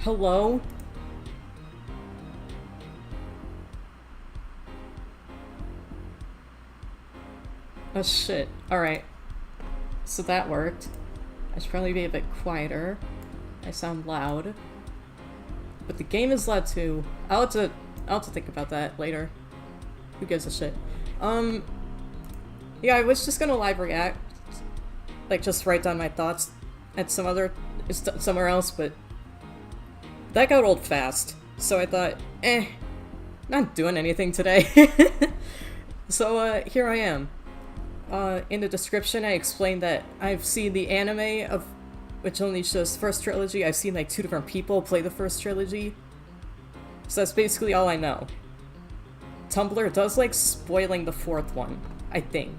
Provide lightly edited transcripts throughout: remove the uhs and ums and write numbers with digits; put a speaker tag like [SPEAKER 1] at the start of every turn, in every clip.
[SPEAKER 1] Hello? Oh shit. Alright. So that worked. I should probably be a bit quieter. I sound loud. But the game is loud too. I'll have to think about that later. Who gives a shit? Yeah, I was just gonna live react. Like, just write down my thoughts at somewhere else, but that got old fast. So I thought, not doing anything today. So, here I am. In the description, I explained that I've seen the anime of which only shows the first trilogy. I've seen like 2 different people play the first trilogy. So that's basically all I know. Tumblr does like spoiling the 4th one, I think.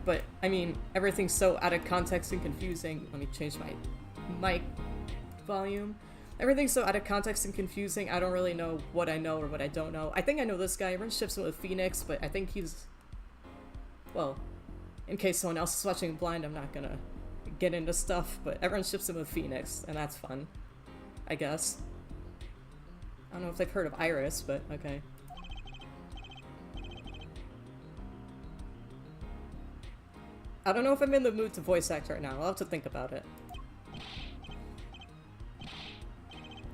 [SPEAKER 1] But, I mean, everything's so out of context and confusing. Let me change my mic volume. Everything's so out of context and confusing, I don't really know what I know or what I don't know. I think I know this guy. Everyone ships him with Phoenix, but I think he's... Well, in case someone else is watching blind, I'm not gonna get into stuff, but everyone ships him with Phoenix, and that's fun. I guess. I don't know if they've heard of Iris, but okay. I don't know if I'm in the mood to voice act right now. I'll have to think about it.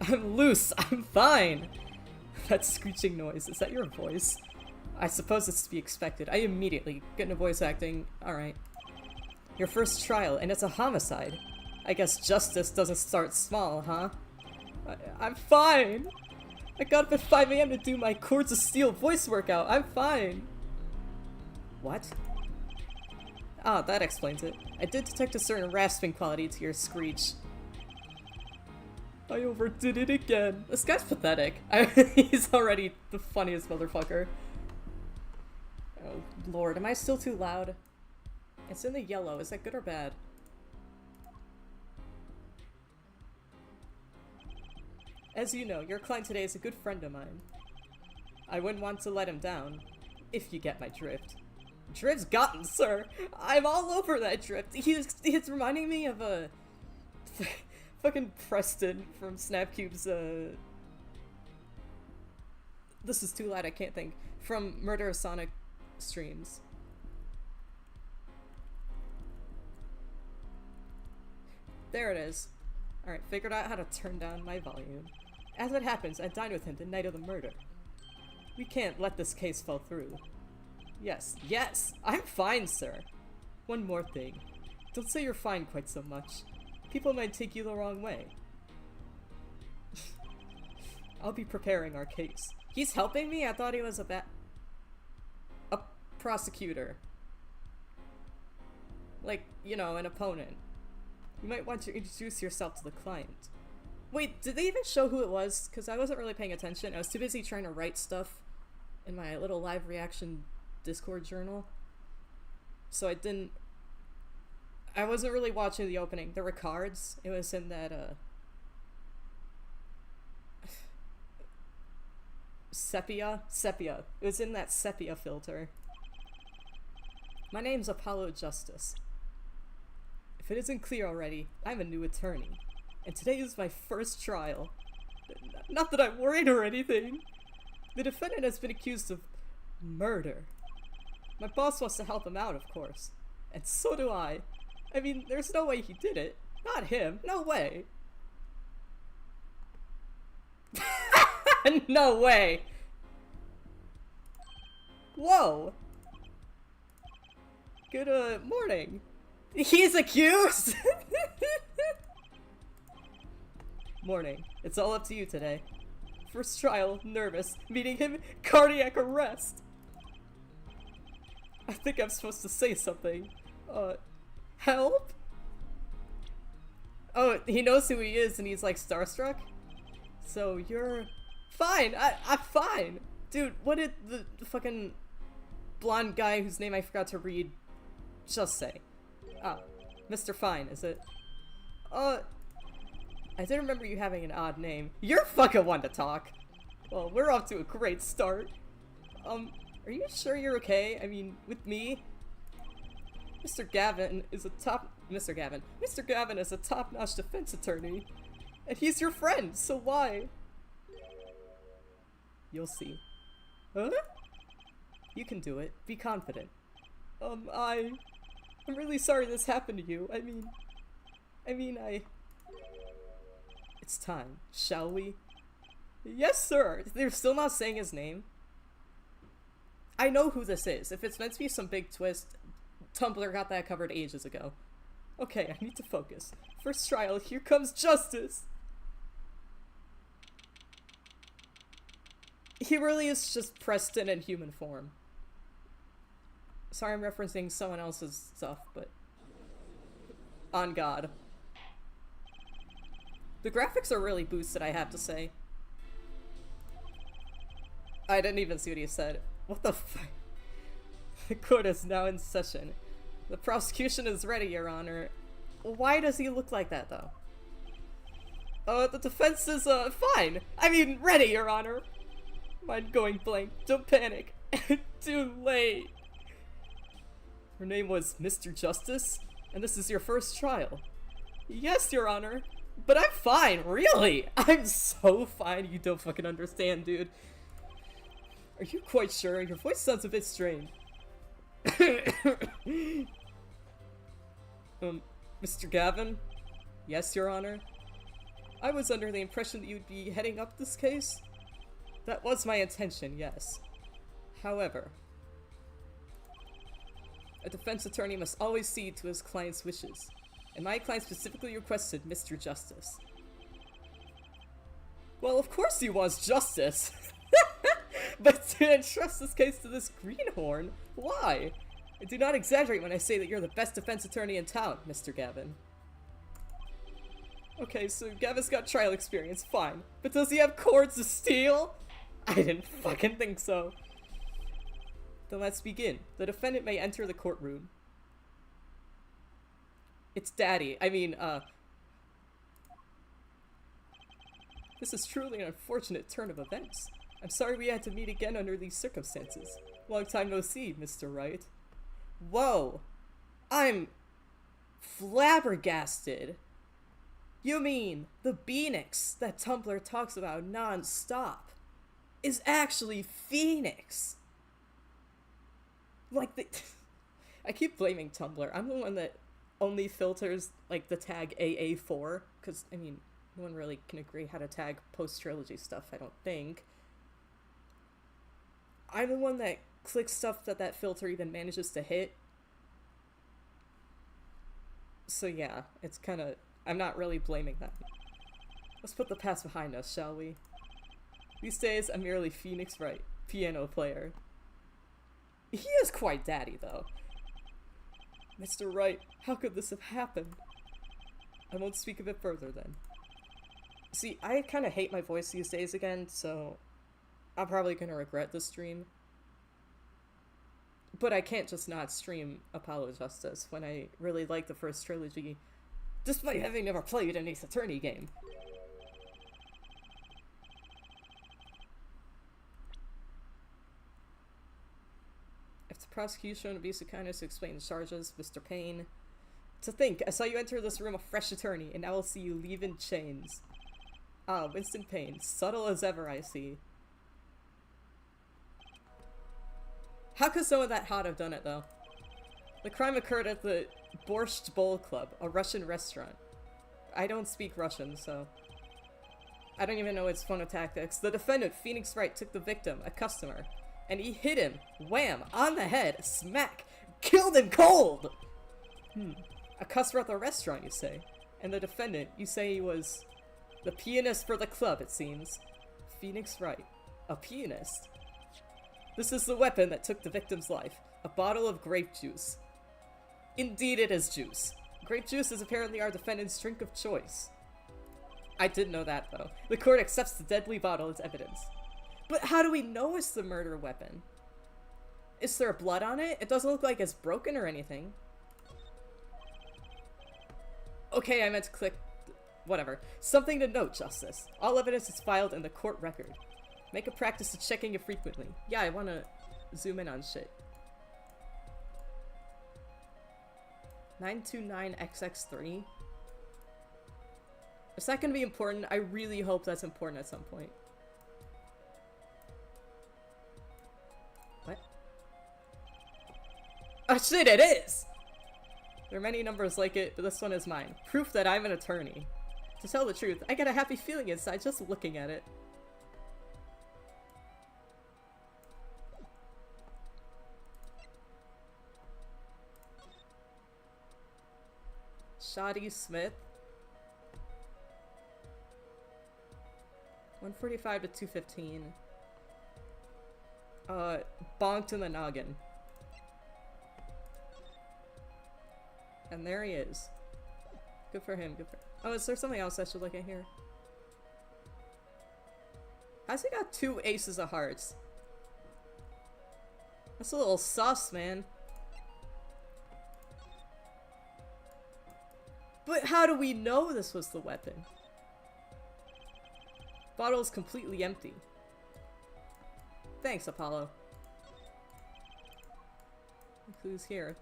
[SPEAKER 1] I'm loose! I'm fine! That screeching noise, is that your voice? I suppose it's to be expected. I immediately get into voice acting. Alright. Your first trial, and it's a homicide. I guess justice doesn't start small, huh? I'm fine! I got up at 5 AM to do my Chords of Steel voice workout. I'm fine! What? Ah, that explains it. I did detect a certain rasping quality to your screech. I overdid it again. This guy's pathetic. He's already the funniest motherfucker. Oh lord, am I still too loud? It's in the yellow. Is that good or bad? As you know, your client today is a good friend of mine. I wouldn't want to let him down, if you get my drift. Drift's gotten, sir! I'm all over that drift! He's reminding me of a... fucking Preston from Snapcube's, This is too loud, I can't think. From Murder of Sonic streams. There it is. Alright, figured out how to turn down my volume. As it happens, I dined with him the night of the murder. We can't let this case fall through. Yes, I'm fine, sir. One more thing. Don't say you're fine quite so much. People might take you the wrong way. I'll be preparing our case. He's helping me? I thought he was a prosecutor. Like, you know, an opponent. You might want to introduce yourself to the client. Wait, did they even show who it was? Because I wasn't really paying attention. I was too busy trying to write stuff in my little live reaction Discord journal. So I wasn't really watching the opening. There were cards. It was in that, Sepia? Sepia. It was in that sepia filter. My name's Apollo Justice. If it isn't clear already, I'm a new attorney. And today is my first trial. Not that I'm worried or anything. The defendant has been accused of murder. My boss wants to help him out, of course. And so do I. I mean, there's no way he did it. Not him. No way. No way. Whoa. Good, morning. He's accused? Morning. It's all up to you today. First trial, nervous. Meeting him, cardiac arrest. I think I'm supposed to say something. Help? Oh, he knows who he is and he's like starstruck? So you're... Fine! I'm fine! Dude, what did the fucking blonde guy whose name I forgot to read just say? Ah, Mr. Fine, is it? I didn't remember you having an odd name. You're fucking one to talk! Well, we're off to a great start. Are you sure you're okay? I mean, with me? Mr. Gavin is a top-notch defense attorney. And he's your friend, so why? You'll see. Huh? You can do it. Be confident. I'm really sorry this happened to you. I mean, It's time, shall we? Yes, sir! They're still not saying his name. I know who this is. If it's meant to be some big twist, Tumblr got that covered ages ago. Okay, I need to focus. First trial, here comes justice! He really is just Preston in human form. Sorry I'm referencing someone else's stuff, but... on God. The graphics are really boosted, I have to say. I didn't even see what he said. What the fuck? The court is now in session. The prosecution is ready, Your Honor. Why does he look like that, though? The defense is, fine. I mean, ready, Your Honor. Mind going blank. Don't panic. Too late. Her name was Mr. Justice, and this is your first trial. Yes, Your Honor. But I'm fine, really! I'm so fine, you don't fucking understand, dude. Are you quite sure? Your voice sounds a bit strained. Mr. Gavin? Yes, Your Honor? I was under the impression that you'd be heading up this case? That was my intention, yes. However, a defense attorney must always cede to his client's wishes, and my client specifically requested Mr. Justice. Well, of course he wants justice! But to entrust this case to this greenhorn? Why? I do not exaggerate when I say that you're the best defense attorney in town, Mr. Gavin. Okay, so Gavin's got trial experience, fine. But does he have cords of steel? I didn't fucking think so. Then let's begin. The defendant may enter the courtroom. It's Daddy. I mean, this is truly an unfortunate turn of events. I'm sorry we had to meet again under these circumstances. Long time no see, Mr. Wright. Whoa! I'm flabbergasted! You mean the Phoenix that Tumblr talks about non-stop is actually Phoenix? Like the... I keep blaming Tumblr. I'm the one that only filters, like, the tag AA4, because, I mean, no one really can agree how to tag post-trilogy stuff, I don't think. I'm the one that clicks stuff that filter even manages to hit. So yeah, it's kinda... I'm not really blaming them. Let's put the past behind us, shall we? These days, I'm merely Phoenix Wright, piano player. He is quite daddy, though. Mr. Wright, how could this have happened? I won't speak of it further, then. See, I kinda hate my voice these days again, so... I'm probably gonna regret this stream. But I can't just not stream Apollo Justice when I really like the first trilogy, despite having never played an Ace Attorney game. If the prosecution would be so kind as to explain the charges, Mr. Payne. To think, I saw you enter this room a fresh attorney, and now I'll see you leave in chains. Ah, Winston Payne, subtle as ever, I see. How could someone that hot have done it, though? The crime occurred at the Borscht Bowl Club, a Russian restaurant. I don't speak Russian, so... I don't even know its phonotactics. The defendant, Phoenix Wright, took the victim, a customer, and he hit him, wham, on the head, smack, killed him cold! A customer at the restaurant, you say? And the defendant, you say he was... the pianist for the club, it seems. Phoenix Wright. A pianist? This is the weapon that took the victim's life. A bottle of grape juice. Indeed it is juice. Grape juice is apparently our defendant's drink of choice. I did know that, though. The court accepts the deadly bottle as evidence. But how do we know it's the murder weapon? Is there blood on it? It doesn't look like it's broken or anything. Okay, I meant to click... whatever. Something to note, Justice. All evidence is filed in the court record. Make a practice of checking it frequently. Yeah, I wanna zoom in on shit. 929XX3. Is that gonna be important? I really hope that's important at some point. What? Oh shit, it is! There are many numbers like it, but this one is mine. Proof that I'm an attorney. To tell the truth, I get a happy feeling inside just looking at it. Shoddy Smith. 145 to 215. Bonked in the noggin. And there he is. Good for him, good for- Oh, is there something else I should look at here? How's he got 2 aces of hearts? That's a little sus, man. But how do we know this was the weapon? Bottle's completely empty. Thanks, Apollo. Who's here?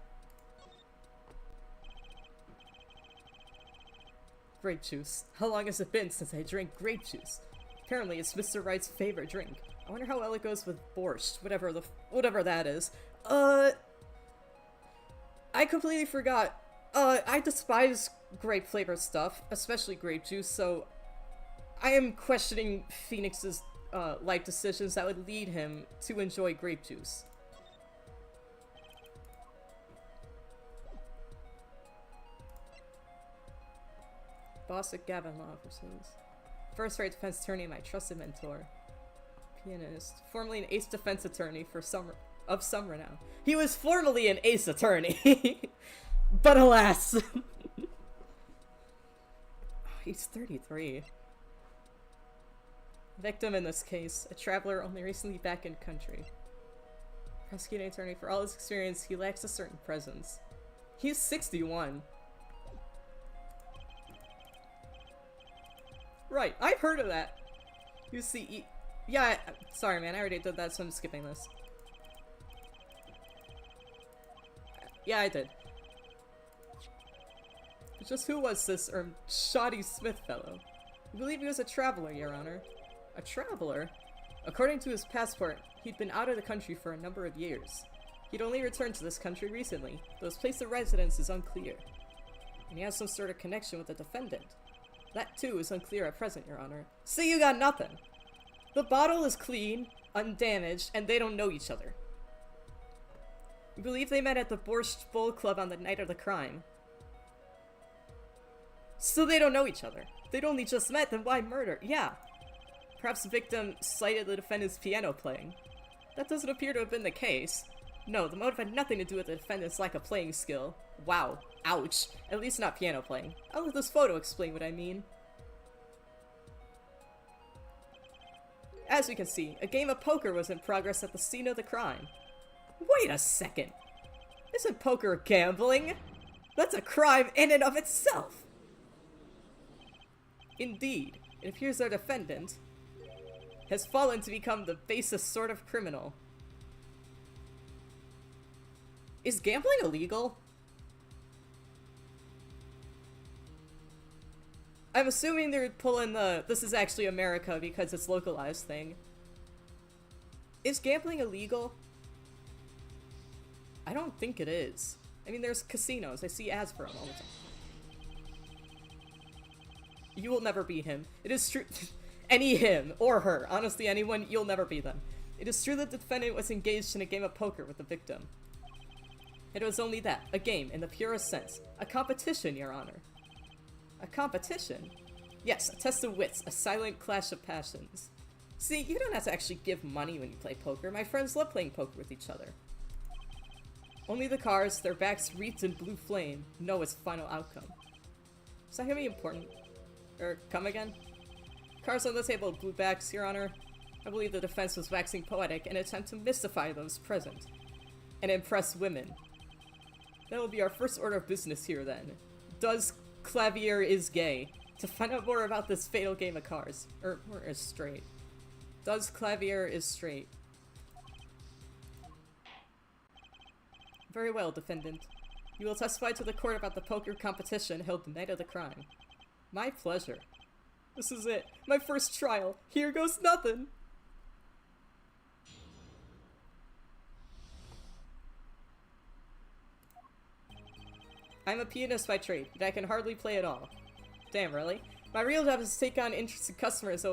[SPEAKER 1] Grape juice. How long has it been since I drank grape juice? Apparently it's Mr. Wright's favorite drink. I wonder how well it goes with borscht, whatever that is. I completely forgot. I despise grape flavored stuff, especially grape juice, so I am questioning Phoenix's life decisions that would lead him to enjoy grape juice. Boss at Gavin Law versus first-rate defense attorney and my trusted mentor. Pianist. Formerly an ace defense attorney for some renown. He was formerly an ace attorney! But alas! Oh, he's 33. Victim in this case, a traveler only recently back in country. Prosecuting attorney, for all his experience, he lacks a certain presence. He's 61. Right, I've heard of that. You see, yeah, sorry man, I already did that, so I'm skipping this. Yeah, I did. Just who was this, Shoddy Smith fellow? I believe he was a traveler, Your Honor. A traveler? According to his passport, he'd been out of the country for a number of years. He'd only returned to this country recently, though his place of residence is unclear. And he has some sort of connection with the defendant. That too is unclear at present, Your Honor. So you got nothing! The bottle is clean, undamaged, and they don't know each other. We believe they met at the Borscht Bowl Club on the night of the crime. So they don't know each other. They'd only just met, then why murder? Yeah. Perhaps the victim cited the defendant's piano playing. That doesn't appear to have been the case. No, the motive had nothing to do with the defendant's lack of playing skill. Wow. Ouch. At least not piano playing. I'll let this photo explain what I mean. As we can see, a game of poker was in progress at the scene of the crime. Wait a second! Isn't poker gambling? That's a crime in and of itself! Indeed, it appears our defendant has fallen to become the basest sort of criminal. Is gambling illegal? I'm assuming they're pulling the "this is actually America because it's localized" thing. Is gambling illegal? I don't think it is. I mean, there's casinos. I see ads for them all the time. You will never be him. It is true. Any him or her. Honestly, anyone, you'll never be them. It is true that the defendant was engaged in a game of poker with the victim. It was only that. A game, in the purest sense. A competition, Your Honor. A competition? Yes, a test of wits. A silent clash of passions. See, you don't have to actually give money when you play poker. My friends love playing poker with each other. Only the cards, their backs wreathed in blue flame, know its final outcome. Is that gonna be important? Or come again? Cards on the table, blue backs, Your Honor. I believe the defense was waxing poetic in an attempt to mystify those present. And impress women. That will be our first order of business here then. Does Clavier is gay? To find out more about this fatal game of cards. Or is straight. Does Clavier is straight? Very well, defendant. You will testify to the court about the poker competition held the night of the crime. My pleasure. This is it. My first trial. Here goes nothing. I'm a pianist by trade, but I can hardly play at all. Damn, really? My real job is to take on interested customers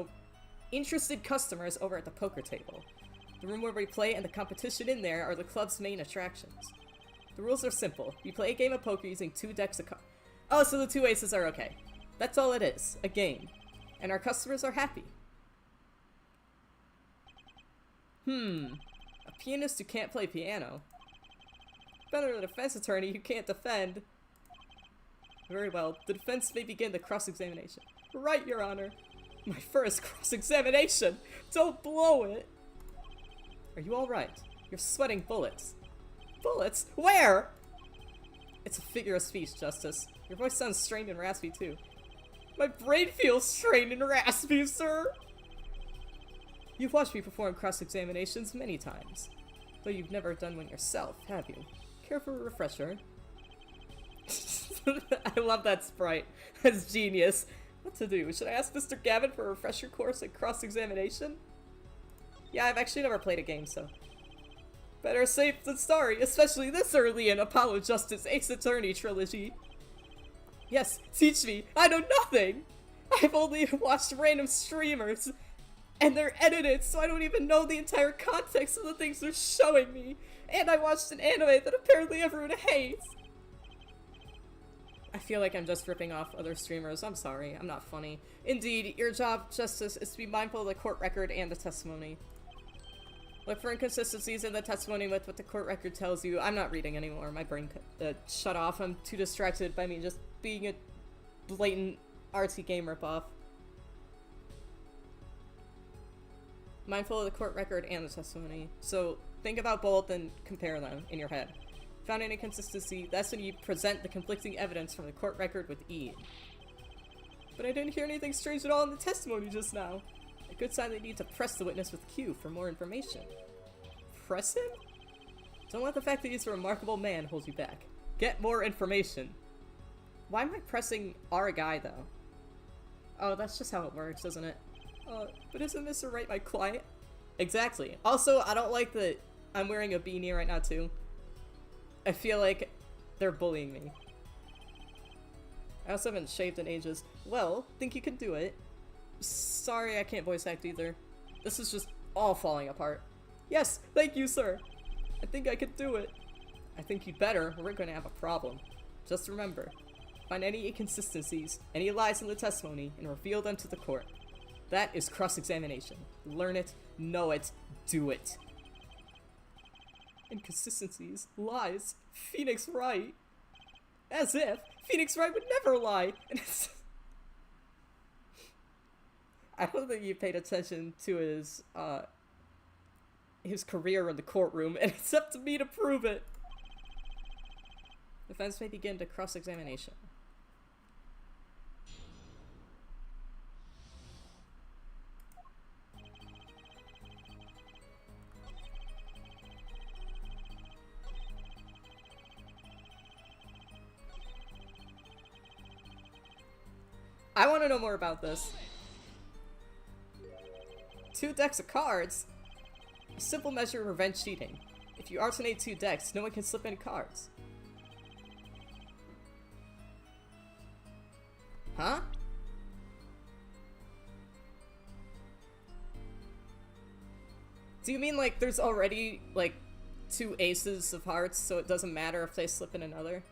[SPEAKER 1] over at the poker table. The room where we play and the competition in there are the club's main attractions. The rules are simple. We play a game of poker using 2 decks of cards. Oh, so the 2 aces are okay. That's all it is. A game. And our customers are happy. A pianist who can't play piano. Better a defense attorney who can't defend. Very well. The defense may begin the cross-examination. Right, Your Honor. My first cross-examination! Don't blow it! Are you alright? You're sweating bullets. Bullets? Where? It's a figure of speech, Justice. Your voice sounds strained and raspy, too. My brain feels strained and raspy, sir! You've watched me perform cross-examinations many times. Though you've never done one yourself, have you? Care for a refresher? I love that sprite. That's genius. What to do? Should I ask Mr. Gavin for a refresher course at cross-examination? Yeah, I've actually never played a game, so... Better safe than sorry, especially this early in Apollo Justice Ace Attorney Trilogy. Yes, teach me! I know nothing! I've only watched random streamers, and they're edited, so I don't even know the entire context of the things they're showing me. And I watched an anime that apparently everyone hates. I feel like I'm just ripping off other streamers. I'm sorry, I'm not funny. Indeed, your job, Justice, is to be mindful of the court record and the testimony. Look for inconsistencies in the testimony with what the court record tells you. I'm not reading anymore. My brain shut off. I'm too distracted by me just being a blatant RTGame ripoff. Mindful of the court record and the testimony. So think about both and compare them in your head. Found any inconsistency, that's when you present the conflicting evidence from the court record with E. But I didn't hear anything strange at all in the testimony just now. A good sign they need to press the witness with Q for more information. Press him? Don't let the fact that he's a remarkable man hold you back. Get more information. Why am I pressing R guy though? Oh, that's just how it works, isn't it? But isn't Mr. Wright my client? Exactly. Also, I don't like that I'm wearing a beanie right now too. I feel like they're bullying me. I also haven't shaved in ages. Well, think you can do it. Sorry, I can't voice act either. This is just all falling apart. Yes, thank you, sir. I think I could do it. I think you'd better, or we're gonna have a problem. Just remember, find any inconsistencies, any lies in the testimony, and reveal them to the court. That is cross-examination. Learn it, know it, do it. Inconsistencies, lies, Phoenix Wright. As if Phoenix Wright would never lie. And it's I don't think you paid attention to his career in the courtroom, and it's up to me to prove it. Defense may begin to cross-examination. I want to know more about this. 2 decks of cards? A simple measure to prevent cheating. If you alternate 2 decks, no one can slip any cards. Huh? Do you mean like there's already like 2 aces of hearts, so it doesn't matter if they slip in another?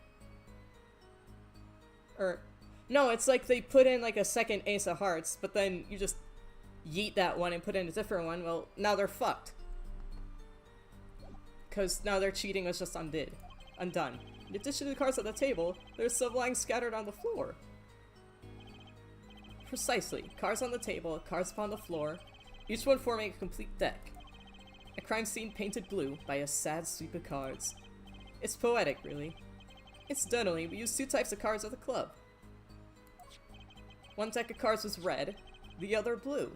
[SPEAKER 1] Or... no, it's like they put in like a second ace of hearts, but then you just yeet that one and put in a different one. Well, now they're fucked. Because now their cheating was just undone. In addition to the cards on the table, there's some lying scattered on the floor. Precisely. Cards on the table, cards upon the floor, each one forming a complete deck. A crime scene painted blue by a sad sweep of cards. It's poetic, really. Incidentally, we use 2 types of cards at the club. One deck of cards was red, the other blue.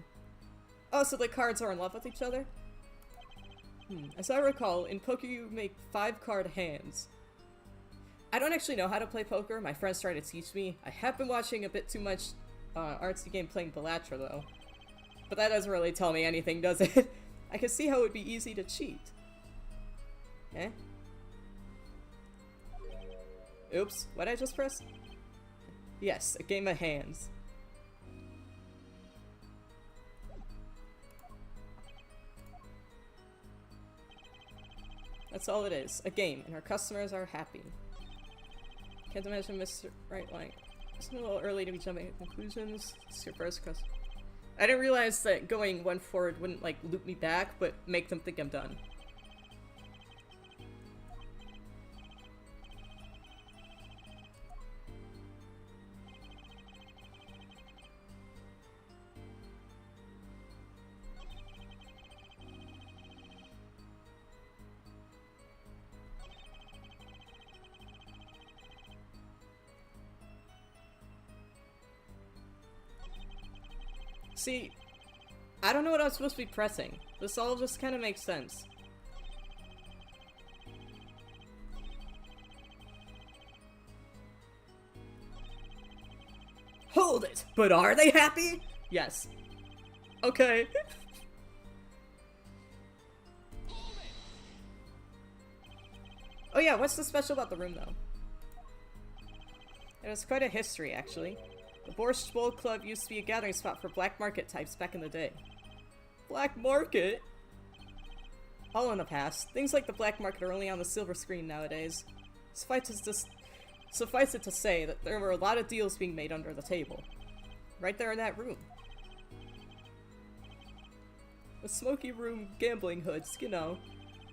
[SPEAKER 1] Oh, so the cards are in love with each other? As I recall, in poker you make 5-card hands. I don't actually know how to play poker, my friends try to teach me. I have been watching a bit too much RTGame playing Bellatra, though. But that doesn't really tell me anything, does it? I can see how it would be easy to cheat. Eh? Oops, what did I just press? Yes, a game of hands. That's all it is, a game, and our customers are happy. Can't imagine Mr. Right like. It's a little early to be jumping at conclusions. It's your first question. I didn't realize that going one forward wouldn't, like, loop me back, but make them think I'm done. See, I don't know what I'm supposed to be pressing. This all just kind of makes sense. Hold it! But are they happy? Yes. Okay. Oh yeah, what's so special about the room, though? It has quite a history, actually. The Borscht Bowl Club used to be a gathering spot for black market types back in the day. Black market? All in the past. Things like the black market are only on the silver screen nowadays. Suffice it to say that there were a lot of deals being made under the table. Right there in that room. The smoky room gambling hoods, you know.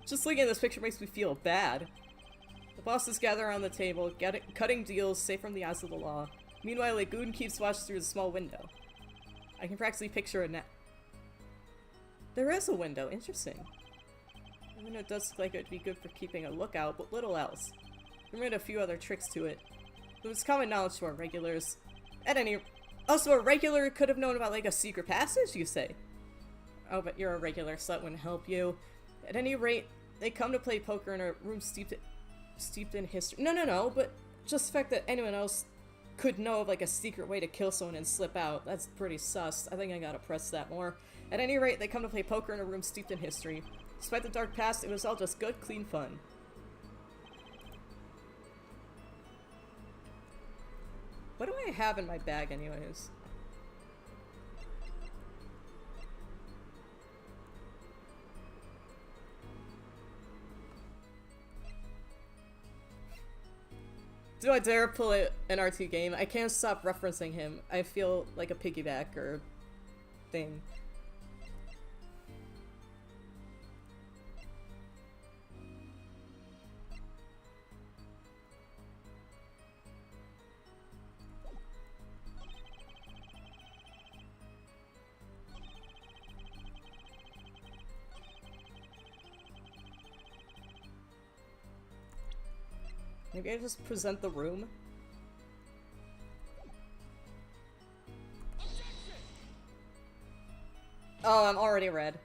[SPEAKER 1] Just looking at this picture makes me feel bad. The bosses gather around the table, cutting deals safe from the eyes of the law. Meanwhile, a goon keeps watch through the small window. I can practically picture it now. There is a window, interesting. The window does look like it would be good for keeping a lookout, but little else. There might be a few other tricks to it. It was common knowledge to our regulars. Also, a regular could have known about, like, a secret passage, you say? Oh, but you're a regular, so that wouldn't help you. At any rate, they come to play poker in a room steeped in history. No, but just the fact that anyone else could know of, like, a secret way to kill someone and slip out. That's pretty sus. I think I gotta press that more. At any rate, they come to play poker in a room steeped in history. Despite the dark past, it was all just good, clean fun. What do I have in my bag, anyways? Do I dare pull an RTGame? I can't stop referencing him. I feel like a piggyback or thing. Maybe I just present the room? Oh, I'm already red.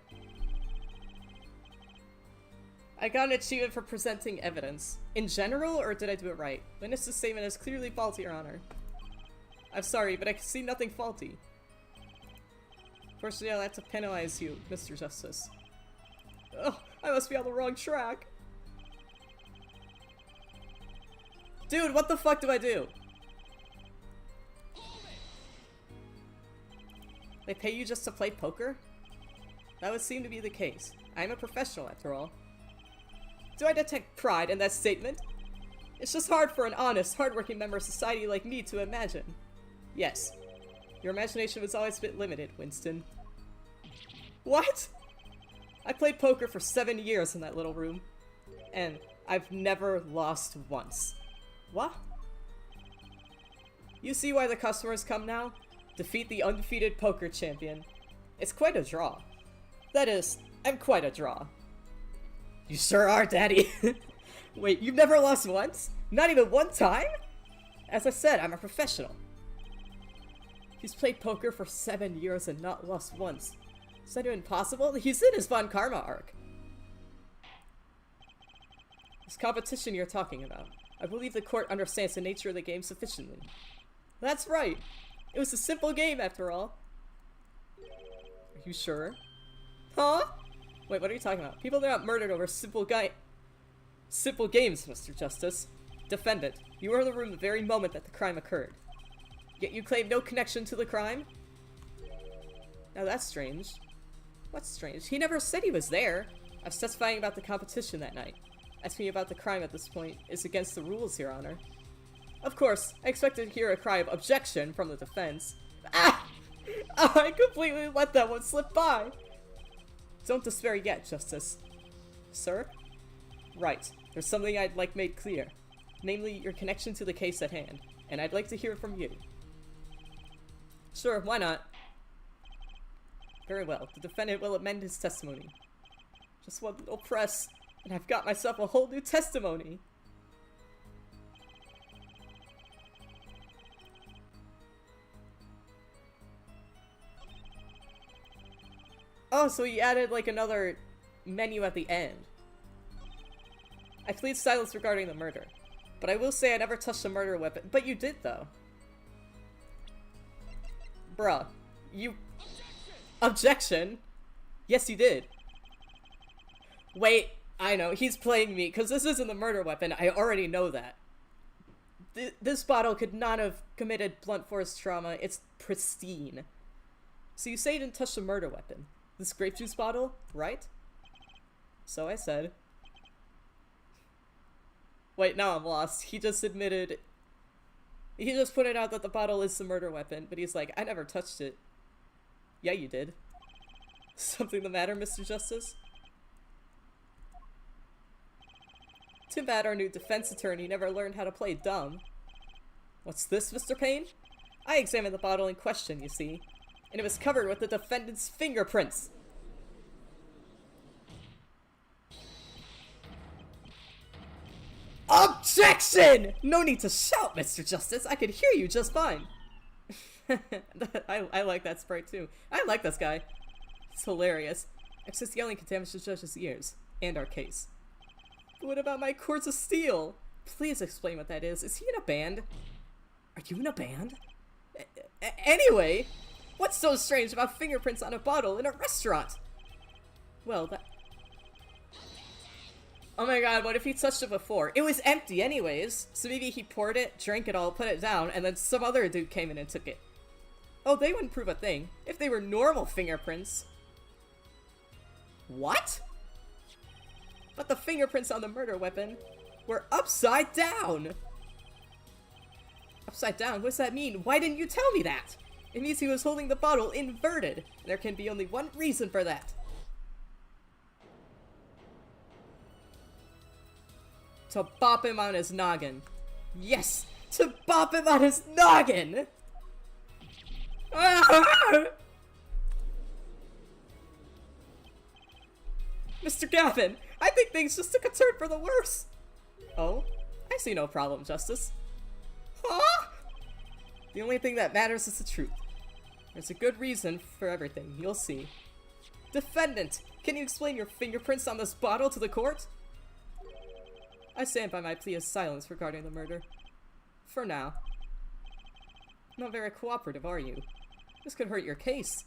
[SPEAKER 1] I got an achievement for presenting evidence. In general, or did I do it right? Witness's statement is clearly faulty, Your Honor. I'm sorry, but I can see nothing faulty. Fortunately, I'll have to penalize you, Mr. Justice. Ugh, I must be on the wrong track. Dude, what the fuck do I do? They pay you just to play poker? That would seem to be the case. I'm a professional, after all. Do I detect pride in that statement? It's just hard for an honest, hardworking member of society like me to imagine. Yes. Your imagination was always a bit limited, Winston. What? I played poker for 7 years in that little room. And I've never lost once. What? You see why the customers come now? Defeat the undefeated poker champion. It's quite a draw. That is, I'm quite a draw. You sure are, Daddy. Wait, you've never lost once? Not even one time? As I said, I'm a professional. He's played poker for 7 years and not lost once. Is that even possible? He's in his Von Karma arc. This competition you're talking about. I believe the court understands the nature of the game sufficiently. That's right. It was a simple game after all. Are you sure? Huh? Wait, what are you talking about? People are not murdered over simple games, Mr. Justice. Defendant, you were in the room the very moment that the crime occurred. Yet you claim no connection to the crime? Now that's strange. What's strange? He never said he was there. I was testifying about the competition that night. Asking me about the crime at this point is against the rules, Your Honor. Of course, I expected to hear a cry of objection from the defense. Ah! Oh, I completely let that one slip by! Don't despair yet, Justice. Sir? Right. There's something I'd like made clear. Namely, your connection to the case at hand. And I'd like to hear from you. Sure, why not? Very well. The defendant will amend his testimony. Just one little press, and I've got myself a whole new testimony. Oh, so he added like another menu at the end. I plead silence regarding the murder. But I will say I never touched a murder weapon. But you did, though. Bruh. You... Objection? Yes, you did. Wait, I know. He's playing me, because this isn't the murder weapon. I already know that. This bottle could not have committed blunt force trauma. It's pristine. So you say you didn't touch the murder weapon. This grape juice bottle, right? So I said. Wait, now I'm lost. He just admitted... He just pointed out that the bottle is the murder weapon, but he's like, I never touched it. Yeah, you did. Something the matter, Mr. Justice? Too bad our new defense attorney never learned how to play dumb. What's this, Mr. Payne? I examined the bottle in question, you see, and it was covered with the defendant's fingerprints. Objection! No need to shout, Mr. Justice. I could hear you just fine. I like that sprite too. I like this guy. It's hilarious. Excess yelling can damage the judge's ears. And our case. But what about my cords of steel? Please explain what that is. Is he in a band? Are you in a band? Anyway, what's so strange about fingerprints on a bottle in a restaurant? Well, that... Oh my god, what if he touched it before? It was empty anyways, so maybe he poured it, drank it all, put it down, and then some other dude came in and took it. Oh, they wouldn't prove a thing. If they were normal fingerprints. What? But the fingerprints on the murder weapon were upside down! Upside down? What does that mean? Why didn't you tell me that? It means he was holding the bottle inverted. There can be only one reason for that. To bop him on his noggin. Yes! To bop him on his noggin! Ah! Mr. Gavin, I think things just took a turn for the worse. Oh? I see no problem, Justice. Huh? The only thing that matters is the truth. There's a good reason for everything, you'll see. Defendant, can you explain your fingerprints on this bottle to the court? I stand by my plea of silence regarding the murder. For now. Not very cooperative, are you? This could hurt your case.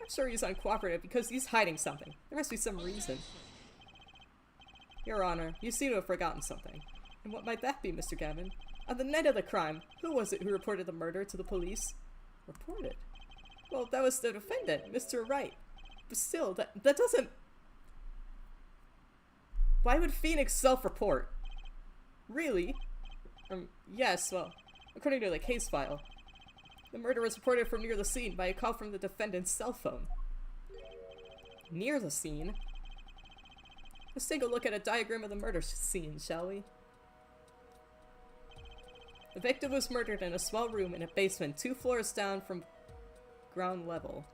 [SPEAKER 1] I'm sure he's uncooperative because he's hiding something. There must be some reason. Your Honor, you seem to have forgotten something. And what might that be, Mr. Gavin? On the night of the crime, who was it who reported the murder to the police? Reported? Well, that was the defendant, Mr. Wright. But still, that doesn't... Why would Phoenix self-report? Really? Yes, well, according to the case file. The murder was reported from near the scene by a call from the defendant's cell phone. Near the scene? Let's take a look at a diagram of the murder scene, shall we? The victim was murdered in a small room in a basement 2 floors down from ground level.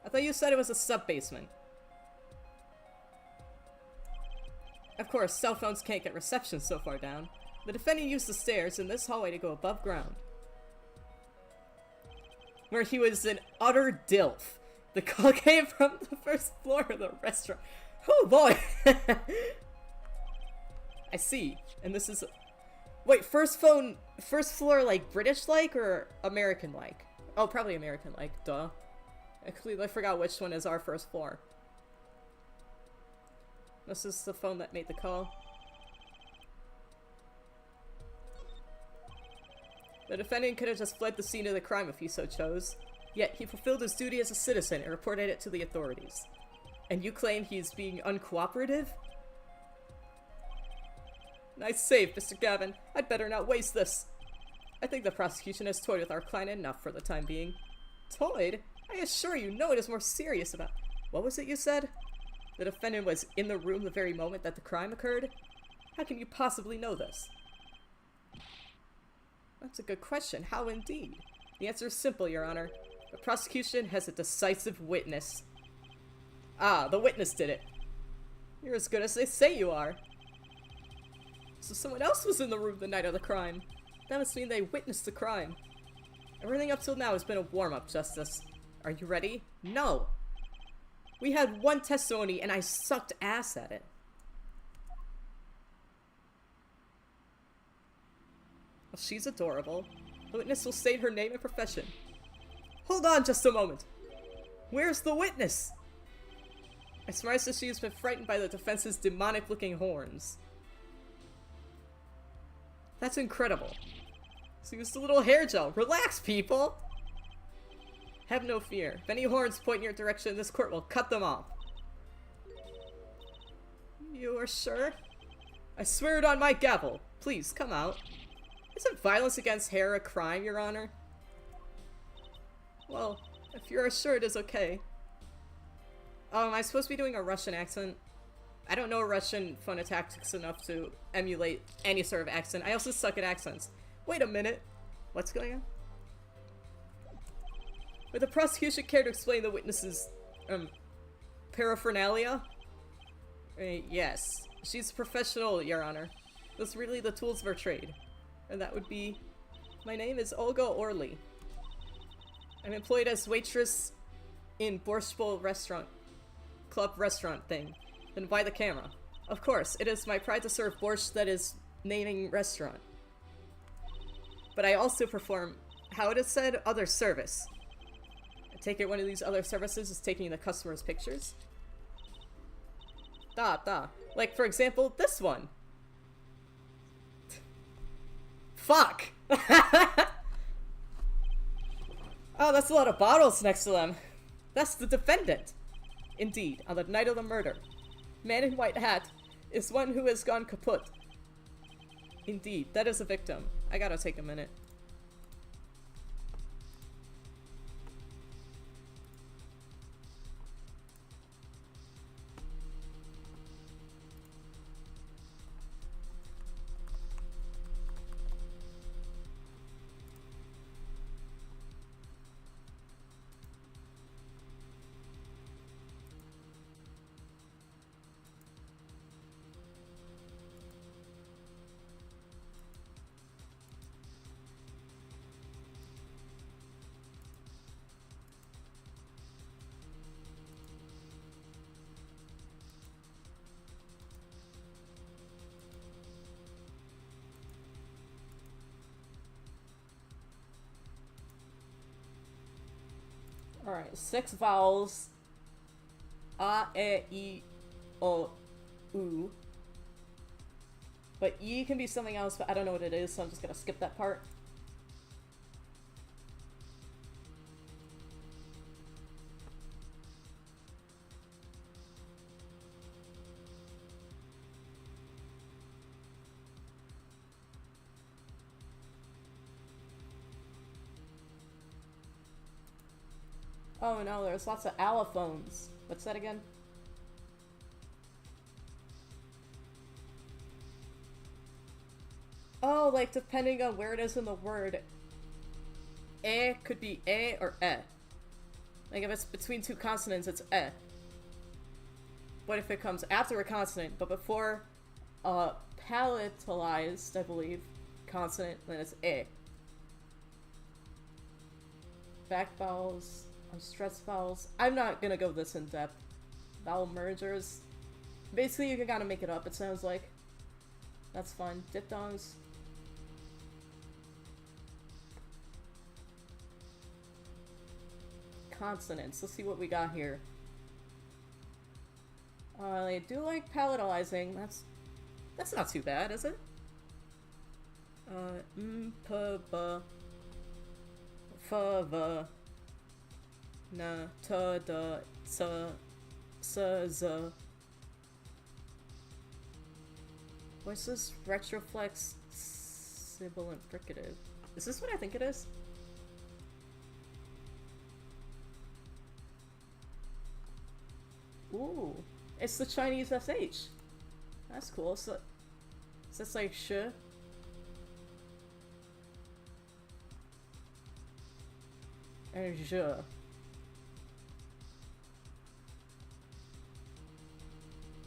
[SPEAKER 1] I thought you said it was a sub-basement. Of course, cell phones can't get reception so far down. The defendant used the stairs in this hallway to go above ground. Where he was an utter dilf. The call came from the first floor of the restaurant. Oh boy! I see. And this is... Wait, first floor, like, British-like or American-like? Oh, probably American-like, duh. I completely forgot which one is our first floor. This is the phone that made the call. The defendant could have just fled the scene of the crime if he so chose. Yet, he fulfilled his duty as a citizen and reported it to the authorities. And you claim he's being uncooperative? Nice save, Mr. Gavin. I'd better not waste this. I think the prosecution has toyed with our client enough for the time being. Toyed? I assure you, no one is more serious about— What was it you said? The defendant was in the room the very moment that the crime occurred? How can you possibly know this? That's a good question. How indeed? The answer is simple, Your Honor. The prosecution has a decisive witness. Ah, the witness did it. You're as good as they say you are. So someone else was in the room the night of the crime. That must mean they witnessed the crime. Everything up till now has been a warm-up, Justice. Are you ready? No! We had one testimony and I sucked ass at it. Well, she's adorable. The witness will state her name and profession. Hold on just a moment! Where's the witness? I surmise that she has been frightened by the defense's demonic-looking horns. That's incredible. So use the little hair gel. Relax, people! Have no fear. If any horns point in your direction, this court will cut them off. You are sure? I swear it on my gavel. Please, come out. Isn't violence against hair a crime, Your Honor? Well, if you're sure it is okay. Oh, am I supposed to be doing a Russian accent? I don't know Russian phonotactics enough to emulate any sort of accent. I also suck at accents. Wait a minute. What's going on? Would the prosecution care to explain the witness's, paraphernalia? Yes. She's a professional, Your Honor. Those are really the tools of her trade. And that would be... My name is Olga Orly. I'm employed as waitress in Borscht Bowl restaurant. Club restaurant thing. Then by the camera. Of course, it is my pride to serve borscht that is naming restaurant. But I also perform, how it is said, other service. I take it one of these other services is taking the customer's pictures. Like, for example, this one. Fuck! Oh, that's a lot of bottles next to them. That's the defendant. Indeed, on the night of the murder. Man in white hat is one who has gone kaput. Indeed, that is a victim. I gotta take a minute. Alright, 6 vowels. A, E, I, O, U. But E can be something else, but I don't know what it is, so I'm just gonna skip that part. Oh no, there's lots of allophones. What's that again? Oh, like depending on where it is in the word. Could be or eh. Like if it's between two consonants, it's eh. But if it comes after a consonant, but before a palatalized, I believe, consonant, then it's eh. Back vowels. Stress vowels. I'm not gonna go this in depth. Vowel mergers. Basically, you can kind of make it up, it sounds like. That's fun. Diphthongs. consonants. Let's see what we got here. I do like palatalizing. That's not too bad, is it? P, b, f, v, n, t, d, c, s, z. What's this? Retroflex, sibilant fricative. Is this what I think it is? Ooh, it's the Chinese SH. That's cool. So it's like sh. And je.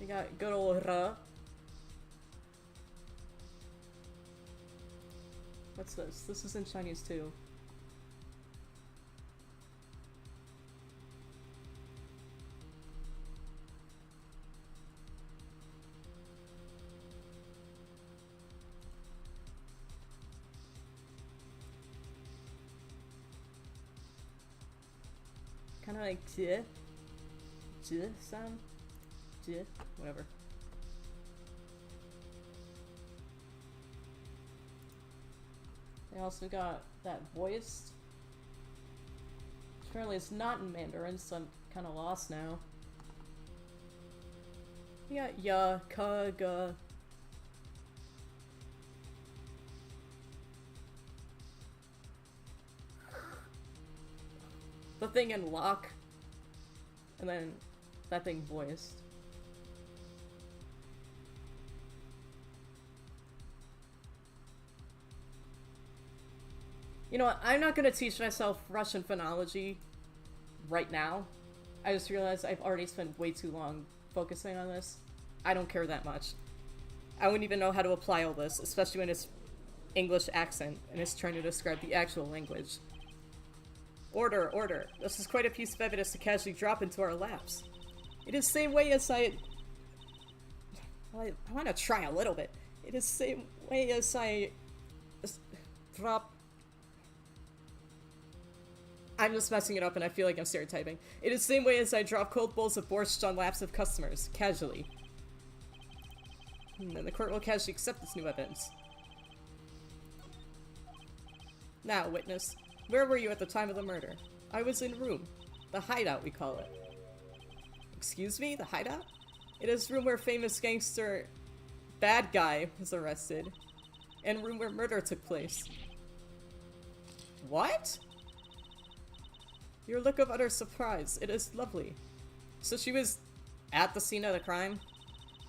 [SPEAKER 1] We got good old ra. What's this? This is in Chinese too. Kind of like j sound, whatever. They also got that voiced. Apparently it's not in Mandarin, so I'm kind of lost now. We got ya, ka, ga. The thing in lock, and then that thing voiced. You know what, I'm not gonna teach myself Russian phonology right now. I just realized I've already spent way too long focusing on this. I don't care that much. I wouldn't even know how to apply all this, especially when it's English accent and it's trying to describe the actual language. Order, order. This is quite a piece of evidence to casually drop into our laps. It is the same way as I want to try a little bit. It is the same way as I drop... I'm just messing it up and I feel like I'm stereotyping. It is the same way as I drop cold bowls of borscht on laps of customers, casually. And the court will casually accept this new evidence. Now, witness. Where were you at the time of the murder? I was in room. The hideout, we call it. Excuse me? The hideout? It is room where famous gangster bad guy was arrested. And room where murder took place. What? Your look of utter surprise. It is lovely. So she was at the scene of the crime?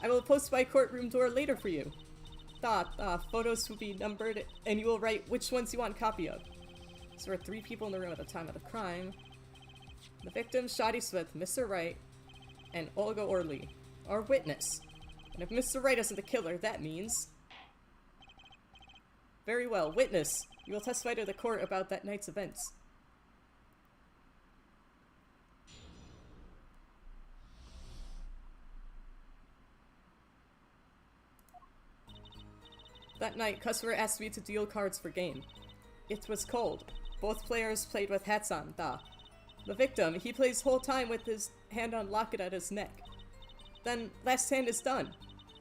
[SPEAKER 1] I will post my courtroom door later for you. Photos will be numbered and you will write which ones you want a copy of. So there were 3 people in the room at the time of the crime. The victim, Shadi Smith, Mr. Wright, and Olga Orly, our witness. And if Mr. Wright isn't the killer, that means... Very well, witness. You will testify to the court about that night's events. That night, customer asked me to deal cards for game. It was cold. Both players played with hats on, The victim, he plays whole time with his hand on locket at his neck. Then, last hand is done.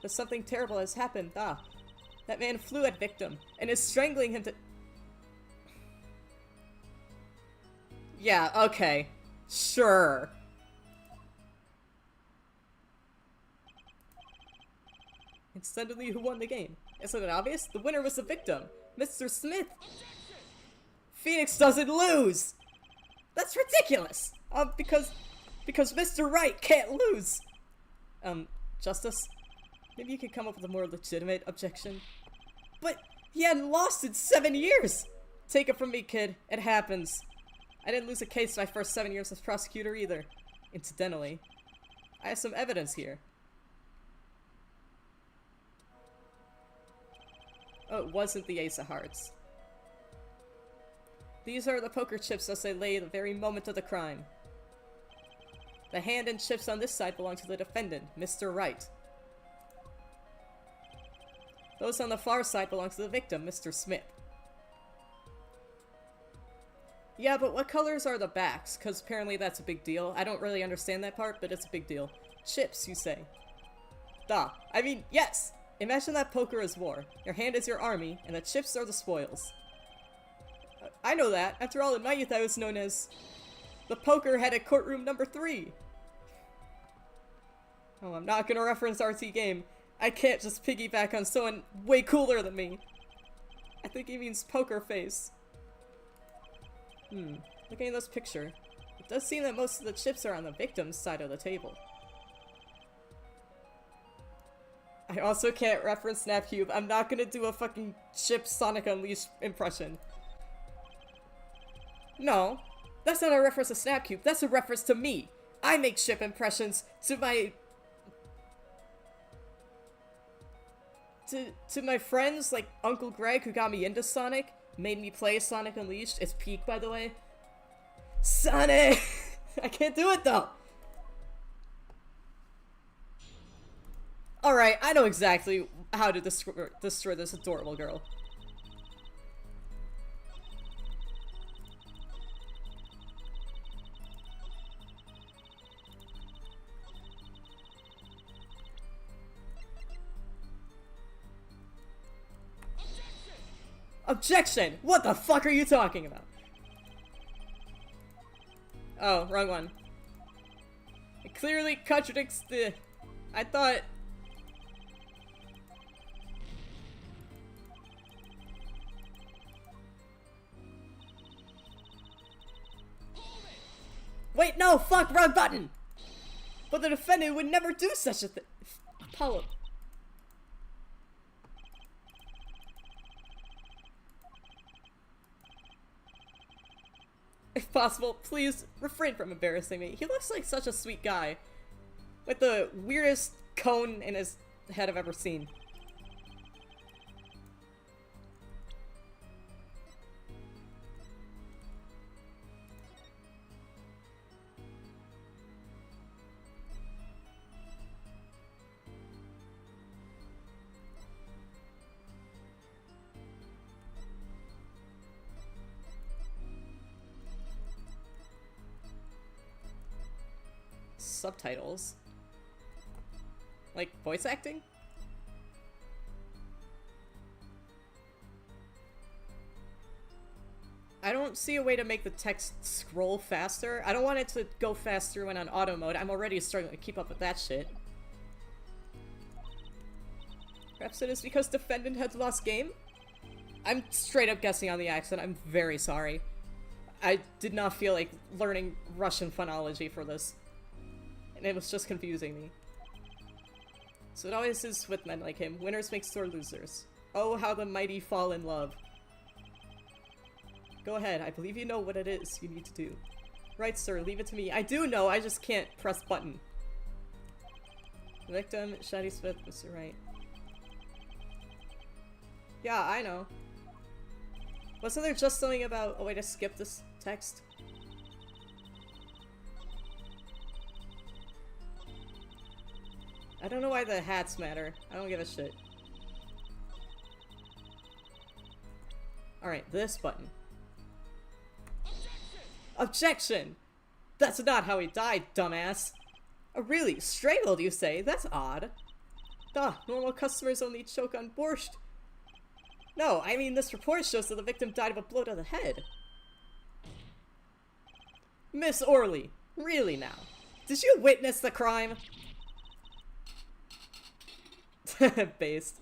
[SPEAKER 1] But something terrible has happened, That man flew at victim, and is strangling him to- Yeah, okay. Sure. And suddenly, who won the game? Isn't it obvious? The winner was the victim, Mr. Smith! Phoenix doesn't lose! That's ridiculous! Because Mr. Wright can't lose! Justice? Maybe you could come up with a more legitimate objection? But he hadn't lost in 7 years! Take it from me, kid. It happens. I didn't lose a case my first 7 years as prosecutor either. Incidentally. I have some evidence here. Oh, it wasn't the Ace of Hearts. These are the poker chips as they lay the very moment of the crime. The hand and chips on this side belong to the defendant, Mr. Wright. Those on the far side belong to the victim, Mr. Smith. Yeah, but what colors are the backs? Because apparently that's a big deal. I don't really understand that part, but it's a big deal. Chips, you say. Duh. I mean, yes! Imagine that poker is war. Your hand is your army, and the chips are the spoils. I know that. After all, in my youth I was known as the poker head at courtroom number 3. Oh, I'm not gonna reference RTGame. I can't just piggyback on someone way cooler than me. I think he means poker face. Looking at this picture, it does seem that most of the chips are on the victim's side of the table. I also can't reference Snapcube. I'm not gonna do a fucking chip Sonic Unleashed impression. No, that's not a reference to Snapcube. That's a reference to me. I make chip impressions to my... To my friends, like Uncle Greg, who got me into Sonic, made me play Sonic Unleashed. It's peak, by the way. Sonic! I can't do it, though! Alright, I know exactly how to destroy this adorable girl. Objection! What the fuck are you talking about? Oh, wrong one. It clearly contradicts the... I thought... Wait, no! Fuck! Wrong button! But the defendant would never do such a thing. Apollo. If possible, please refrain from embarrassing me. He looks like such a sweet guy. With the weirdest cone in his head I've ever seen. Subtitles? Like, voice acting? I don't see a way to make the text scroll faster. I don't want it to go faster when on auto mode. I'm already struggling to keep up with that shit. Perhaps it is because defendant had lost game? I'm straight up guessing on the accent. I'm very sorry. I did not feel like learning Russian phonology for this. And it was just confusing me. So it always is with men like him. Winners make sore losers. Oh, how the mighty fall in love. Go ahead, I believe you know what it is you need to do. Right, sir, leave it to me. I do know, I just can't press button. Victim, Shady Smith, Mr. Right. Yeah, I know. Wasn't there just something about a way to skip this text? I don't know why the hats matter. I don't give a shit. Alright, this button. Objection! That's not how he died, dumbass! Oh really? Strangled, you say? That's odd. Duh, normal customers only choke on borscht. No, I mean this report shows that the victim died of a blow to the head. Miss Orley, really now? Did you witness the crime? Based.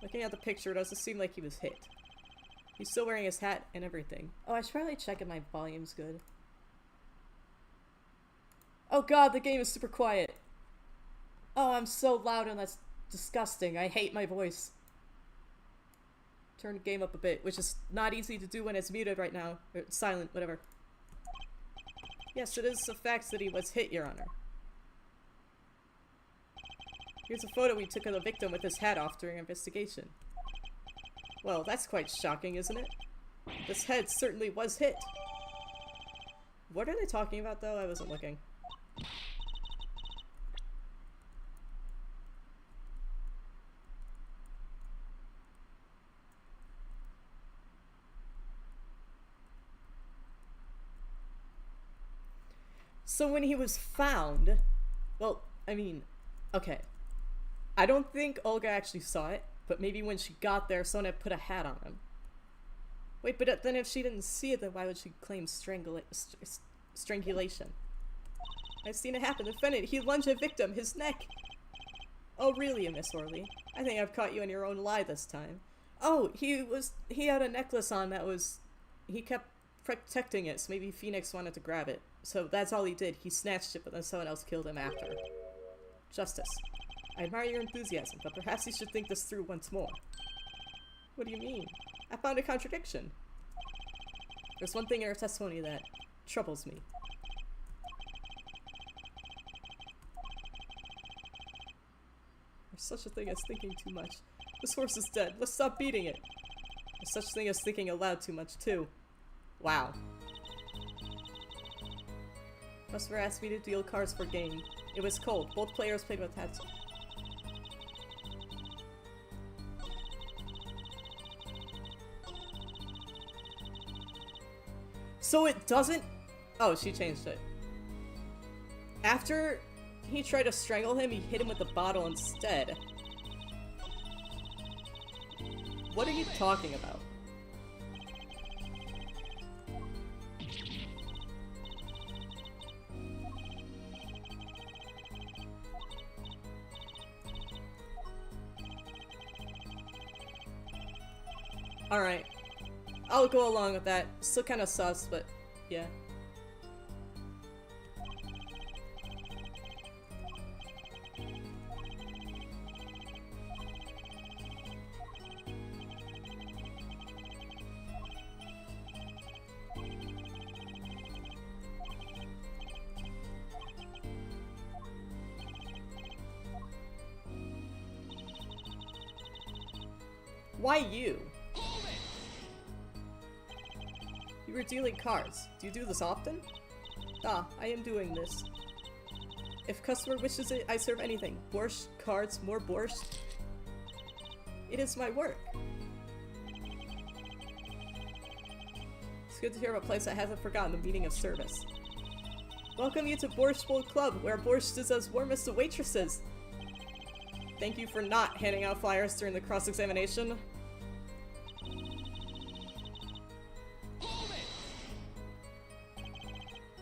[SPEAKER 1] Looking at the picture, it doesn't seem like he was hit. He's still wearing his hat and everything. Oh, I should probably check if my volume's good. Oh god, the game is super quiet. Oh, I'm so loud and that's disgusting. I hate my voice. Turn the game up a bit, which is not easy to do when it's muted right now. Or silent, whatever. Yes, it is a fact that he was hit, Your Honor. Here's a photo we took of the victim with his hat off during investigation. Well, that's quite shocking, isn't it? This head certainly was hit. What are they talking about, though? I wasn't looking. So when he was found, well, I mean, okay. I don't think Olga actually saw it, but maybe when she got there, someone had put a hat on him. Wait, but then if she didn't see it, then why would she claim strangulation? I've seen it happen. The defendant, he lunged a victim, his neck. Oh, really, Miss Orley? I think I've caught you in your own lie this time. Oh, he had a necklace on that was, he kept protecting it, so maybe Phoenix wanted to grab it. So that's all he did. He snatched it, but then someone else killed him after. Justice. I admire your enthusiasm, but perhaps you should think this through once more. What do you mean? I found a contradiction. There's one thing in her testimony that troubles me. There's such a thing as thinking too much. This horse is dead. Let's stop beating it. There's such a thing as thinking aloud too much, too. Wow. Musper asked me to deal cards for game. It was cold. Both players played with hats. So it doesn't... Oh, she changed it. After he tried to strangle him, he hit him with the bottle instead. What are you talking about? Alright. I'll go along with that. Still kinda sus, but yeah. Why you? You were dealing cards. Do you do this often? Ah, I am doing this. If customer wishes it, I serve anything. Borscht, cards, more borscht. It is my work. It's good to hear of a place that hasn't forgotten the meaning of service. Welcome you to Borscht Bowl Club, where borscht is as warm as the waitresses. Thank you for not handing out flyers during the cross-examination.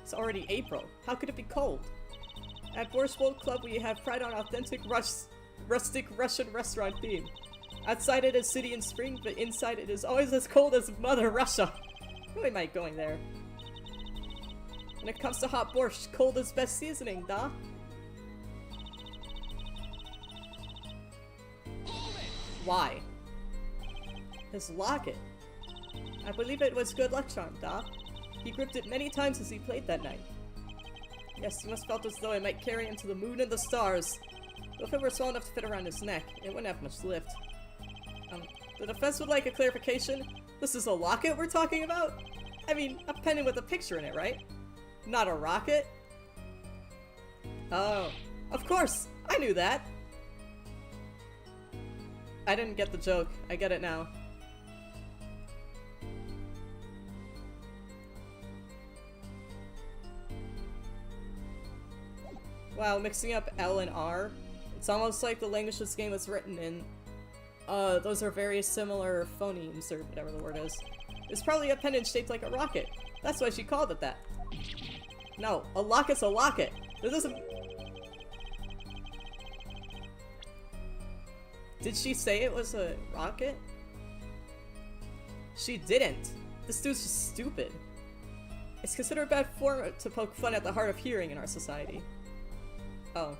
[SPEAKER 1] It's already April. How could it be cold? At Borscht Bowl Club, we have pride on authentic rustic Russian restaurant theme. Outside it is city in spring, but inside it is always as cold as Mother Russia. Really might going there. When it comes to hot borscht, cold is best seasoning, da? Why? His locket. I believe it was good luck charm, da? He gripped it many times as he played that night. Yes, he must have felt as though it might carry him to the moon and the stars. But if it were small enough to fit around his neck, it wouldn't have much lift. The defense would like a clarification. This is a locket we're talking about? I mean, a pendant with a picture in it, right? Not a rocket? Oh, of course! I knew that! I didn't get the joke. I get it now. Wow, mixing up L and R. It's almost like the language this game was written in. Those are very similar phonemes, or whatever the word is. It's probably a pendant shaped like a rocket. That's why she called it that. No, a locket's a locket. This isn't... Did she say it was a rocket? She didn't. This dude's just stupid. It's considered bad form to poke fun at the hard of hearing in our society. Oh.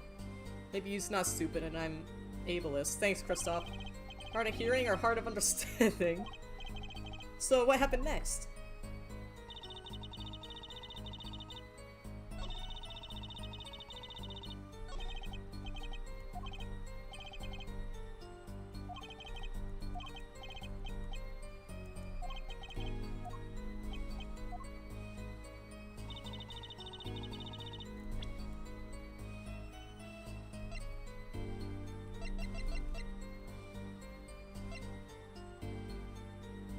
[SPEAKER 1] Maybe he's not stupid and I'm ableist. Thanks, Crystaahhl. Hard of hearing or hard of understanding? So what happened next?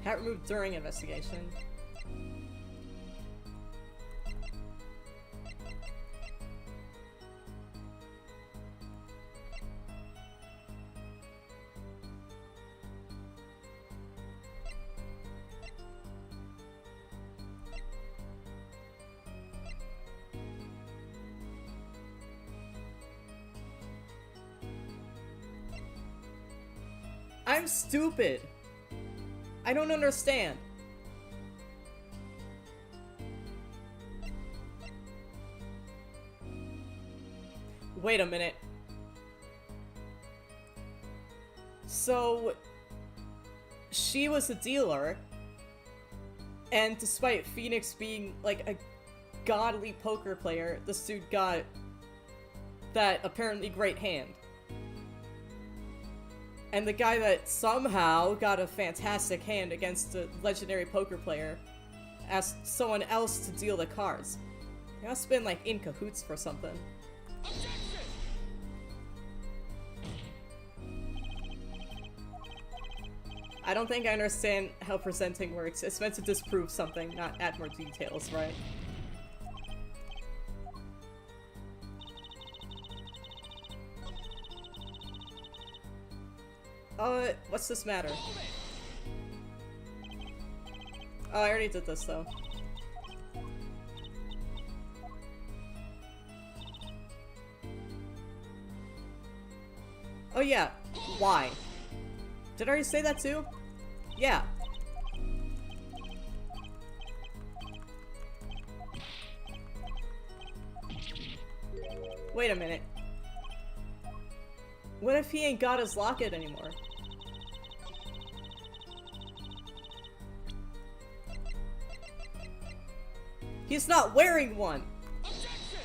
[SPEAKER 1] Hat removed during investigation. I'm stupid. I don't understand. Wait a minute. So, she was a dealer, and despite Phoenix being like a godly poker player, this dude got that apparently great hand. And the guy that somehow got a fantastic hand against a legendary poker player asked someone else to deal the cards. They must have been like in cahoots for something. I don't think I understand how presenting works. It's meant to disprove something, not add more details, right? What's this matter? Oh, I already did this, though. Oh yeah, why? Did I already say that too? Yeah. Wait a minute. What if he ain't got his locket anymore? He's not wearing one! Objection!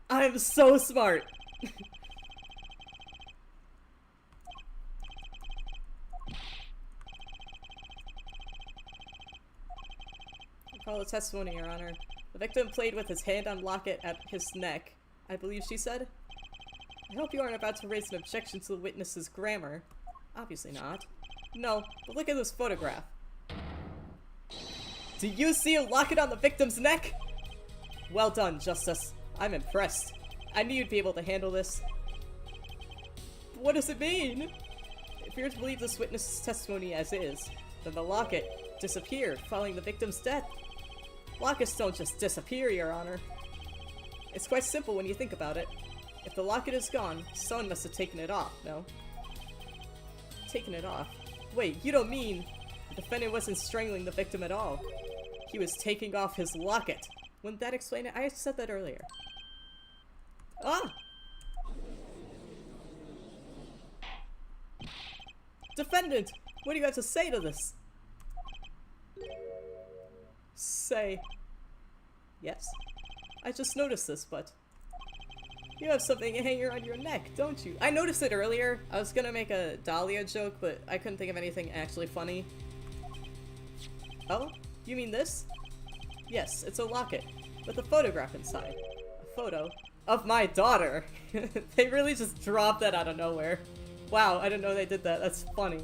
[SPEAKER 1] I'm so smart! Follow testimony, Your Honor. The victim played with his hand on locket at his neck, I believe she said. I hope you aren't about to raise an objection to the witness's grammar. Obviously not. No, but look at this photograph. Do you see a locket on the victim's neck? Well done, Justice. I'm impressed. I knew you'd be able to handle this. But what does it mean? If you're to believe this witness's testimony as is, then the locket disappeared following the victim's death. Lockets don't just disappear, Your Honor. It's quite simple when you think about it. If the locket is gone, someone must have taken it off, no? Taken it off? Wait, you don't mean the defendant wasn't strangling the victim at all? He was taking off his locket. Wouldn't that explain it? I said that earlier. Ah! Defendant! What do you have to say to this? Say... Yes? I just noticed this, but... You have something hanging around your neck, don't you? I noticed it earlier. I was gonna make a Dahlia joke, but I couldn't think of anything actually funny. Oh? You mean this? Yes, it's a locket, with a photograph inside. A photo of my daughter! They really just dropped that out of nowhere. Wow, I didn't know they did that. That's funny.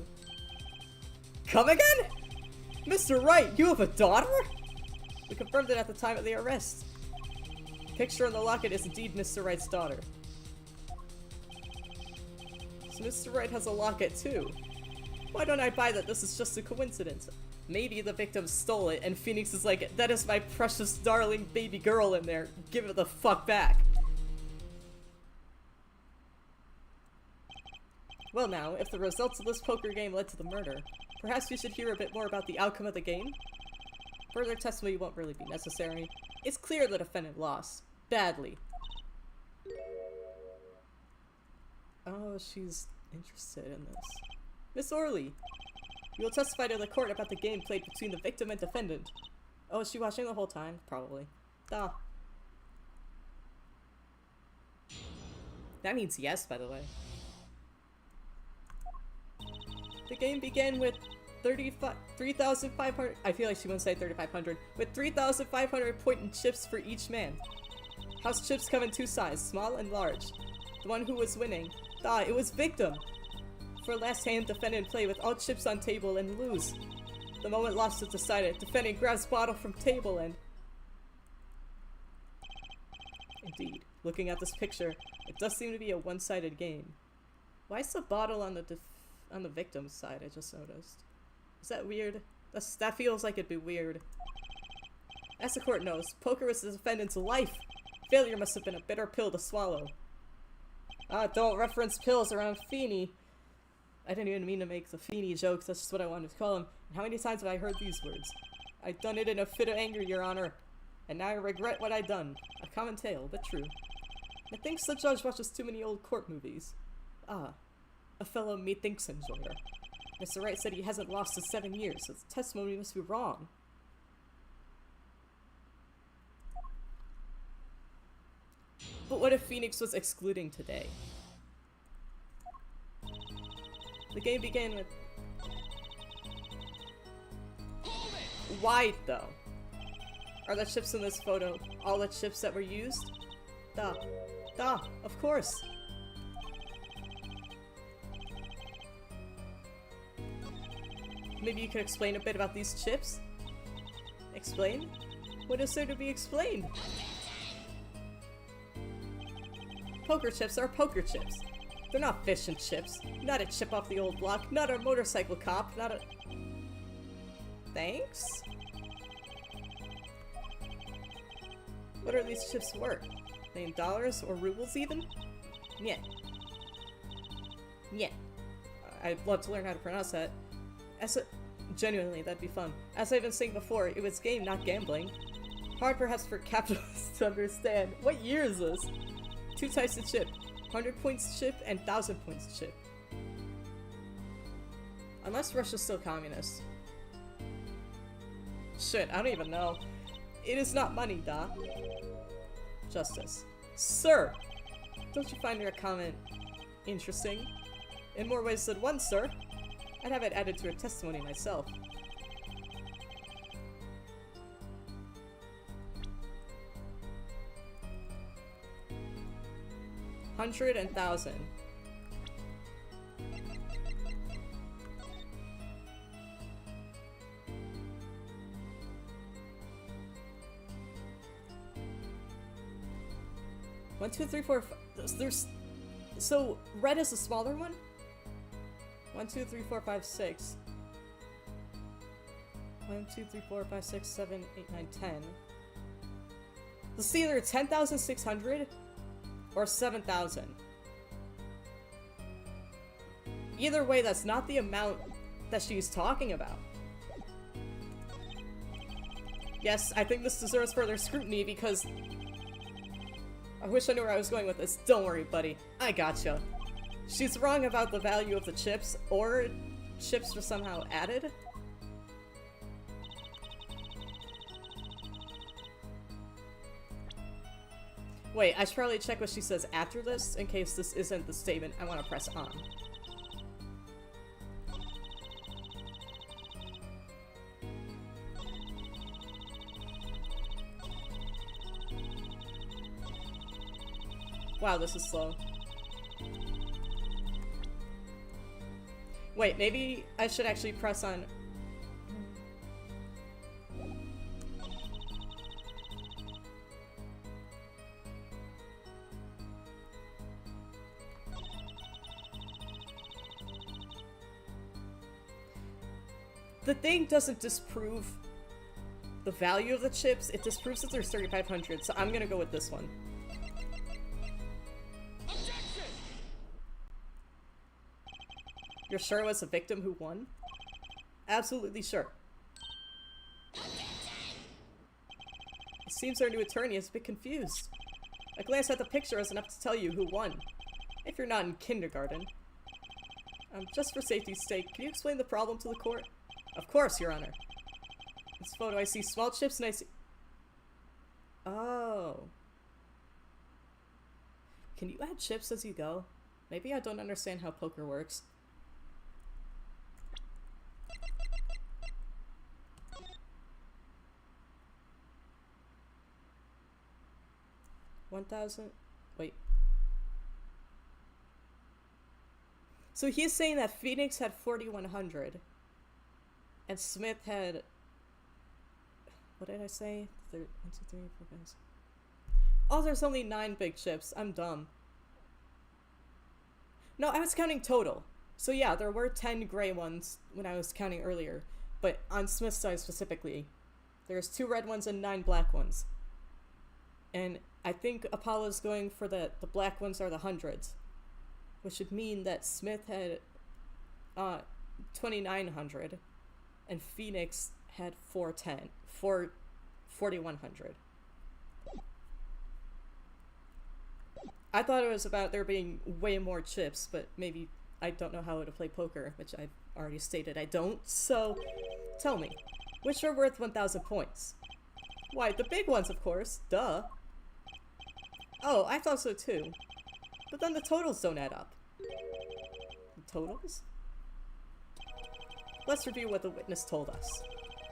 [SPEAKER 1] Come again? Mr. Wright, you have a daughter? We confirmed it at the time of the arrest. The picture on the locket is indeed Mr. Wright's daughter. So Mr. Wright has a locket too. Why don't I buy that this is just a coincidence? Maybe the victim stole it and Phoenix is like, that is my precious darling baby girl in there. Give it the fuck back. Well now, if the results of this poker game led to the murder, perhaps we should hear a bit more about the outcome of the game? Further testimony won't really be necessary. It's clear the defendant lost. Badly. Oh, she's interested in this. Miss Orley! You will testify to the court about the game played between the victim and defendant. Oh, is she watching the whole time? Probably. Duh. That means yes, by the way. The game began with 3,500. I feel like she won't say 3,500. With 3,500 point chips for each man. House chips come in two sizes, small and large. The one who was winning. It was victim. For last hand, defendant play with all chips on table and lose. The moment lost is decided. Defendant grabs bottle from table and... Indeed, looking at this picture, it does seem to be a one-sided game. Why is the bottle on the victim's side? I just noticed. Is that weird? That feels like it'd be weird. As the court knows, poker was the defendant's life. Failure must have been a bitter pill to swallow. Don't reference pills around Feeny. I didn't even mean to make the Feeny jokes, that's just what I wanted to call him. And how many times have I heard these words? I done it in a fit of anger, Your Honor. And now I regret what I done. A common tale, but true. Methinks the judge watches too many old court movies. Ah, a fellow methinks enjoyer. Mr. Wright said he hasn't lost in 7 years, so the testimony must be wrong. But what if Phoenix was excluding today? The game began with... Why, though? Are the chips in this photo all the chips that were used? Duh. Duh, of course. Maybe you could explain a bit about these chips? Explain? What is there to be explained? Poker chips are poker chips. They're not fish and chips. Not a chip off the old block. Not a motorcycle cop. Not a... Thanks? What are these chips worth? They in dollars or rubles even? Yeah. Yeah. I'd love to learn how to pronounce that. Genuinely, that'd be fun. As I've been saying before, it was game, not gambling. Hard perhaps for capitalists to understand. What year is this? 2 types of chip. 100 points chip and 1000 points chip. Unless Russia's still communist. Shit, I don't even know. It is not money, da. Justice. Sir! Don't you find your comment interesting? In more ways than one, sir. I'd have it added to her testimony myself. Hundred and thousand. One, two, three, four, there's... So, red is the smaller one? 1, 2, 3, 4, 5, 6. 1, 2, 3, 4, 5, 6, 7, 8, 9, 10. Let's either 10,600 or 7,000. Either way, that's not the amount that she's talking about. Yes, I think this deserves further scrutiny because... I wish I knew where I was going with this. Don't worry, buddy. I gotcha. She's wrong about the value of the chips, or chips were somehow added? Wait, I should probably check what she says after this, in case this isn't the statement I want to press on. Wow, this is slow. Wait, maybe I should actually press on... The thing doesn't disprove the value of the chips, it disproves that there's 3,500, so I'm gonna go with this one. Objection! You're sure it was a victim who won? Absolutely sure. It seems our new attorney is a bit confused. A glance at the picture is enough to tell you who won. If you're not in kindergarten. Just for safety's sake, can you explain the problem to the court? Of course, Your Honor. In this photo, I see small chips and I see... Oh. Can you add chips as you go? Maybe I don't understand how poker works. $1,000... Wait. So he's saying that Phoenix had 4,100. And Smith had... What did I say? 1, 2, 3, 4, 5, 6. Oh, there's only 9 big chips. I'm dumb. No, I was counting total. So yeah, there were 10 gray ones when I was counting earlier. But on Smith's side specifically, there's 2 red ones and 9 black ones. And I think Apollo's going for the black ones are the hundreds. Which would mean that Smith had 2900, and Phoenix had 4100. I thought it was about there being way more chips, but maybe I don't know how to play poker, which I've already stated I don't, so tell me, which are worth 1000 points? Why, the big ones, of course, duh. Oh, I thought so too. But then the totals don't add up. The totals? Let's review what the witness told us.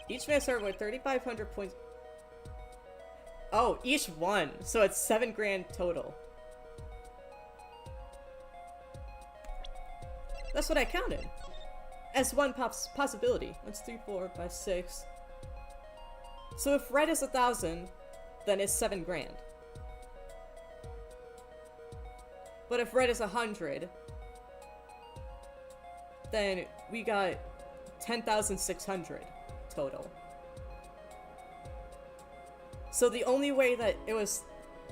[SPEAKER 1] Each man started with 3,500 points. Oh, each one, so it's 7 grand total. That's what I counted. As one possibility. 1, 2, 3, 4, 5, 6. So if red is 1,000, then it's 7 grand. But if red is 100, then we got 10,600 total. So the only way that it was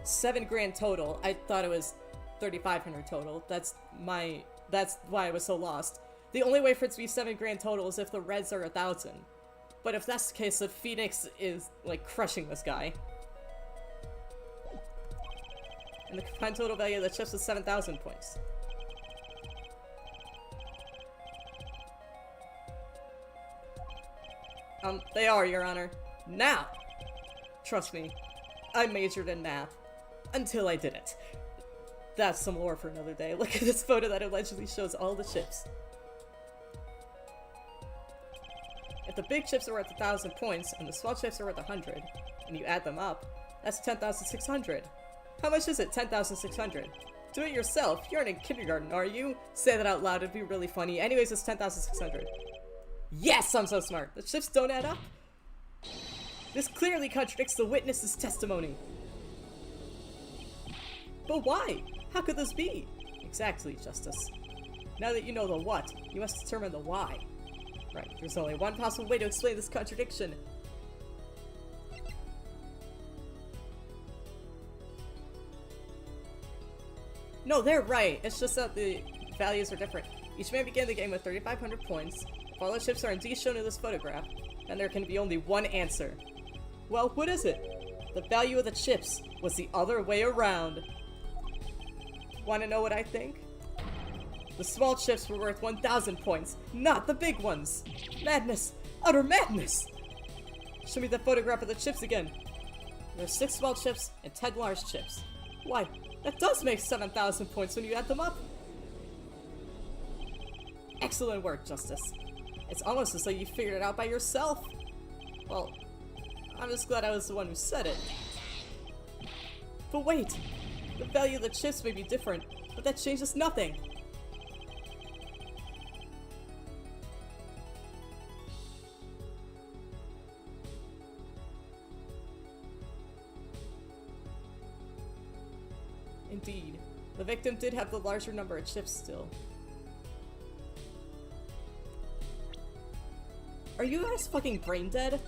[SPEAKER 1] 7 grand total, I thought it was 3,500 total. That's why I was so lost. The only way for it to be 7 grand total is if the reds are 1,000. But if that's the case, the Phoenix is, like, crushing this guy. And the combined total value of the chips is 7,000 points. They are, Your Honor. Now! Trust me, I majored in math. Until I didn't. That's some lore for another day. Look at this photo that allegedly shows all the chips. If the big chips are worth 1,000 points, and the small chips are worth 100, and you add them up, that's 10,600. How much is it, 10,600? Do it yourself. You're in kindergarten, are you? Say that out loud, it'd be really funny. Anyways, it's 10,600. Yes, I'm so smart. The chips don't add up? This clearly contradicts the witness's testimony. But why? How could this be? Exactly, Justice. Now that you know the what, you must determine the why. Right, there's only one possible way to explain this contradiction. No, they're right. It's just that the values are different. Each man began the game with 3,500 points. If all the chips are indeed shown in this photograph, then there can be only one answer. Well, what is it? The value of the chips was the other way around. Want to know what I think? The small chips were worth 1,000 points, not the big ones! Madness! Utter madness! Show me the photograph of the chips again. There are 6 small chips and 10 large chips. Why, that does make 7,000 points when you add them up! Excellent work, Justice. It's almost as though you figured it out by yourself. Well, I'm just glad I was the one who said it. But wait! The value of the chips may be different, but that changes nothing! Indeed, the victim did have the larger number of chips still. Are you guys fucking brain dead?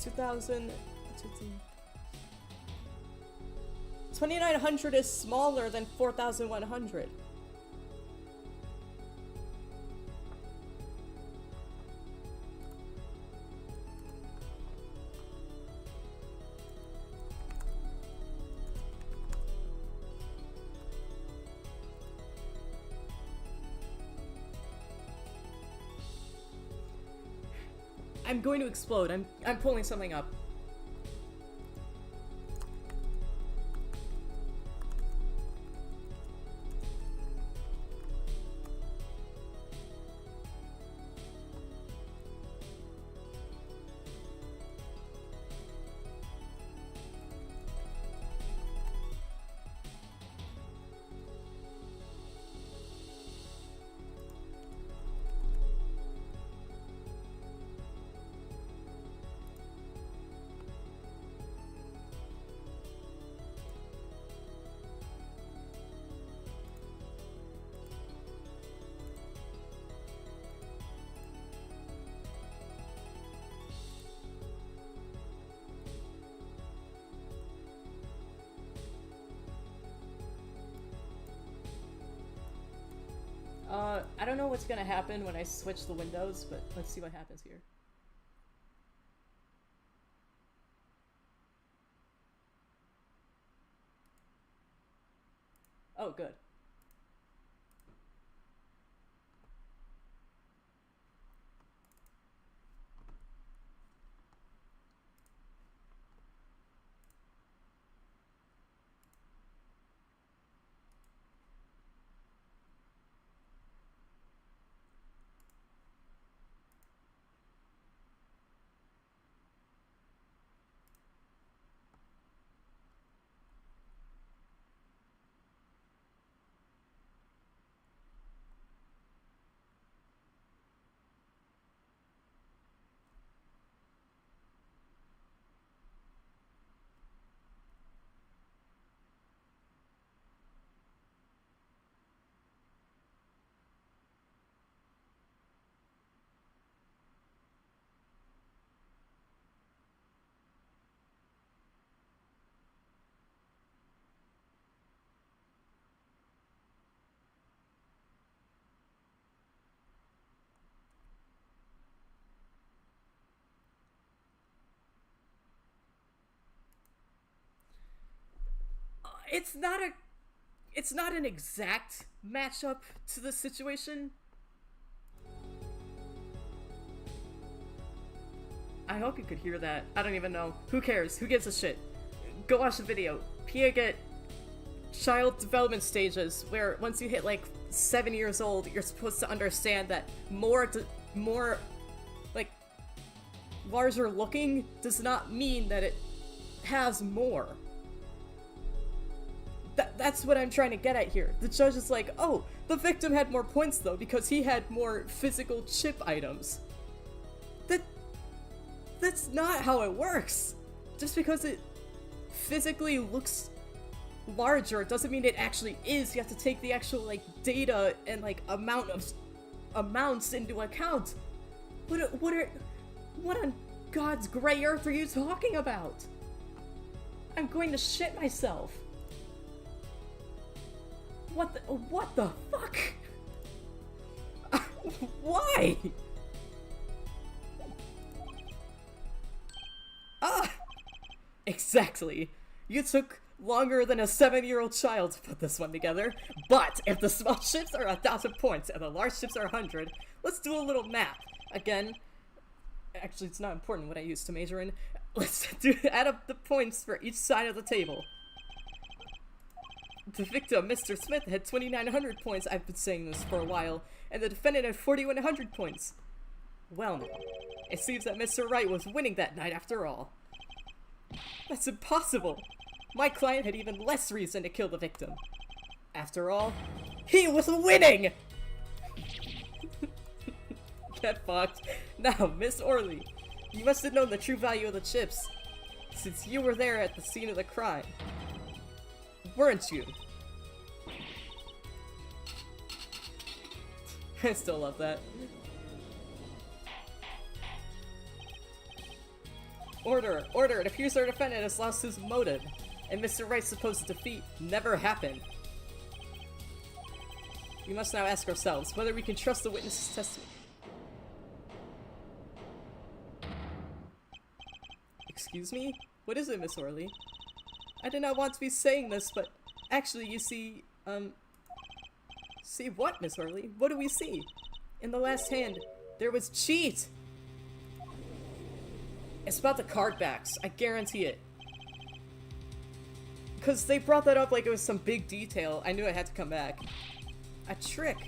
[SPEAKER 1] 2,000... 2,900 is smaller than 4,100. I'm going to explode. I'm pulling something up. don't know what's gonna happen when I switch the windows, but let's see what happens here. Oh, good. It's not an exact matchup to the situation. I hope you could hear that. I don't even know. Who cares? Who gives a shit? Go watch the video. Pia get child development stages where once you hit like 7 years old, you're supposed to understand that more like larger looking does not mean that it has more. That's what I'm trying to get at here. The judge is like, oh, the victim had more points though because he had more physical chip items. That's not how it works. Just because it physically looks larger doesn't mean it actually is. You have to take the actual like data and like amounts into account. What on God's gray earth are you talking about? I'm going to shit myself. What the fuck? Why? Ah! Exactly. You took longer than a 7-year-old child to put this one together, but if the small ships are 1,000 points and the large ships are 100, let's do a little math. Again, actually it's not important what I used to major in. Let's add up the points for each side of the table. The victim, Mr. Smith, had 2,900 points, I've been saying this for a while, and the defendant had 4,100 points. Well now, it seems that Mr. Wright was winning that night after all. That's impossible! My client had even less reason to kill the victim. After all, he was winning! Get fucked. Now, Miss Orley, you must have known the true value of the chips, since you were there at the scene of the crime. Weren't you? I still love that. Order! Order! It appears our defendant has lost his motive, and Mr. Wright's supposed defeat never happened. We must now ask ourselves whether we can trust the witness's testimony. Excuse me? What is it, Miss Orley? I did not want to be saying this, but actually, you see, See what, Miss Orley? What do we see? In the last hand, there was cheat! It's about the card backs, I guarantee it. Because they brought that up like it was some big detail, I knew I had to come back. A trick!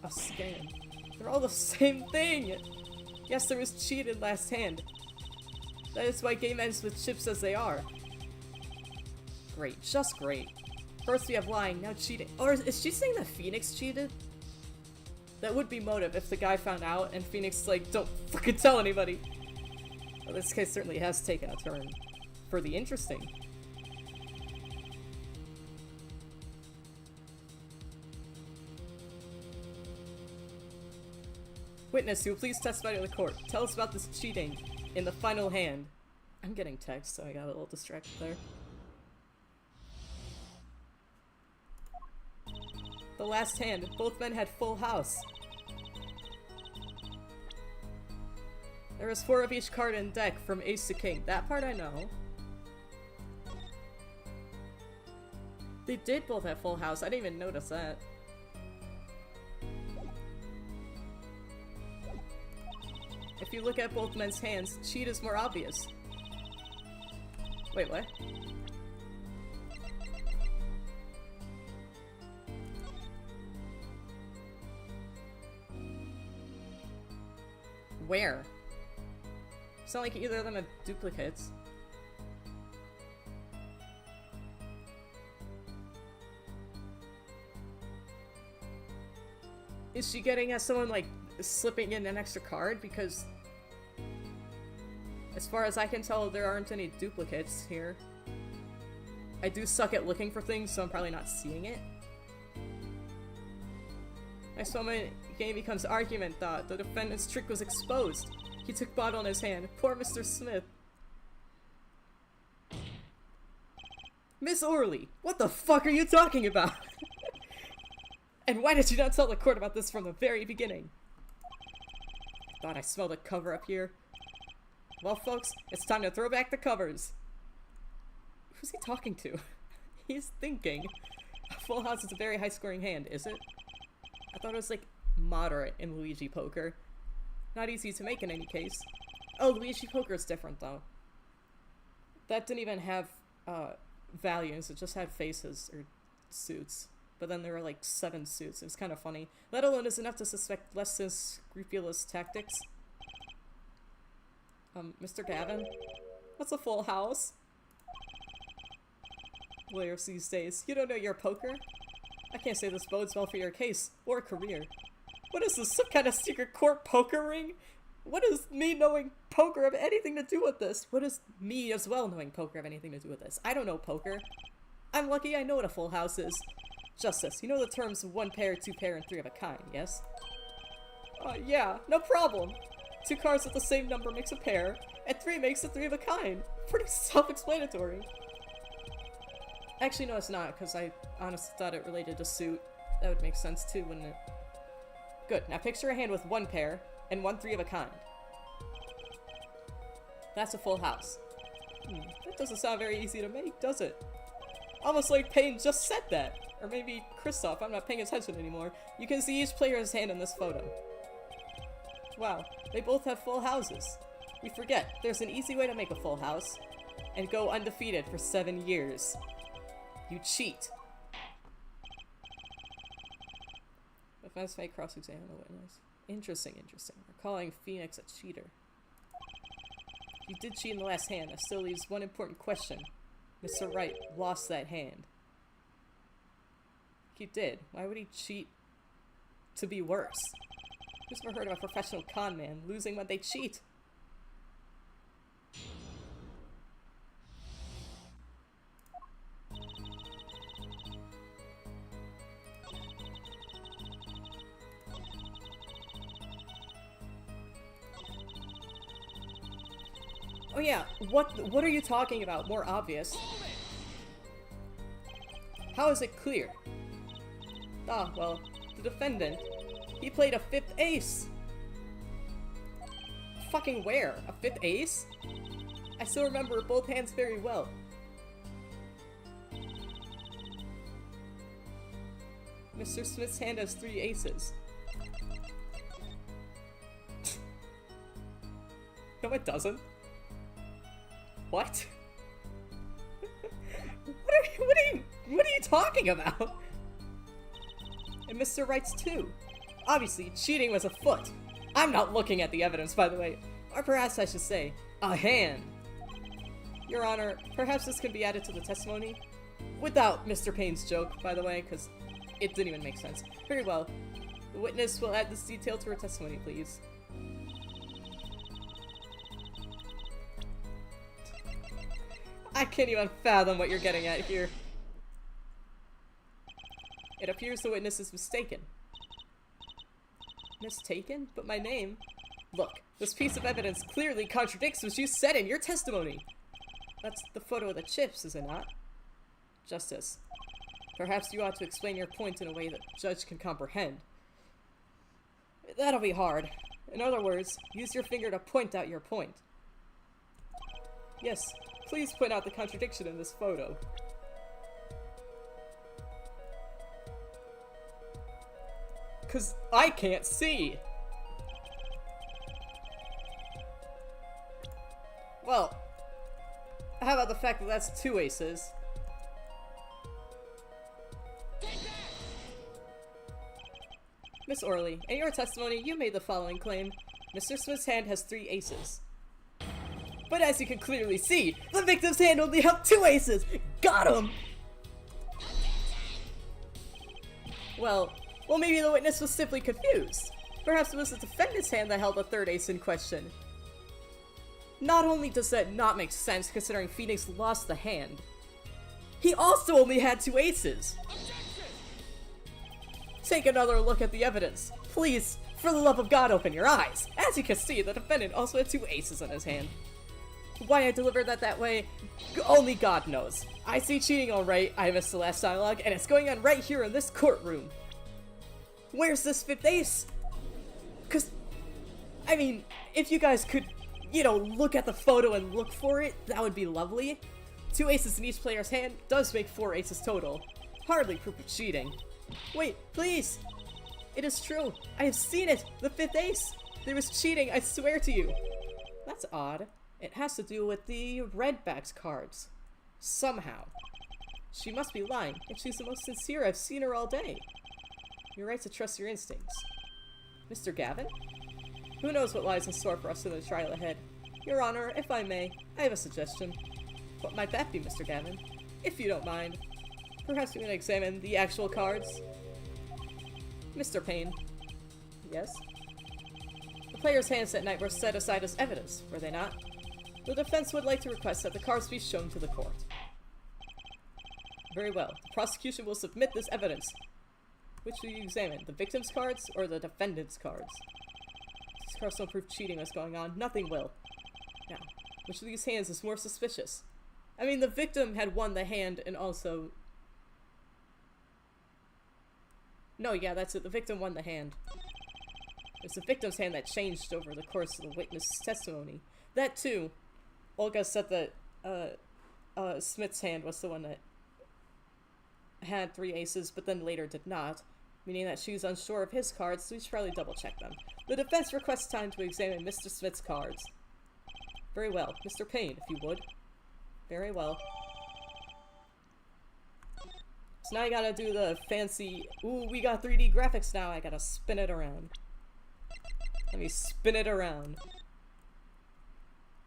[SPEAKER 1] A scam. They're all the same thing! Yes, there was cheat in last hand. That is why game ends with chips as they are. Great, just great. First we have lying, now cheating. Or is she saying that Phoenix cheated? That would be motive if the guy found out and Phoenix like, don't fucking tell anybody. Well, this case certainly has taken a turn for the interesting. Witness, you will please testify to the court. Tell us about this cheating in the final hand. I'm getting text, so I got a little distracted there. The last hand, both men had full house. There was 4 of each card in deck from ace to king. That part I know. They did both have full house. I didn't even notice that. If you look at both men's hands, cheat is more obvious. Wait, what? Where? It's not like either of them have duplicates. Is she getting at someone, like, slipping in an extra card? Because as far as I can tell, there aren't any duplicates here. I do suck at looking for things, so I'm probably not seeing it. Next moment, game becomes argument thought. The defendant's trick was exposed. He took bottle in his hand. Poor Mr. Smith. Miss Orley, what the fuck are you talking about? And why did you not tell the court about this from the very beginning? Thought I smelled a cover up here. Well, folks, it's time to throw back the covers. Who's he talking to? He's thinking. Full house is a very high-scoring hand, is it? I thought it was, like, moderate in Luigi Poker. Not easy to make in any case. Oh, Luigi Poker is different, though. That didn't even have, values. It just had faces, or suits. But then there were, like, 7 suits. It was kind of funny. Let alone is enough to suspect less than scrupulous tactics. Mr. Gavin? What's a full house? Lawyers these days. You don't know your poker? I can't say this bodes well for your case, or career. What is this, some kind of secret court poker ring? What does me knowing poker have anything to do with this? What does me as well knowing poker have anything to do with this? I don't know poker. I'm lucky I know what a full house is. Justice, you know the terms 1 pair, 2 pair, and 3 of a kind, yes? Yeah, no problem. 2 cards with the same number makes a pair, and 3 makes a 3 of a kind. Pretty self-explanatory. Actually, no, it's not, because I honestly thought it related to suit. That would make sense too, wouldn't it? Good, now picture a hand with 1 pair, and 1 3 of a kind. That's a full house. That doesn't sound very easy to make, does it? Almost like Payne just said that! Or maybe Crystaahll, I'm not paying attention anymore. You can see each player's hand in this photo. Wow, they both have full houses. We forget, there's an easy way to make a full house, and go undefeated for 7 years. You cheat. Defense may cross-examine the witness. Interesting, interesting. We're calling Phoenix a cheater. You did cheat in the last hand. That still leaves one important question. Mr. Wright lost that hand. He did. Why would he cheat to be worse? Who's ever heard of a professional con man losing when they cheat? Oh yeah, what are you talking about? More obvious. How is it clear? Ah, well, the defendant, he played a 5th ace! Fucking where? A 5th ace? I still remember both hands very well. Mr. Smith's hand has 3 aces. No, it doesn't. What? What are you talking about? And Mr. Wright's too. Obviously, cheating was afoot. I'm not looking at the evidence, by the way. Or perhaps I should say, a hand. Your Honor, perhaps this can be added to the testimony? Without Mr. Payne's joke, by the way, because it didn't even make sense. Very well. The witness will add this detail to her testimony, please. I can't even fathom what you're getting at here. It appears the witness is mistaken. Mistaken? But my name? Look, this piece of evidence clearly contradicts what you said in your testimony. That's the photo of the chips, is it not? Justice. Perhaps you ought to explain your point in a way that the judge can comprehend. That'll be hard. In other words, use your finger to point out your point. Yes, please point out the contradiction in this photo. Cause I can't see! Well, how about the fact that that's 2 aces? Miss Orley, in your testimony, you made the following claim. Mr. Smith's hand has 3 aces. But as you can clearly see, the victim's hand only held 2 aces! Got him! Well, maybe the witness was simply confused. Perhaps it was the defendant's hand that held the 3rd ace in question. Not only does that not make sense considering Phoenix lost the hand, he also only had 2 aces! Take another look at the evidence. Please, for the love of God, open your eyes! As you can see, the defendant also had 2 aces in his hand. Why I delivered that way, only God knows. I see cheating alright, I missed the last dialogue, and it's going on right here in this courtroom. Where's this 5th ace? Cause, I mean, if you guys could, you know, look at the photo and look for it, that would be lovely. 2 aces in each player's hand does make 4 aces total. Hardly proof of cheating. Wait, please! It is true! I have seen it! The 5th ace! There was cheating, I swear to you! That's odd. It has to do with the Redback's cards. Somehow. She must be lying, and she's the most sincere I've seen her all day. You're right to trust your instincts. Mr. Gavin? Who knows what lies in store for us in the trial ahead? Your Honor, if I may, I have a suggestion. What might that be, Mr. Gavin? If you don't mind. Perhaps we can examine the actual cards? Mr. Payne. Yes? The players' hands that night were set aside as evidence, were they not? The defense would like to request that the cards be shown to the court. Very well. The prosecution will submit this evidence. Which will you examine? The victim's cards or the defendant's cards? These cards don't prove cheating was going on. Nothing will. Now, which of these hands is more suspicious? I mean, the victim had won the hand and also... No, yeah, that's it. The victim won the hand. It's the victim's hand that changed over the course of the witness' testimony. That too. Olga said that Smith's hand was the one that had 3 aces, but then later did not, meaning that she was unsure of his cards, so we should probably double-check them. The defense requests time to examine Mr. Smith's cards. Very well. Mr. Payne, if you would. Very well. So now I gotta do the fancy, ooh, we got 3D graphics now, I gotta spin it around. Let me spin it around.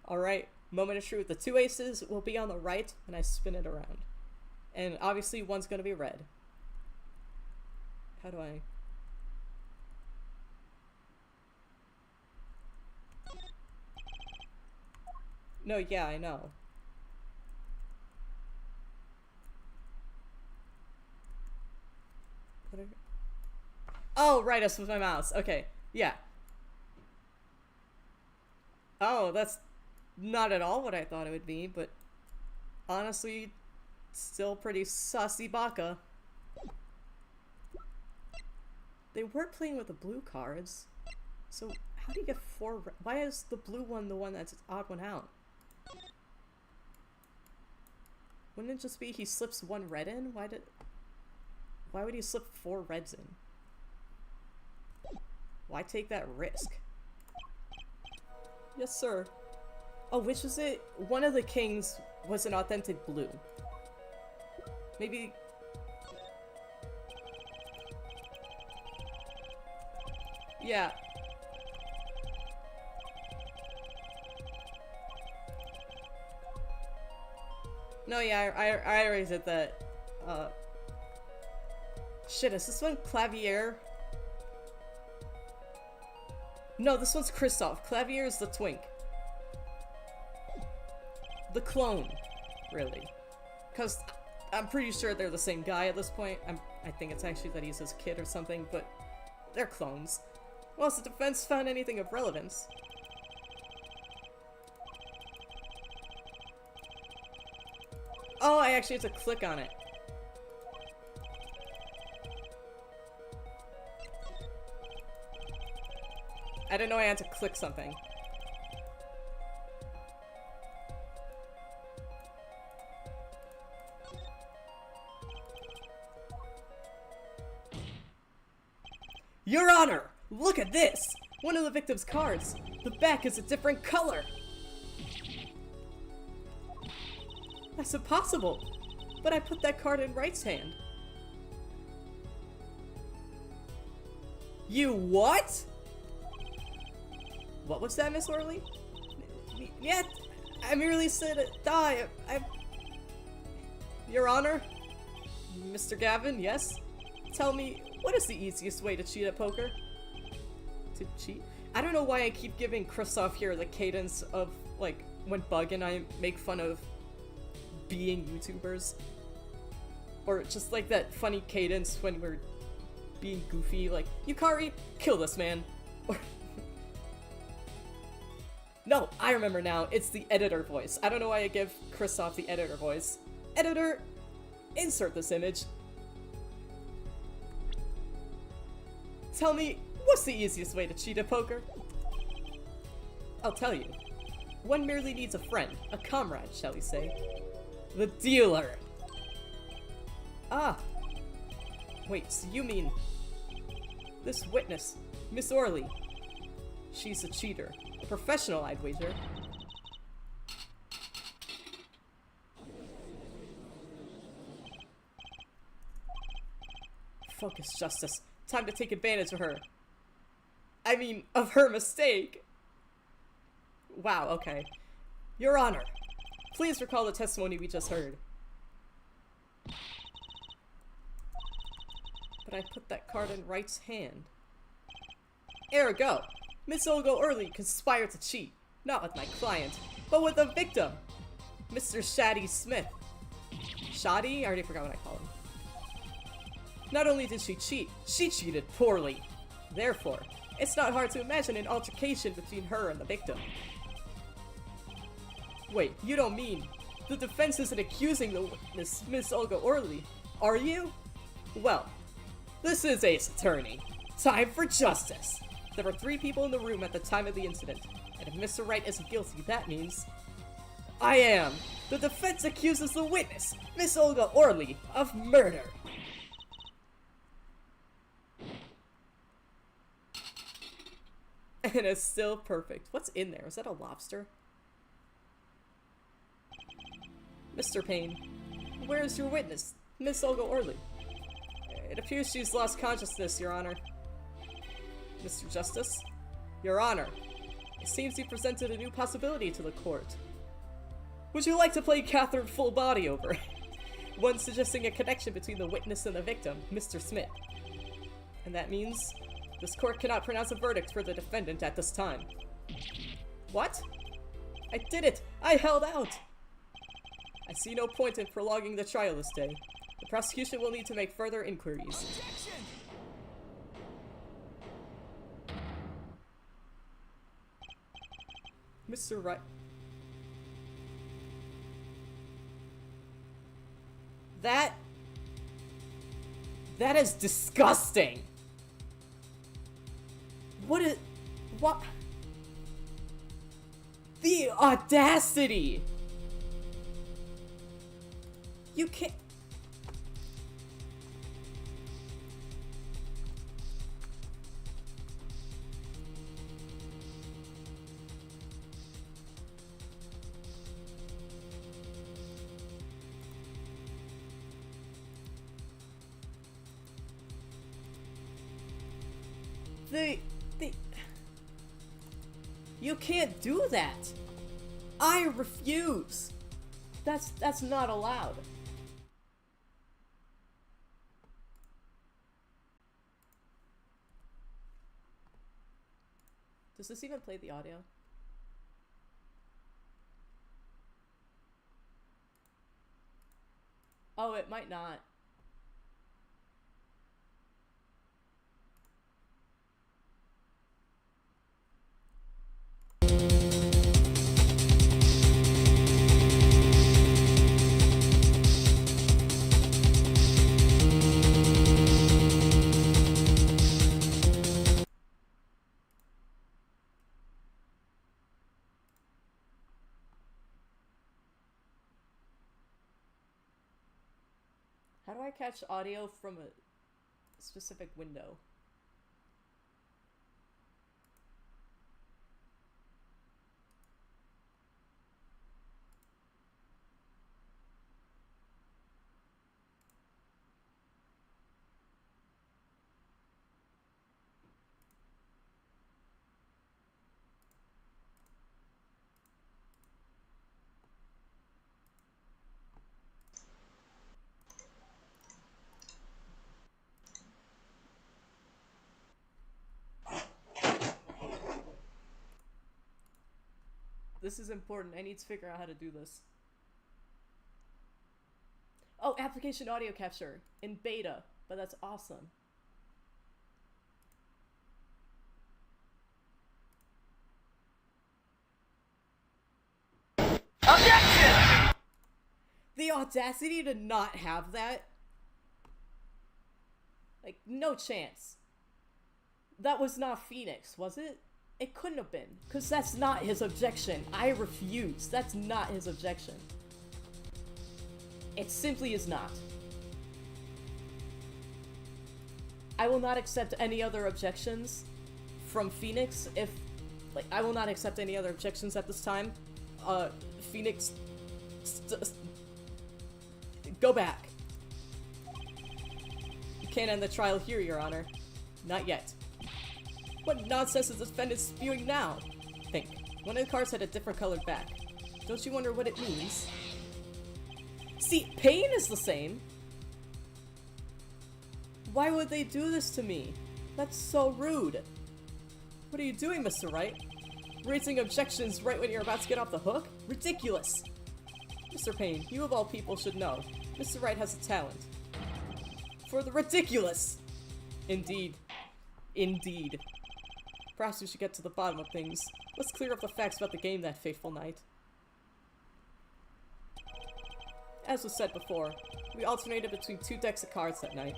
[SPEAKER 1] Alright, moment of truth. The 2 aces will be on the right when I spin it around. And obviously one's gonna be red. How do I... No, yeah, I know. Oh, right, that's with my mouse. Okay, yeah. Oh, that's not at all what I thought it would be, but honestly, still pretty saucy baka. They were playing with the blue cards, so how do you get 4 why is the blue one the one that's an odd one out? Wouldn't it just be he slips 1 red in? Why would he slip 4 reds in? Why take that risk? Yes, sir. Oh, which was it? One of the kings was an authentic blue. Maybe... Yeah. No, yeah, I already did that. Shit, is this one Clavier? No, this one's Crystaahhl. Clavier is the twink. The clone, really. Because I'm pretty sure they're the same guy at this point. I think it's actually that he's his kid or something, but they're clones. Well, has the defense found anything of relevance? Oh, I actually have to click on it. I didn't know I had to click something. Your Honor! Look at this! One of the victim's cards! The back is a different color! That's impossible! But I put that card in Wright's hand. You what? What was that, Miss Orley? Yeah, I merely said die. Your Honor? Mr. Gavin, yes? Tell me, what is the easiest way to cheat at poker? To cheat? I don't know why I keep giving Crystaahll here the cadence of, like, when Bug and I make fun of being YouTubers. Or just like that funny cadence when we're being goofy, like, Yukari, kill this man. Or no, I remember now, it's the editor voice. I don't know why I give Crystaahll the editor voice. Editor, insert this image. Tell me, what's the easiest way to cheat at poker? I'll tell you. One merely needs a friend, a comrade, shall we say. The dealer! Ah! Wait, so you mean... this witness, Miss Orley. She's a cheater. A professional, I'd wager. Focus, Justice. Time to take advantage of her. I mean, of her mistake. Wow, okay. Your Honor, please recall the testimony we just heard. But I put that card in Wright's hand. Ergo, Miss Olga Orley conspired to cheat, not with my client, but with the victim, Mr. Shaddy Smith. Shoddy? I already forgot what I called him. Not only did she cheat, she cheated poorly. Therefore, it's not hard to imagine an altercation between her and the victim. Wait, you don't mean the defense isn't accusing the witness, Miss Olga Orley, are you? Well, this is Ace Attorney. Time for justice. There were 3 people in the room at the time of the incident, and if Mr. Wright is guilty, that means... I am! The defense accuses the witness, Miss Olga Orley, of murder! And it's still perfect. What's in there? Is that a lobster? Mr. Payne, where is your witness, Miss Olga Orley? It appears she's lost consciousness, Your Honor. Mr. Justice? Your Honor, it seems you presented a new possibility to the court. Would you like to play Catherine full body over? One suggesting a connection between the witness and the victim, Mr. Smith. And that means this court cannot pronounce a verdict for the defendant at this time. What? I did it! I held out! I see no point in prolonging the trial this day. The prosecution will need to make further inquiries. Objection! Mr. Wright... That is disgusting! What? The audacity! You can't... You can't do that! I refuse! That's not allowed. Does this even play the audio? Oh, it might not. do I catch audio from a specific window? This is important. I need to figure out how to do this. Oh, application audio capture in beta, but that's awesome. Objection! The audacity to not have that? Like, no chance. That was not Phoenix, was it? It couldn't have been, because that's not his objection. I refuse. That's not his objection. It simply is not. I will not accept any other objections from Phoenix if... Like, I will not accept any other objections at this time. Phoenix... Go back. You can't end the trial here, Your Honor. Not yet. What nonsense is this defendant spewing now? Think. One of the cards had a different colored back. Don't you wonder what it means? See, pain is the same. Why would they do this to me? That's so rude. What are you doing, Mr. Wright? Raising objections right when you're about to get off the hook? Ridiculous! Mr. Payne, you of all people should know. Mr. Wright has a talent. For the ridiculous! Indeed. Indeed. Perhaps we should get to the bottom of things. Let's clear up the facts about the game that fateful night. As was said before, we alternated between 2 decks of cards that night.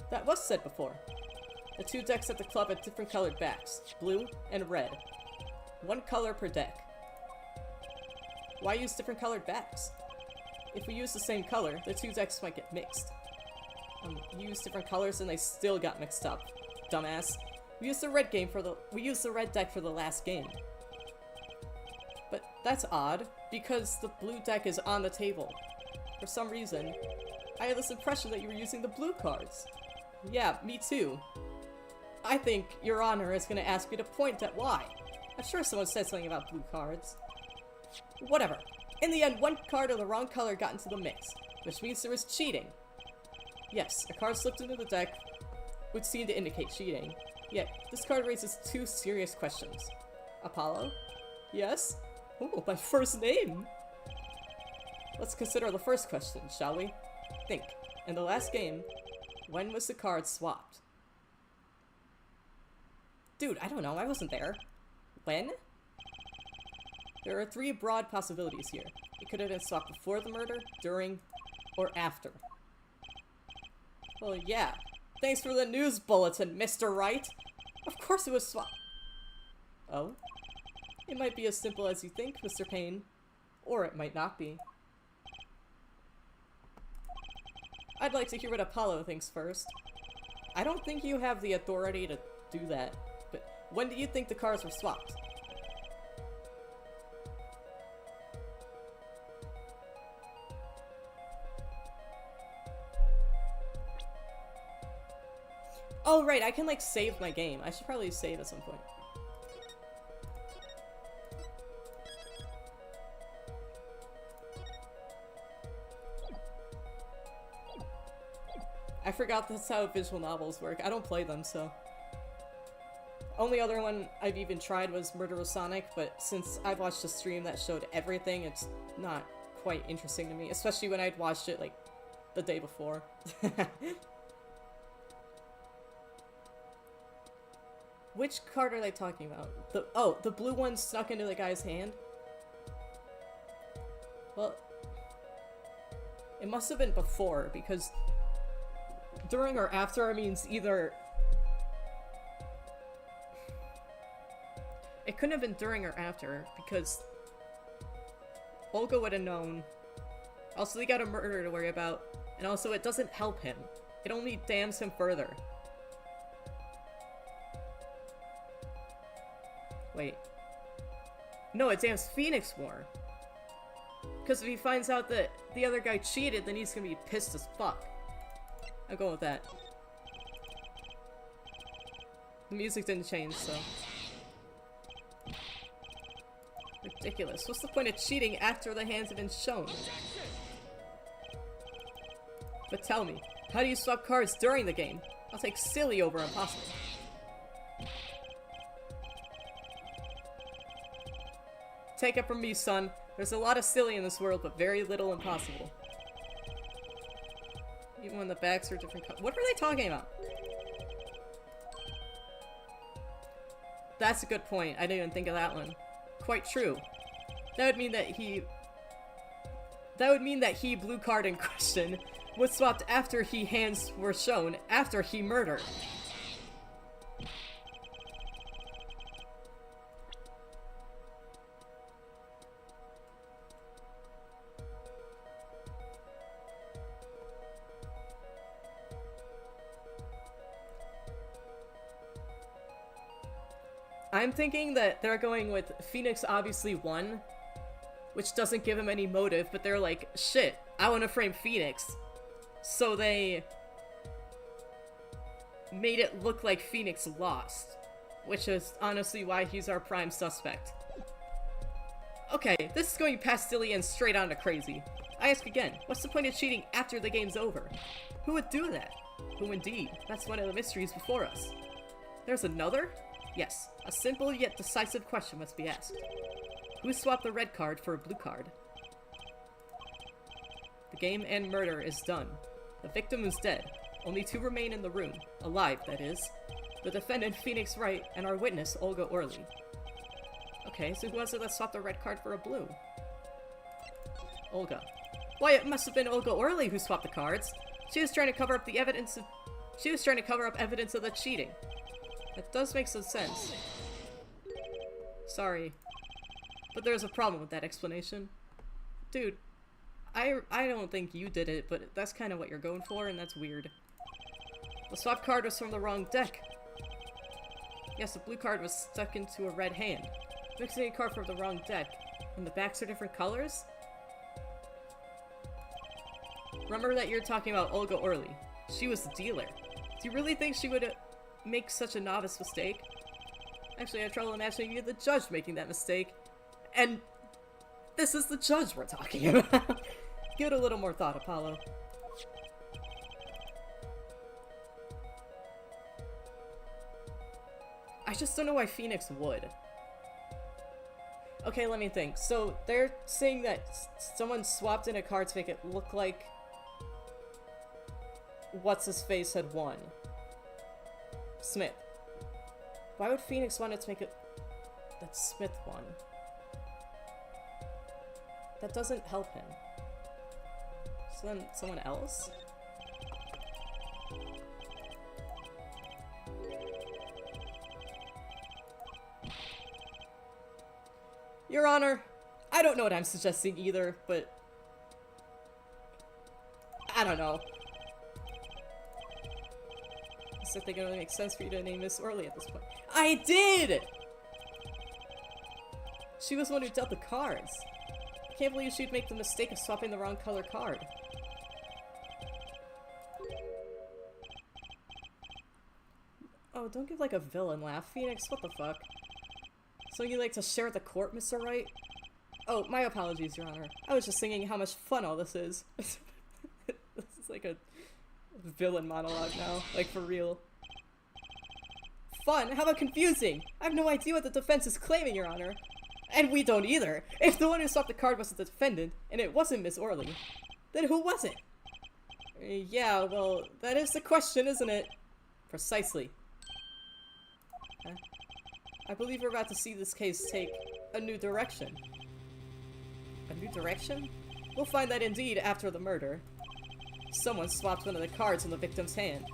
[SPEAKER 1] That was said before. The 2 decks at the club had different colored backs, blue and red. 1 color per deck. Why use different colored backs? If we use the same color, the 2 decks might get mixed. You used different colors and they still got mixed up. Dumbass. We used the red deck for the last game. But that's odd, because the blue deck is on the table. For some reason, I had this impression that you were using the blue cards. Yeah, me too. I think Your Honor is gonna ask me to point at why. I'm sure someone said something about blue cards. Whatever. In the end, 1 card of the wrong color got into the mix, which means there was cheating. Yes, a card slipped into the deck would seem to indicate cheating. Yet, this card raises 2 serious questions. Apollo? Yes? Ooh, my first name! Let's consider the first question, shall we? Think. In the last game, when was the card swapped? Dude, I don't know, I wasn't there. When? There are 3 broad possibilities here. It could have been swapped before the murder, during, or after. Well, yeah. Thanks for the news bulletin, Mr. Wright! Of course it was swapped. Oh? It might be as simple as you think, Mr. Payne. Or it might not be. I'd like to hear what Apollo thinks first. I don't think you have the authority to do that, but when do you think the cards were swapped? Oh, right, I can, like, save my game. I should probably save at some point. I forgot that's how visual novels work. I don't play them, so... Only other one I've even tried was Murder with Sonic, but since I've watched a stream that showed everything, it's not quite interesting to me. Especially when I'd watched it, like, the day before. Which card are they talking about? The blue one snuck into the guy's hand? Well, it must have been before, because during or after means either... It couldn't have been during or after, because Olga would have known. Also, they got a murder to worry about. And also, it doesn't help him. It only damns him further. Wait. No, it damns Phoenix more. Because if he finds out that the other guy cheated, then he's gonna be pissed as fuck. I'm going with that. The music didn't change, so... Ridiculous. What's the point of cheating after the hands have been shown? But tell me, how do you swap cards during the game? I'll take silly over impossible. Take it from me, son. There's a lot of silly in this world, but very little impossible. Even when the backs are different colors. What were they talking about? That's a good point. I didn't even think of that one. Quite true. That would mean that he blue card in question was swapped after he hands were shown, after he murdered. I'm thinking that they're going with Phoenix obviously won, which doesn't give him any motive, but they're like, shit, I want to frame Phoenix. So they made it look like Phoenix lost, which is honestly why he's our prime suspect. Okay, this is going past silly and straight on to crazy. I ask again, what's the point of cheating after the game's over? Who would do that? Who indeed? That's one of the mysteries before us. There's another? Yes, a simple yet decisive question must be asked. Who swapped the red card for a blue card? The game and murder is done. The victim is dead. Only two remain in the room. Alive, that is. The defendant, Phoenix Wright, and our witness, Olga Orly. Okay, so who was it that swapped the red card for a blue? Olga. Why, it must have been Olga Orly who swapped the cards. She was trying to cover up the evidence of... She was trying to cover up evidence of the cheating. That does make some sense. Sorry. But there's a problem with that explanation. Dude, I don't think you did it, but that's kind of what you're going for, and that's weird. The swap card was from the wrong deck. Yes, the blue card was stuck into a red hand. Mixing a card from the wrong deck. And the backs are different colors? Remember that you're talking about Olga Orly. She was the dealer. Do you really think she would make such a novice mistake? Actually, I have trouble imagining you the judge making that mistake. And this is the judge we're talking about. Give it a little more thought, Apollo. I just don't know why Phoenix would. Okay, let me think. So, they're saying that someone swapped in a card to make it look like What's-His-Face had won. Smith. Why would Phoenix want it to make it that Smith won? That doesn't help him. So then, someone else? Your Honor, I don't know what I'm suggesting either, but... I don't know. I still think it only makes sense for you to name Miss Orly at this point. I did! She was the one who dealt the cards. I can't believe she'd make the mistake of swapping the wrong color card. Oh, don't give like a villain laugh. Phoenix, what the fuck? So you like to share at the court, Mr. Wright? Oh, my apologies, Your Honor. I was just thinking how much fun all this is. This is like a villain monologue now, like for real. Fun? How about confusing? I have no idea what the defense is claiming, Your Honor. And we don't either. If the one who swapped the card was the defendant, and it wasn't Miss Orly, then who was it? Yeah, well, that is the question, isn't it? Precisely. Huh? I believe we're about to see this case take a new direction. A new direction? We'll find that indeed after the murder. Someone swapped one of the cards in the victim's hand.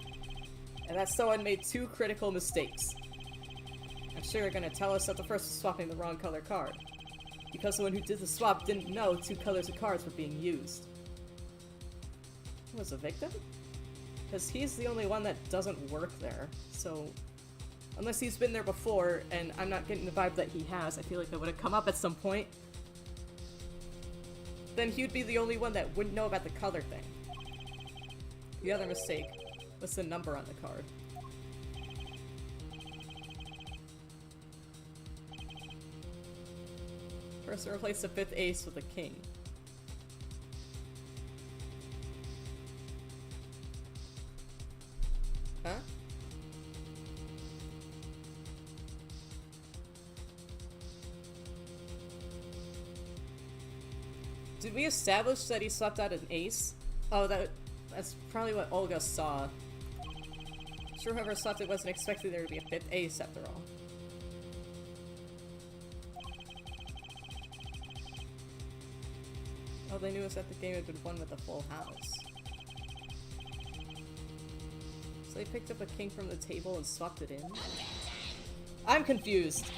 [SPEAKER 1] And that someone made two critical mistakes. I'm sure you're gonna tell us that the first was swapping the wrong color card. Because the one who did the swap didn't know two colors of cards were being used. Was a victim? Because he's the only one that doesn't work there, so... Unless he's been there before, and I'm not getting the vibe that he has, I feel like that would have come up at some point. Then he'd be the only one that wouldn't know about the color thing. The other mistake was the number on the card. Person replaced the 5th ace with a king. Huh? Did we establish that he swapped out an ace? Oh, that's probably what Olga saw. Sure, whoever swapped it wasn't expecting there to be a 5th ace after all. All they knew was that the game had been won with a full house. So they picked up a king from the table and swapped it in? I'm confused!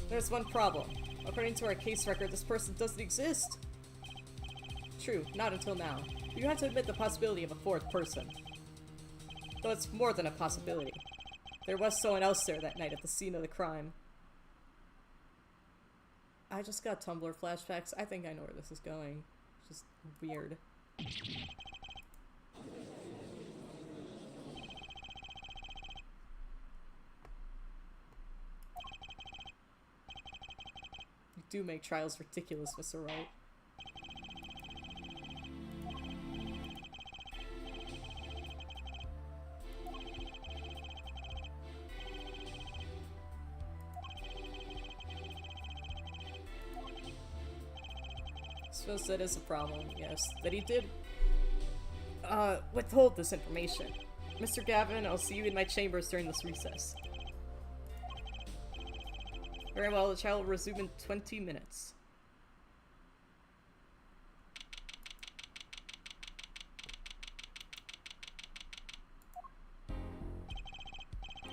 [SPEAKER 1] There's one problem. According to our case record, this person doesn't exist! True, not until now. You have to admit the possibility of a 4th person. Though it's more than a possibility. There was someone else there that night at the scene of the crime. I just got Tumblr flashbacks. I think I know where this is going. It's just weird. You do make trials ridiculous, Mr. Wright. Suppose that is a problem, yes. That he did, withhold this information. Mr. Gavin, I'll see you in my chambers during this recess. Very well, the trial will resume in 20 minutes.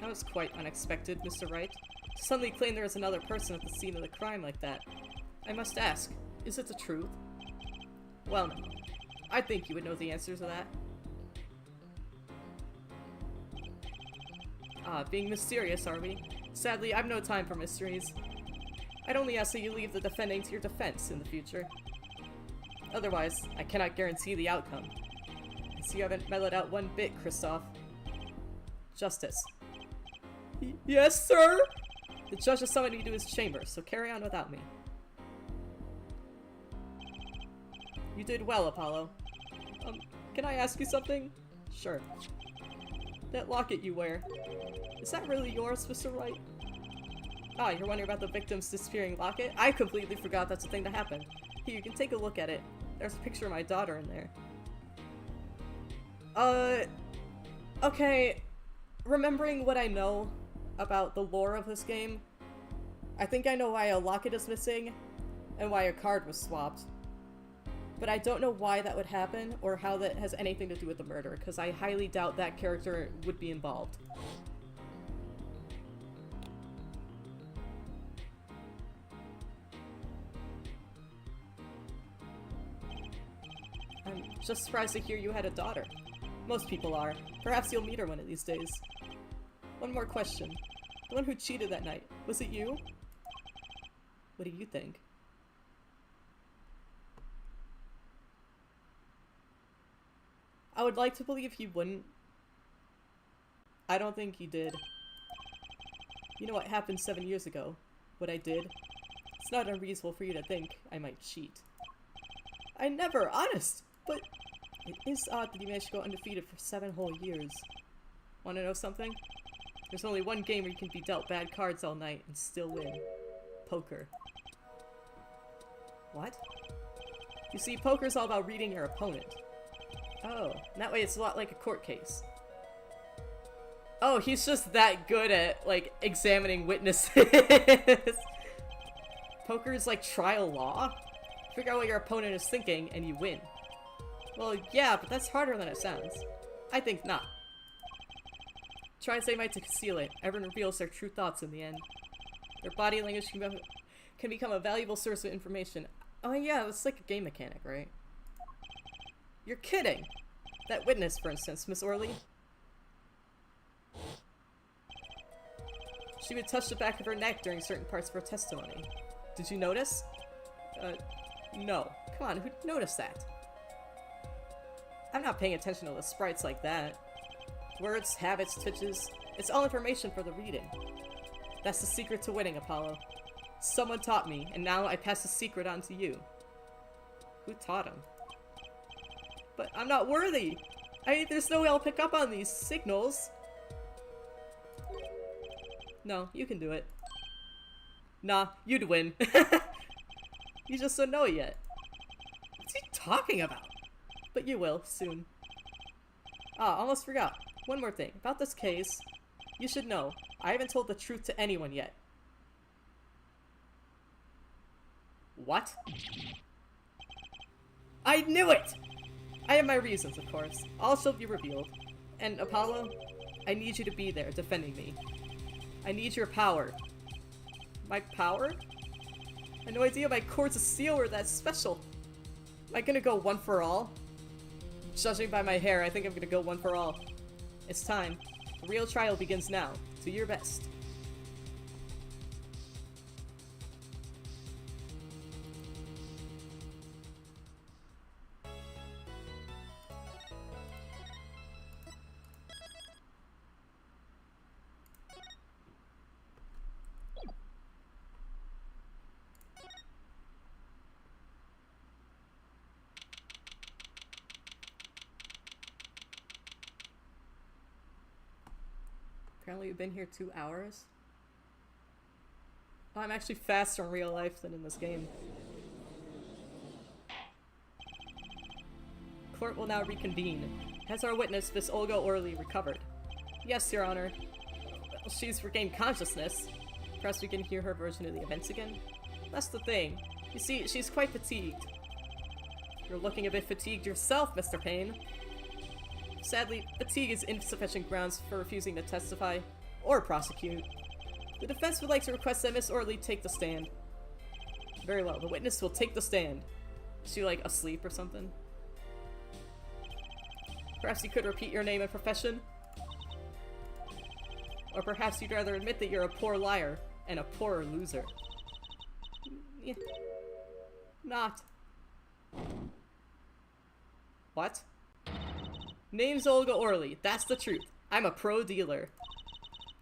[SPEAKER 1] That was quite unexpected, Mr. Wright. To suddenly claim there was another person at the scene of the crime like that. I must ask, is it the truth? Well, no. I think you would know the answer to that. Ah, being mysterious, are we? Sadly, I've no time for mysteries. I'd only ask that you leave the defending to your defense in the future. Otherwise, I cannot guarantee the outcome. I see you haven't mellowed out one bit, Crystaahll. Justice. Yes, sir? The judge has summoned me to his chamber, so carry on without me. You did well, Apollo. Can I ask you something? Sure. That locket you wear, is that really yours, Mr. Wright? Ah, you're wondering about the victim's disappearing locket? I completely forgot that's a thing that happened. Here, you can take a look at it. There's a picture of my daughter in there. Okay. Remembering what I know about the lore of this game, I think I know why a locket is missing, and why a card was swapped. But I don't know why that would happen, or how that has anything to do with the murder, because I highly doubt that character would be involved. I'm just surprised to hear you had a daughter. Most people are. Perhaps you'll meet her one of these days. One more question. The one who cheated that night, was it you? What do you think? I would like to believe he wouldn't. I don't think he did. You know what happened 7 years ago? What I did? It's not unreasonable for you to think I might cheat. I never, honest! But it is odd that you managed to go undefeated for 7 whole years. Wanna know something? There's only one game where you can be dealt bad cards all night and still win. Poker. What? You see, poker's all about reading your opponent. Oh, that way it's a lot like a court case. Oh, he's just that good at, like, examining witnesses. Poker is like trial law. Figure out what your opponent is thinking, and you win. Well, yeah, but that's harder than it sounds. I think not. Try as they might to conceal it, everyone reveals their true thoughts in the end. Their body language can become a valuable source of information. Oh yeah, it's like a game mechanic, right? You're kidding! That witness, for instance, Miss Orley. She would touch the back of her neck during certain parts of her testimony. Did you notice? No. Come on, who'd notice that? I'm not paying attention to the sprites like that. Words, habits, touches, it's all information for the reading. That's the secret to winning, Apollo. Someone taught me, and now I pass the secret on to you. Who taught him? But I'm not worthy! There's no way I'll pick up on these signals! No, you can do it. Nah, you'd win. You just don't know it yet. What's he talking about? But you will, soon. Ah, almost forgot. One more thing. About this case, you should know, I haven't told the truth to anyone yet. What? I knew it! I have my reasons, of course. All shall be revealed. And, Apollo, I need you to be there, defending me. I need your power. My power? I had no idea my cords of steel were that special. Am I gonna go one for all? Judging by my hair, I think I'm gonna go one for all. It's time. The real trial begins now. Do your best. Apparently you've been here 2 hours. Oh, I'm actually faster in real life than in this game. Court will now reconvene. Has our witness, Miss Olga Orley, recovered? Yes, Your Honor. Well, she's regained consciousness. Perhaps we can hear her version of the events again? That's the thing. You see, she's quite fatigued. You're looking a bit fatigued yourself, Mr. Payne. Sadly, fatigue is insufficient grounds for refusing to testify or prosecute. The defense would like to request that Miss Orley take the stand. Very well, the witness will take the stand. Is she, like, asleep or something? Perhaps you could repeat your name and profession? Or perhaps you'd rather admit that you're a poor liar and a poorer loser. Yeah. Not. What? Name's Olga Orley. That's the truth. I'm a pro dealer.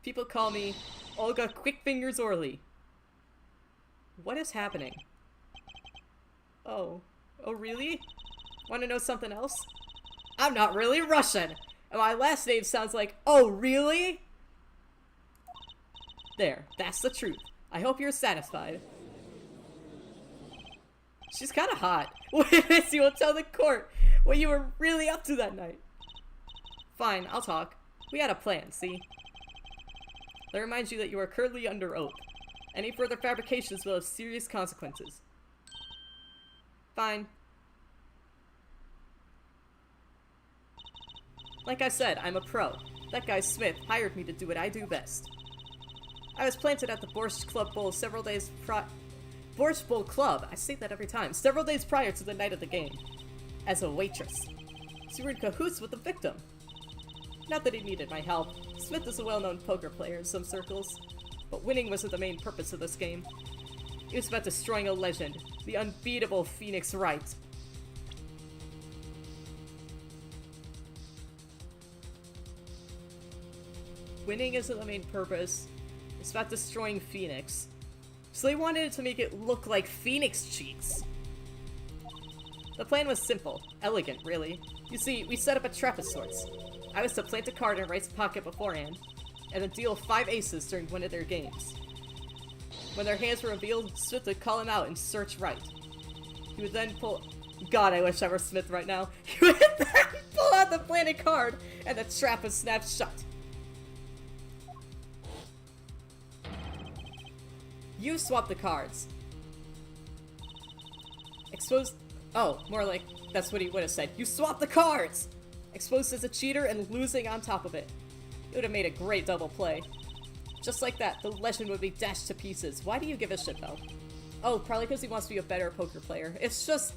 [SPEAKER 1] People call me Olga Quickfingers Orley. What is happening? Oh. Oh, really? Want to know something else? I'm not really Russian! And my last name sounds like, oh, really? There. That's the truth. I hope you're satisfied. She's kinda hot. Witness, you will tell the court what you were really up to that night. Fine, I'll talk. We had a plan, see? That reminds you that you are currently under oath. Any further fabrications will have serious consequences. Fine. Like I said, I'm a pro. That guy Smith hired me to do what I do best. I was planted at the Borscht Club Bowl several days Borscht Bowl Club, I say that every time, several days prior to the night of the game. As a waitress. So you were in cahoots with the victim. Not that he needed my help. Smith is a well-known poker player in some circles, but winning wasn't the main purpose of this game. It was about destroying a legend, the unbeatable Phoenix Wright. Winning isn't the main purpose. It's about destroying Phoenix. So they wanted to make it look like Phoenix cheeks. The plan was simple. Elegant, really. You see, we set up a trap of sorts. I was to plant a card in Wright's pocket beforehand, and then deal 5 aces during one of their games. When their hands were revealed, Smith would call him out and search Wright. He would then pull— God, I wish I were Smith right now. He would then pull out the planted card, and the trap was snapped shut. You swap the cards. Exposed— oh, more like that's what he would have said. You swap the cards! Exposed as a cheater and losing on top of it. It would have made a great double play. Just like that, the legend would be dashed to pieces. Why do you give a shit, though? Oh, probably because he wants to be a better poker player. It's just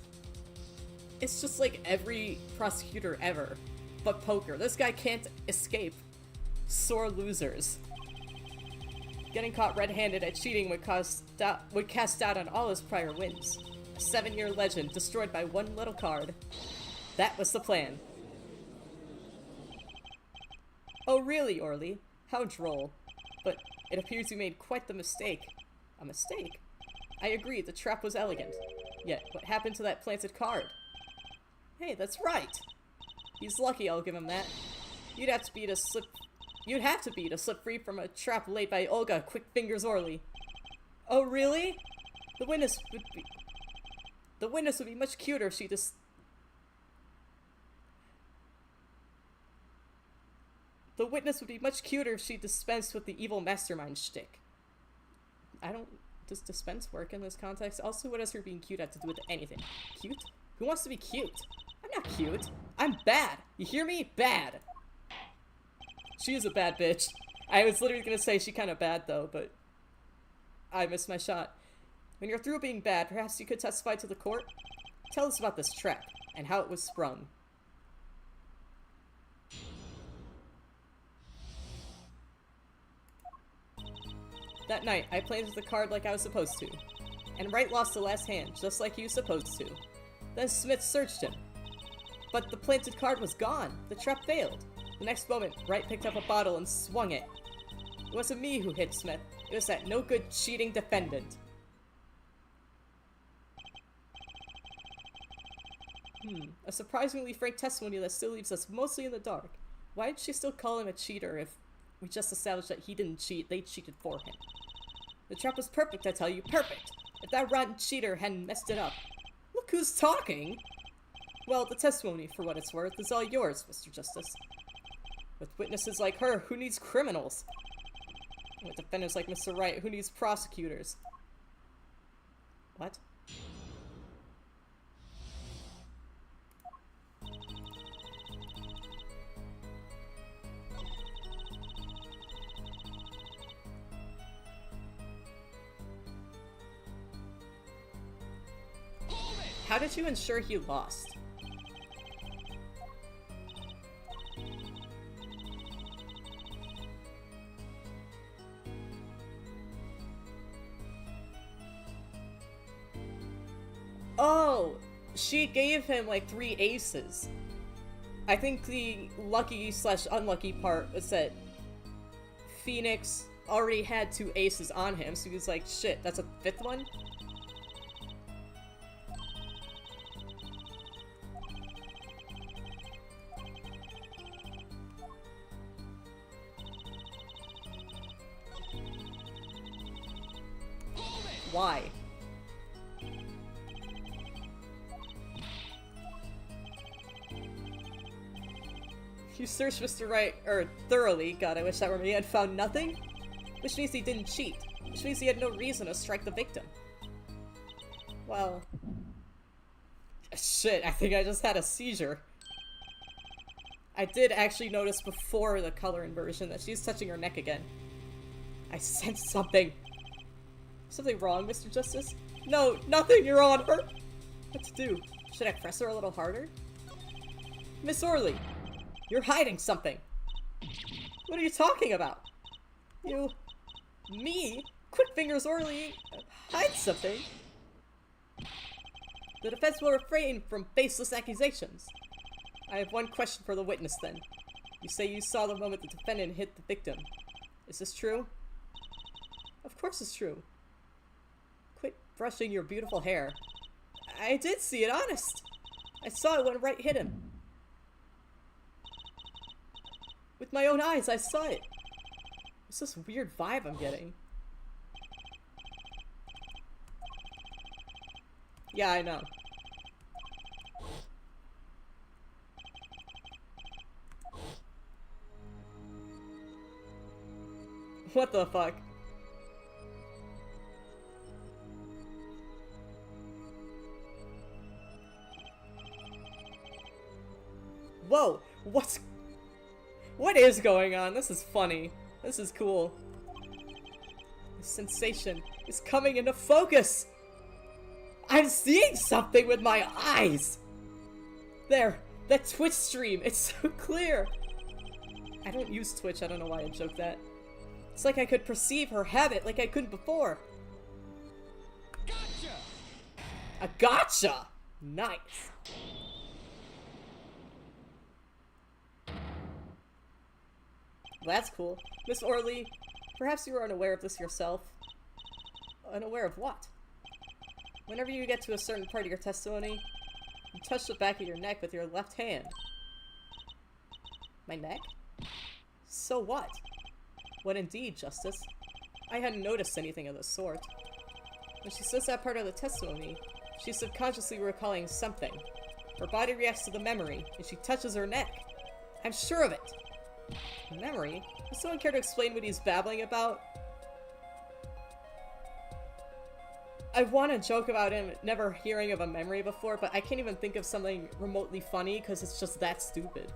[SPEAKER 1] like every prosecutor ever. but poker. This guy can't escape. Sore losers. Getting caught red-handed at cheating would cast doubt on all his prior wins. A 7-year legend destroyed by one little card. That was the plan. Oh really, Orly? How droll. But it appears you made quite the mistake. A mistake? I agree, the trap was elegant. Yet, what happened to that planted card? Hey, that's right! He's lucky, I'll give him that. You'd have to be to slip free from a trap laid by Olga Quick Fingers Orly. Oh really? The witness would be much cuter if she The witness would be much cuter if she dispensed with the evil mastermind shtick. Does dispense work in this context? Also, what has her being cute have to do with anything? Cute? Who wants to be cute? I'm not cute. I'm bad. You hear me? Bad. She is a bad bitch. I was literally gonna say she kinda bad though, but I missed my shot. When you're through being bad, perhaps you could testify to the court? Tell us about this trap, and how it was sprung. That night, I played with the card like I was supposed to. And Wright lost the last hand, just like he was supposed to. Then Smith searched him. But the planted card was gone. The trap failed. The next moment, Wright picked up a bottle and swung it. It wasn't me who hit Smith. It was that no-good cheating defendant. A surprisingly frank testimony that still leaves us mostly in the dark. Why did she still call him a cheater if we just established that he didn't cheat, they cheated for him? The trap was perfect, I tell you, perfect! If that rotten cheater hadn't messed it up. Look who's talking! Well, the testimony, for what it's worth, is all yours, Mr. Justice. With witnesses like her, who needs criminals? And with defendants like Mr. Wright, who needs prosecutors? What? How did you ensure he lost? Oh! She gave him like 3 aces. I think the lucky/unlucky part was that Phoenix already had 2 aces on him, so he was like, shit, that's a 5th one? Why? You searched Mr. Wright, thoroughly, god I wish that were me, and found nothing? Which means he didn't cheat. Which means he had no reason to strike the victim. Well... Shit, I think I just had a seizure. I did actually notice before the color inversion that she's touching her neck again. I sensed something. Something wrong, Mr. Justice? No, nothing, you're on her! What to do? Should I press her a little harder? Miss Orly! You're hiding something! What are you talking about? You... Me? Quick Fingers Orly... hide something? The defense will refrain from baseless accusations. I have one question for the witness, then. You say you saw the moment the defendant hit the victim. Is this true? Of course it's true. Quit brushing your beautiful hair. I did see it, honest! I saw it when Wright hit him. With my own eyes, I saw it! What's this weird vibe I'm getting? Yeah, I know. What the fuck? Whoa! What is going on? This is funny. This is cool. The sensation is coming into focus! I'm seeing something with my eyes! There That Twitch stream, it's so clear! I don't use Twitch, I don't know why I joked that. It's like I could perceive her habit like I couldn't before.
[SPEAKER 2] Gotcha!
[SPEAKER 1] A gotcha! Nice. That's cool. Miss Orley, perhaps you were unaware of this yourself. Unaware of what? Whenever you get to a certain part of your testimony, you touch the back of your neck with your left hand. My neck? So what? What indeed, Justice? I hadn't noticed anything of the sort. When she says that part of the testimony, she's subconsciously recalling something. Her body reacts to the memory, and she touches her neck. I'm sure of it! Memory? Does someone care to explain what he's babbling about? I want to joke about him never hearing of a memory before, but I can't even think of something remotely funny because it's just that stupid.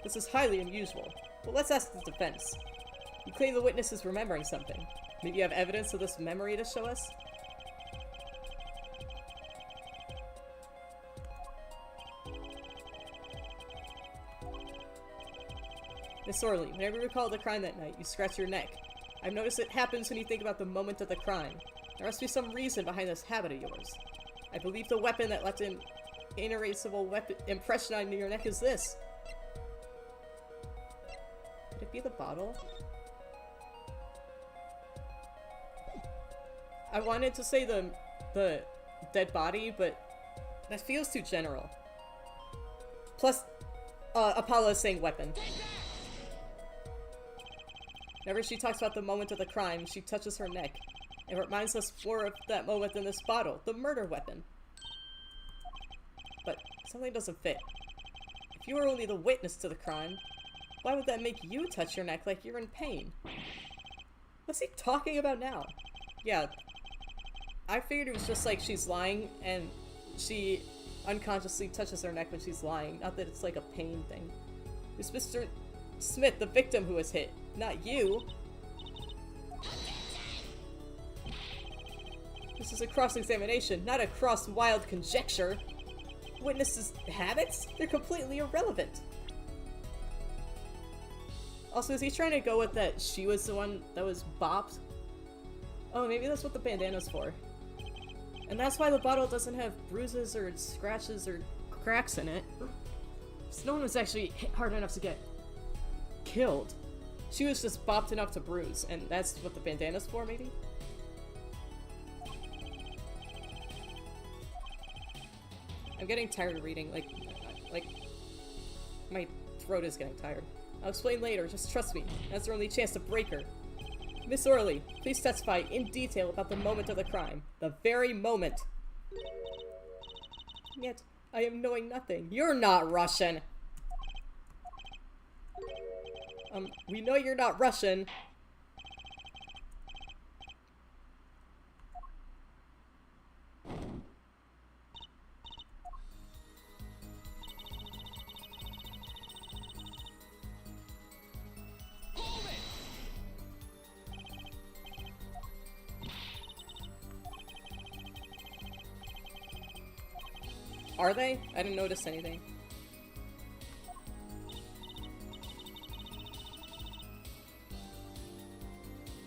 [SPEAKER 1] This is highly unusual. Well, let's ask the defense. You claim the witness is remembering something. Maybe you have evidence of this memory to show us? Miss Orley, whenever you recall the crime that night, you scratch your neck. I've noticed it happens when you think about the moment of the crime. There must be some reason behind this habit of yours. I believe the weapon that left an inerasable impression on your neck is this. Could it be the bottle? I wanted to say the dead body, but that feels too general. Plus, Apollo is saying weapon. Whenever she talks about the moment of the crime, she touches her neck. It reminds us more of that moment than this bottle, the murder weapon. But something doesn't fit. If you were only the witness to the crime, why would that make you touch your neck like you're in pain? What's he talking about now? Yeah, I figured it was just like she's lying and she unconsciously touches her neck when she's lying. Not that it's like a pain thing. It's Mr. Smith, the victim, who was hit, not you. This is a cross-examination, not a cross-wild conjecture. Witnesses' habits? They're completely irrelevant. Also, is he trying to go with that she was the one that was bopped? Oh, maybe that's what the bandana's for. And that's why the bottle doesn't have bruises or scratches or cracks in it. So no one was actually hit hard enough to get killed. She was just bopped enough to bruise, and that's what the bandana's for, maybe? I'm getting tired of reading, like, my throat is getting tired. I'll explain later, just trust me. That's our only chance to break her. Miss Orley, please testify in detail about the moment of the crime. The very moment. Yet, I am knowing nothing. You're not Russian! We know you're not Russian. Are they? I didn't notice anything.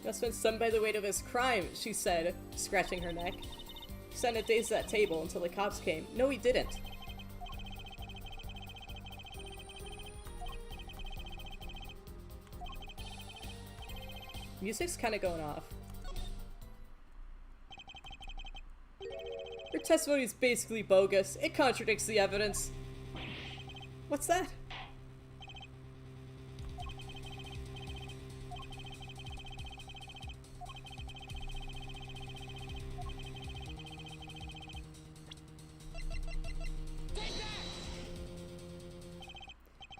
[SPEAKER 1] Must have been stunned by the weight of his crime, she said, scratching her neck. He sat in a daze at that table until the cops came. No, he didn't. Music's kind of going off. Your testimony is basically bogus. It contradicts the evidence. What's that?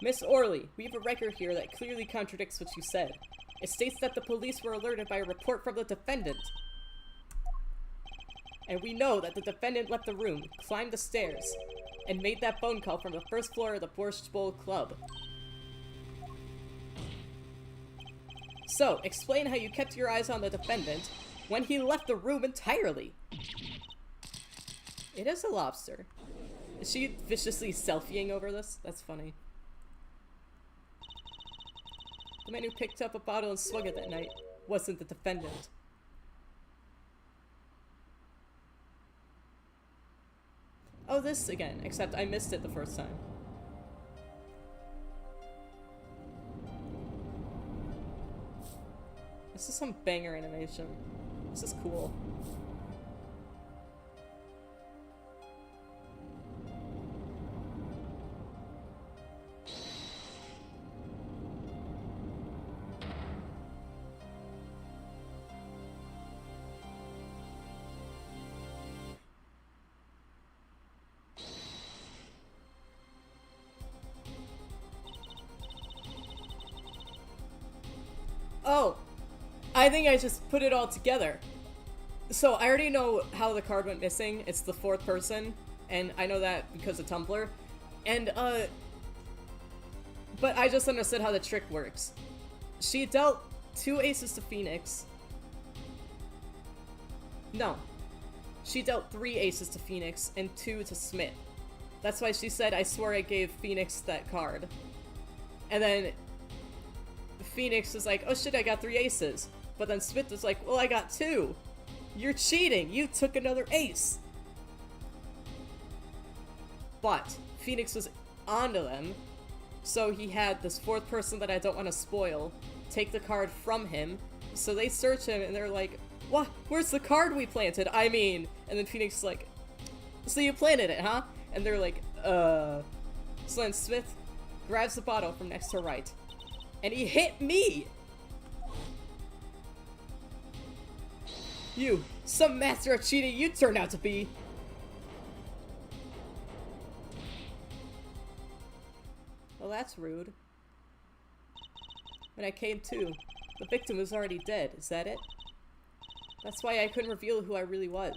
[SPEAKER 1] Miss Orley, we have a record here that clearly contradicts what you said. It states that the police were alerted by a report from the defendant. And we know that the defendant left the room, climbed the stairs, and made that phone call from the first floor of the Borscht Bowl Club. So, explain how you kept your eyes on the defendant when he left the room entirely. It is a lobster. Is she viciously selfieing over this? That's funny. The man who picked up a bottle and swung it that night wasn't the defendant. Oh, this again, except I missed it the first time. This is some banger animation. This is cool. Oh, I think I just put it all together. So I already know how the card went missing. It's the fourth person, and I know that because of Tumblr. And, but I just understood how the trick works. She dealt 2 aces to Phoenix. No. She dealt 3 aces to Phoenix and 2 to Smith. That's why she said, I swear I gave Phoenix that card. And then Phoenix was like, oh shit, I got 3 aces. But then Smith was like, well, I got 2. You're cheating. You took another ace. But Phoenix was onto them. So he had this fourth person that I don't want to spoil take the card from him. So they search him and they're like, what? Where's the card we planted? I mean, and then Phoenix is like, so you planted it, huh? And they're like, So then Smith grabs the bottle from next to her right. And he hit me! You, some master of cheating you turned out to be! Well, that's rude. When I came to, the victim was already dead, is that it? That's why I couldn't reveal who I really was.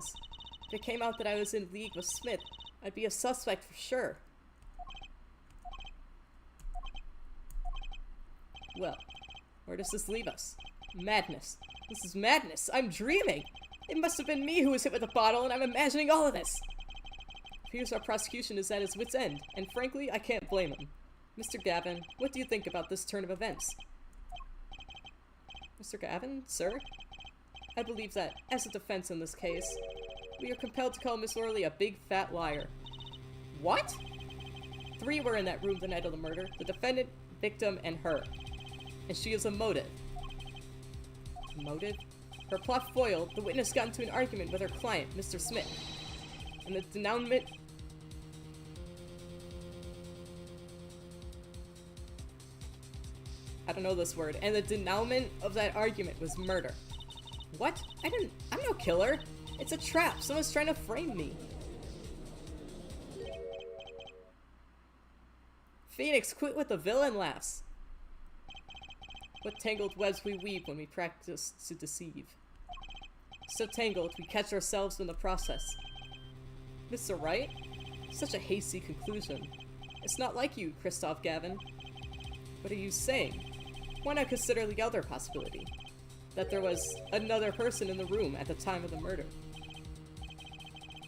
[SPEAKER 1] If it came out that I was in league with Smith, I'd be a suspect for sure. Well, where does this leave us? Madness. This is madness. I'm dreaming. It must have been me who was hit with a bottle, and I'm imagining all of this. It appears our prosecution is at his wit's end, and frankly, I can't blame him. Mr. Gavin, what do you think about this turn of events? Mr. Gavin, sir? I believe that, as a defense in this case, we are compelled to call Miss Orley a big fat liar. What? 3 were in that room the night of the murder. The defendant, victim, and her. And she is a motive. Motive? Her plot foiled, the witness got into an argument with her client, Mr. Smith. And the denouement... I don't know this word. And the denouement of that argument was murder. What? I'm no killer. It's a trap. Someone's trying to frame me. Phoenix, quit with the villain laughs. What tangled webs we weave when we practice to deceive. So tangled, we catch ourselves in the process. Mr. Wright? Such a hasty conclusion. It's not like you, Crystaahll Gavin. What are you saying? Why not consider the other possibility? That there was another person in the room at the time of the murder.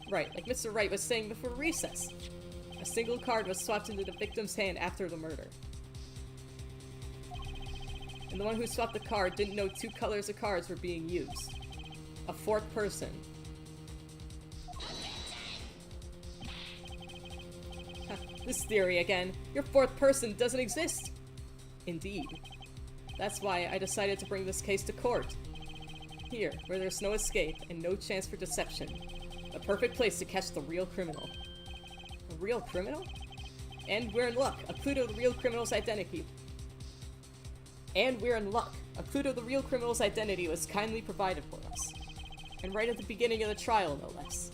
[SPEAKER 1] Right, like Mr. Wright was saying before recess. A single card was swapped into the victim's hand after the murder. And the one who swapped the card didn't know 2 colors of cards were being used. A 4th person. This theory again. Your 4th person doesn't exist! Indeed. That's why I decided to bring this case to court. Here, where there's no escape and no chance for deception. A perfect place to catch the real criminal. A real criminal? And we're in luck. A clue to the real criminal's identity. And we're in luck. A clue to the real criminal's identity was kindly provided for us. And right at the beginning of the trial, no less.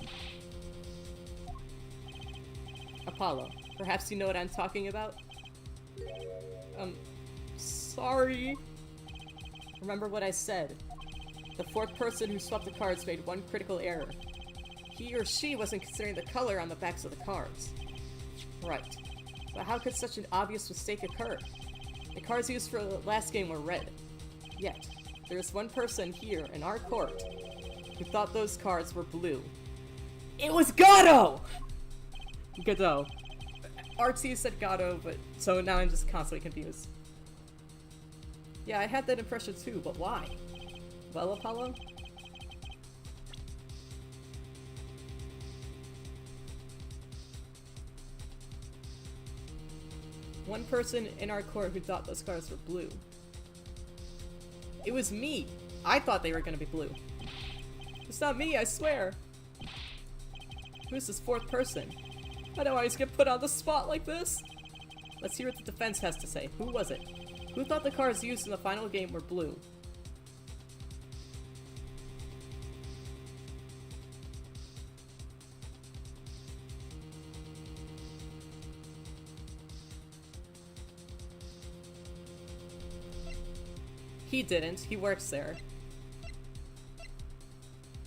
[SPEAKER 1] Apollo, perhaps you know what I'm talking about? Sorry. Remember what I said. The 4th person who swapped the cards made one critical error. He or she wasn't considering the color on the backs of the cards. Right. But how could such an obvious mistake occur? The cards used for the last game were red. Yet, there is one person here in our court who thought those cards were blue. It was Gato! Godot. RT said Godot, but so now I'm just constantly confused. Yeah, I had that impression too, but why? Well, Apollo? One person in our court who thought those cars were blue. It was me! I thought they were gonna be blue. It's not me, I swear! Who's this fourth person? I don't always get put on the spot like this! Let's hear what the defense has to say. Who was it? Who thought the cars used in the final game were blue? He didn't. He works there.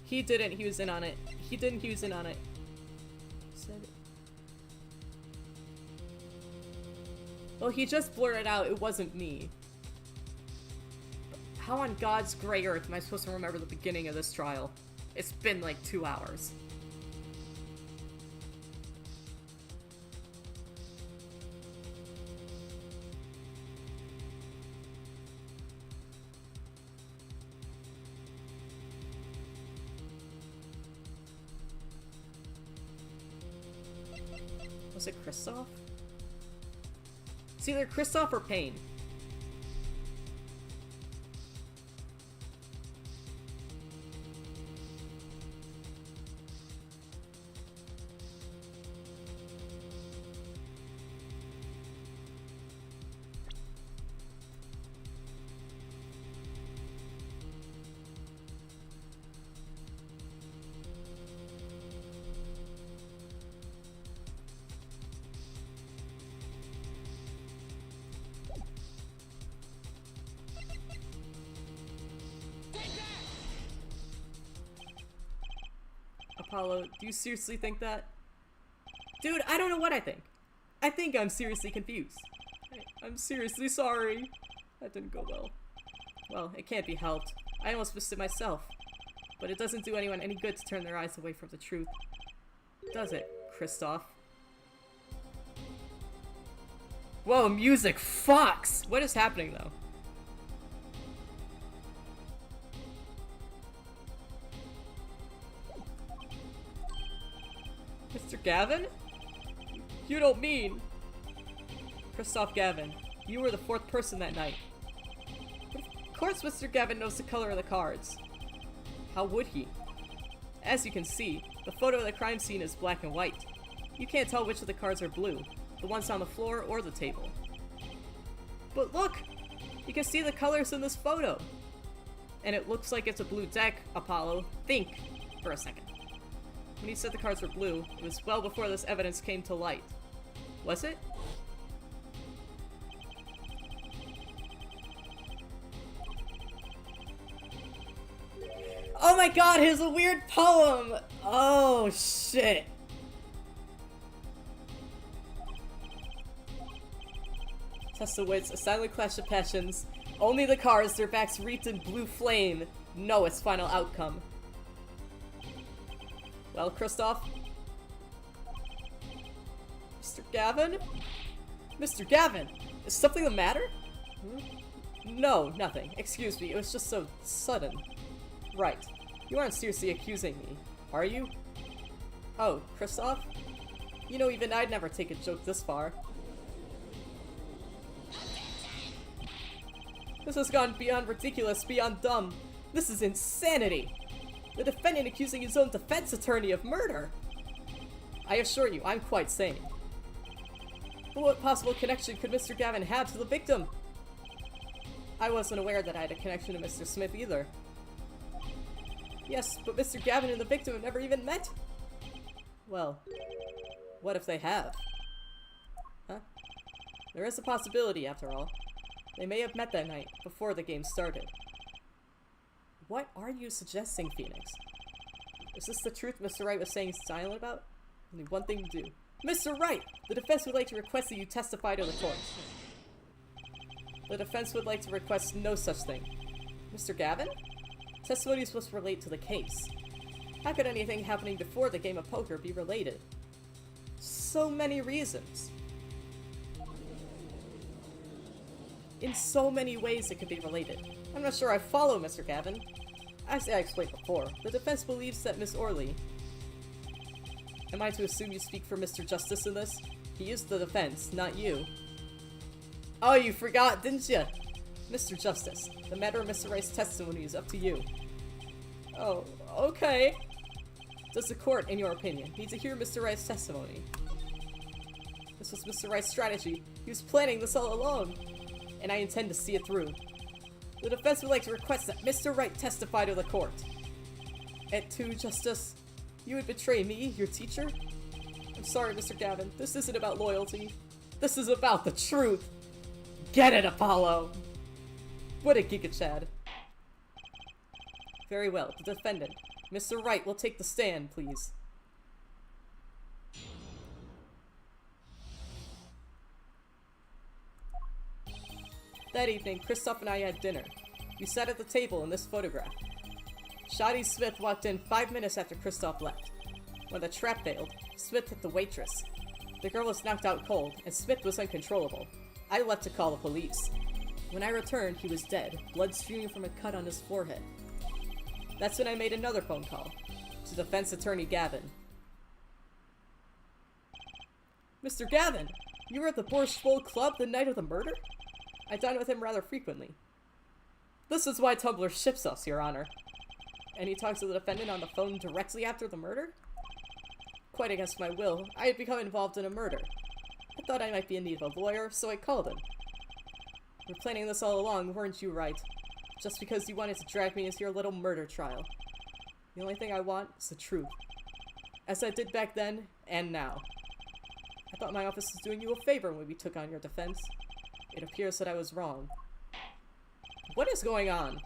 [SPEAKER 1] He didn't. He was in on it. He didn't. He was in on it. He said... Well, he just blurted out, it wasn't me. How on God's gray earth am I supposed to remember the beginning of this trial? It's been like 2 hours. Was it Crystaahll? It's either Crystaahll or Payne. Apollo, do you seriously think that? Dude, I don't know what I think. I think I'm seriously confused. I'm seriously sorry. That didn't go well. Well, it can't be helped. I almost missed it myself. But it doesn't do anyone any good to turn their eyes away from the truth. Does it, Crystaahll? Whoa, music! Fox! What is happening, though? Mr. Gavin? You don't mean... Crystaahll Gavin, you were the fourth person that night. But of course Mr. Gavin knows the color of the cards. How would he? As you can see, the photo of the crime scene is black and white. You can't tell which of the cards are blue, the ones on the floor or the table. But look! You can see the colors in this photo! And it looks like it's a blue deck, Apollo. Think for a second. When he said the cards were blue, it was well before this evidence came to light. Was it? Oh my god, here's a weird poem! Oh, shit. Test of wits, a silent clash of passions. Only the cards, their backs wreathed in blue flame, know its final outcome. Well, Crystaahll? Mr. Gavin? Mr. Gavin! Is something the matter? No, nothing. Excuse me, it was just so sudden. Right. You aren't seriously accusing me, are you? Oh, Crystaahll? You know, even I'd never take a joke this far. This has gone beyond ridiculous, beyond dumb. This is insanity! The defendant accusing his own defense attorney of murder! I assure you, I'm quite sane. But what possible connection could Mr. Gavin have to the victim? I wasn't aware that I had a connection to Mr. Smith either. Yes, but Mr. Gavin and the victim have never even met! Well, what if they have? Huh? There is a possibility, after all. They may have met that night, before the game started. What are you suggesting, Phoenix? Is this the truth Mr. Wright was saying silent about? Only one thing to do. Mr. Wright! The defense would like to request that you testify to the court. The defense would like to request no such thing. Mr. Gavin? Testimony is supposed to relate to the case. How could anything happening before the game of poker be related? so many reasons. In so many ways it could be related. I'm not sure I follow, Mr. Gavin. As I explained before, the defense believes that Miss Orley... Am I to assume you speak for Mr. Justice in this? He is the defense, not you. Oh, you forgot, didn't you? Mr. Justice, the matter of Mr. Wright's testimony is up to you. Oh, okay. Does the court, in your opinion, need to hear Mr. Wright's testimony? This was Mr. Wright's strategy. He was planning this all along. And I intend to see it through. The defense would like to request that Mr. Wright testify to the court. At 2, Justice, you would betray me, your teacher? I'm sorry, Mr. Gavin. This isn't about loyalty. This is about the truth. Get it, Apollo! What a Giga Chad. Very well, the defendant. Mr. Wright will take the stand, please. That evening, Crystaahhl and I had dinner. We sat at the table in this photograph. Shoddy Smith walked in 5 minutes after Crystaahhl left. When the trap failed, Smith hit the waitress. The girl was knocked out cold, and Smith was uncontrollable. I left to call the police. When I returned, he was dead, blood streaming from a cut on his forehead. That's when I made another phone call, to defense attorney Gavin. Mr. Gavin! You were at the Borscht Bowl Club the night of the murder? I dine with him rather frequently. This is why Tumblr ships us, Your Honor. And he talks to the defendant on the phone directly after the murder? Quite against my will, I had become involved in a murder. I thought I might be in need of a lawyer, so I called him. We're planning this all along, weren't you, Wright? Just because you wanted to drag me into your little murder trial. The only thing I want is the truth. As I did back then, and now. I thought my office was doing you a favor when we took on your defense. It appears that I was wrong. What is going on?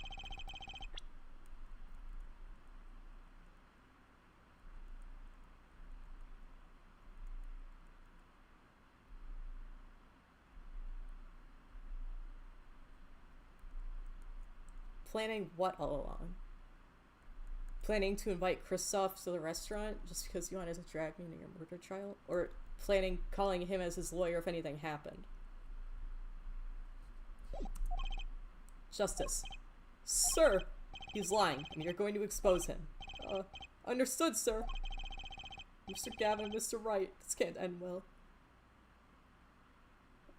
[SPEAKER 1] Planning what all along? Planning to invite Crystaahll to the restaurant just because you wanted to drag me into your murder trial? Or planning calling him as his lawyer if anything happened? Justice. Sir! He's lying, and you're going to expose him. Understood, sir. Mr. Gavin, Mr. Wright, this can't end well.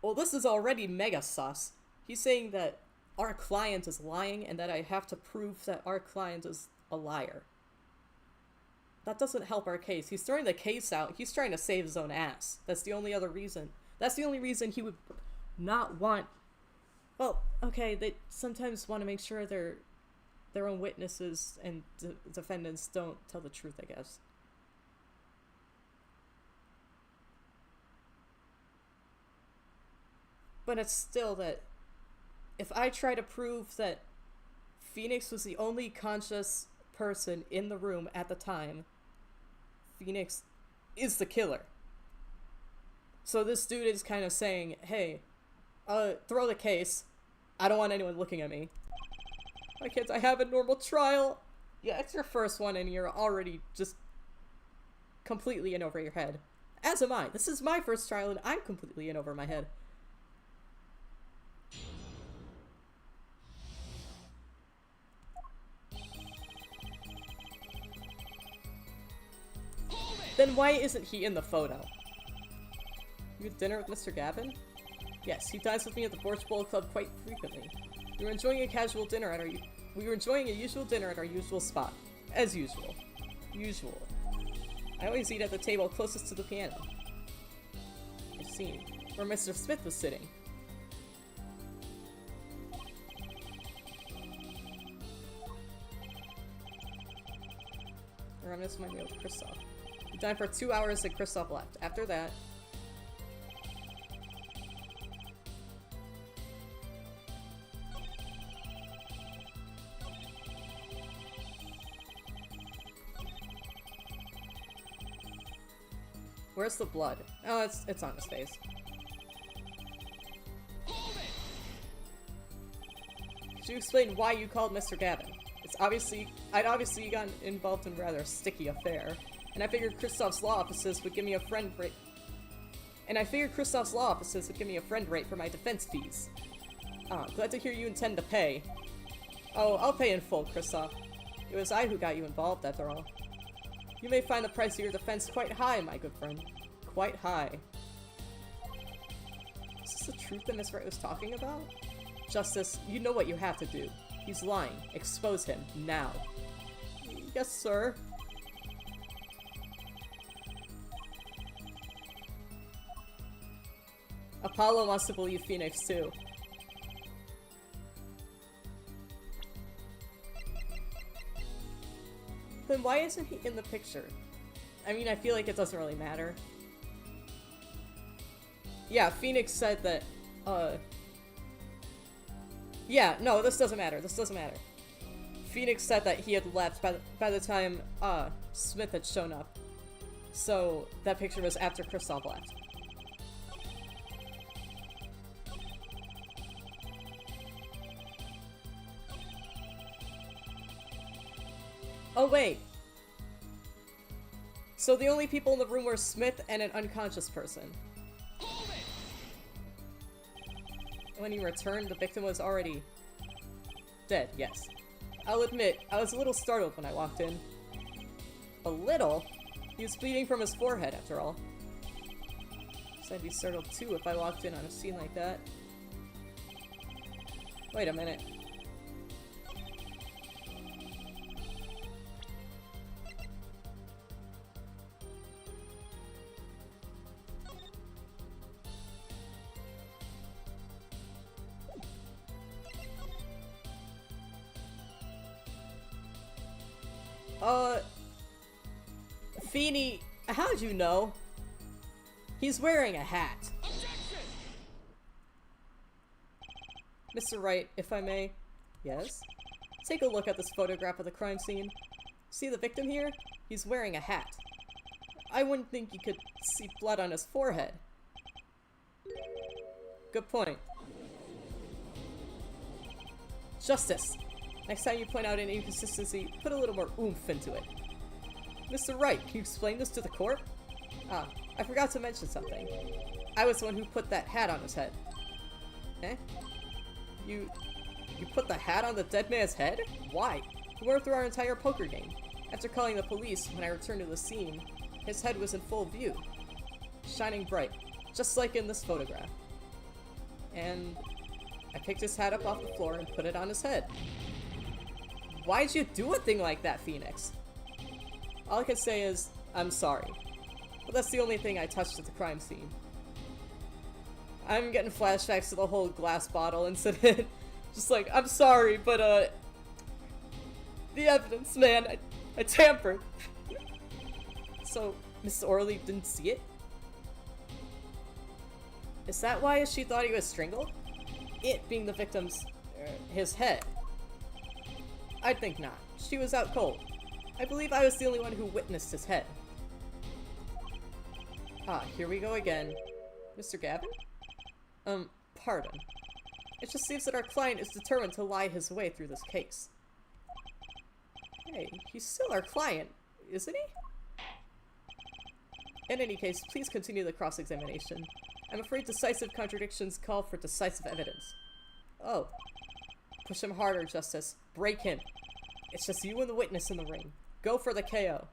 [SPEAKER 1] Well, this is already mega sus. He's saying that our client is lying and that I have to prove that our client is a liar. That doesn't help our case. He's throwing the case out. He's trying to save his own ass. That's the only other reason. That's the only reason he would not want... Well, okay, they sometimes want to make sure their own witnesses and defendants don't tell the truth, I guess. But it's still that if I try to prove that Phoenix was the only conscious person in the room at the time, Phoenix is the killer. So this dude is kind of saying, hey, throw the case. I don't want anyone looking at me. Why can't I have a normal trial? Yeah, it's your first one and you're already just completely in over your head. As am I. This is my first trial and I'm completely in over my head. Then why isn't he in the photo? You had dinner with Mr. Gavin? Yes, he dines with me at the Borscht Bowl Club quite frequently. We were enjoying a casual dinner at our usual dinner at our usual spot. As usual. Usual. I always eat at the table closest to the piano. I've seen where Mr. Smith was sitting. I reminisce my meal with Crystaahll. We dined for 2 hours and Crystaahll left. After that, where's the blood? Oh, it's on his face. Could you explain why you called Mr. Gavin? I'd obviously gotten involved in a rather sticky affair, and I figured Crystaahll's law offices would give me a friend break. And I figured Crystaahll's law offices would give me a friend rate for my defense fees. Glad to hear you intend to pay. Oh, I'll pay in full, Crystaahll. It was I who got you involved, after all. You may find the price of your defense quite high, my good friend. Quite high. Is this the truth that Miss Wright was talking about? Justice, you know what you have to do. He's lying. Expose him, now. Yes, sir. Apollo wants to believe Phoenix, too. Then why isn't he in the picture? I mean, I feel like it doesn't really matter. Yeah, Phoenix said that, yeah, no, this doesn't matter. This doesn't matter. Phoenix said that he had left by the time, Smith had shown up. So, that picture was after Crystaahll left. Oh, wait. So the only people in the room were Smith and an unconscious person. When he returned, the victim was already dead, yes. I'll admit, I was a little startled when I walked in. A little? He was bleeding from his forehead, after all. So I'd be startled too if I walked in on a scene like that. Wait a minute. Feeny, how'd you know? He's wearing a hat. Objection! Mr. Wright, if I may. Yes? Take a look at this photograph of the crime scene. See the victim here? He's wearing a hat. I wouldn't think you could see blood on his forehead. Good point. Justice! Next time you point out an inconsistency, put a little more oomph into it. Mr. Wright, can you explain this to the court? Ah, I forgot to mention something. I was the one who put that hat on his head. Eh? You put the hat on the dead man's head? Why? We went through our entire poker game. After calling the police, when I returned to the scene, his head was in full view. Shining bright, just like in this photograph. And I picked his hat up off the floor and put it on his head. Why'd you do a thing like that, Phoenix? All I can say is, I'm sorry. But that's the only thing I touched at the crime scene. I'm getting flashbacks to the whole glass bottle incident. Just like, I'm sorry, but, the evidence, man, I tampered. So, Mrs. Orley didn't see it? Is that why she thought he was strangled? It being the victim's, his head. I think not. She was out cold. I believe I was the only one who witnessed his head. Ah, here we go again. Mr. Gavin? Pardon. It just seems that our client is determined to lie his way through this case. Hey, he's still our client, isn't he? In any case, please continue the cross-examination. I'm afraid decisive contradictions call for decisive evidence. Oh. Push him harder, Justice. Break him. It's just you and the witness in the ring. Go for the KO.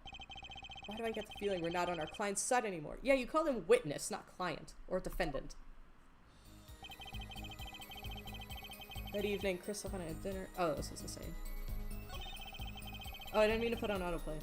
[SPEAKER 1] Why do I get the feeling we're not on our client's side anymore? Yeah, you call him witness, not client. Or defendant. That evening, Crystaahll and I had dinner. Oh, this is the same. Oh, I didn't mean to put on autoplay.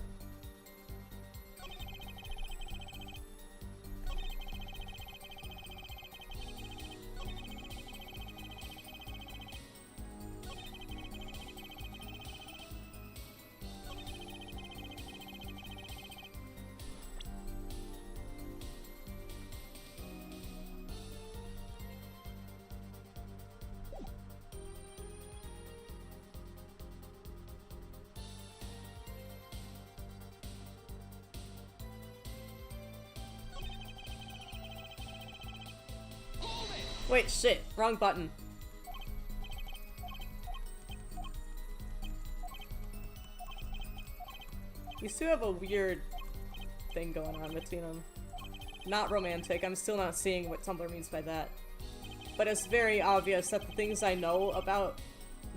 [SPEAKER 1] Wait, shit. Wrong button. These two have a weird thing going on between them. not romantic. I'm still not seeing what Tumblr means by that. But it's very obvious that the things I know about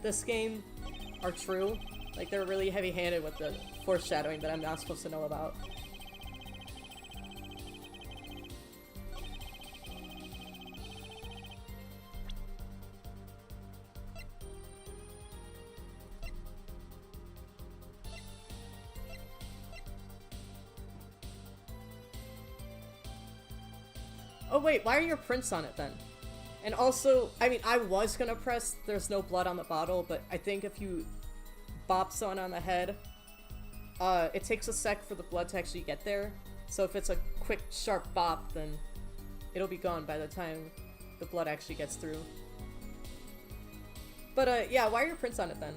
[SPEAKER 1] this game are true. Like, they're really heavy-handed with the foreshadowing that I'm not supposed to know about. Oh wait, why are your prints on it then? And also, I mean, I was gonna press there's no blood on the bottle, but I think if you bop someone on the head, it takes a sec for the blood to actually get there. So if it's a quick, sharp bop, then it'll be gone by the time the blood actually gets through. But yeah, why are your prints on it then?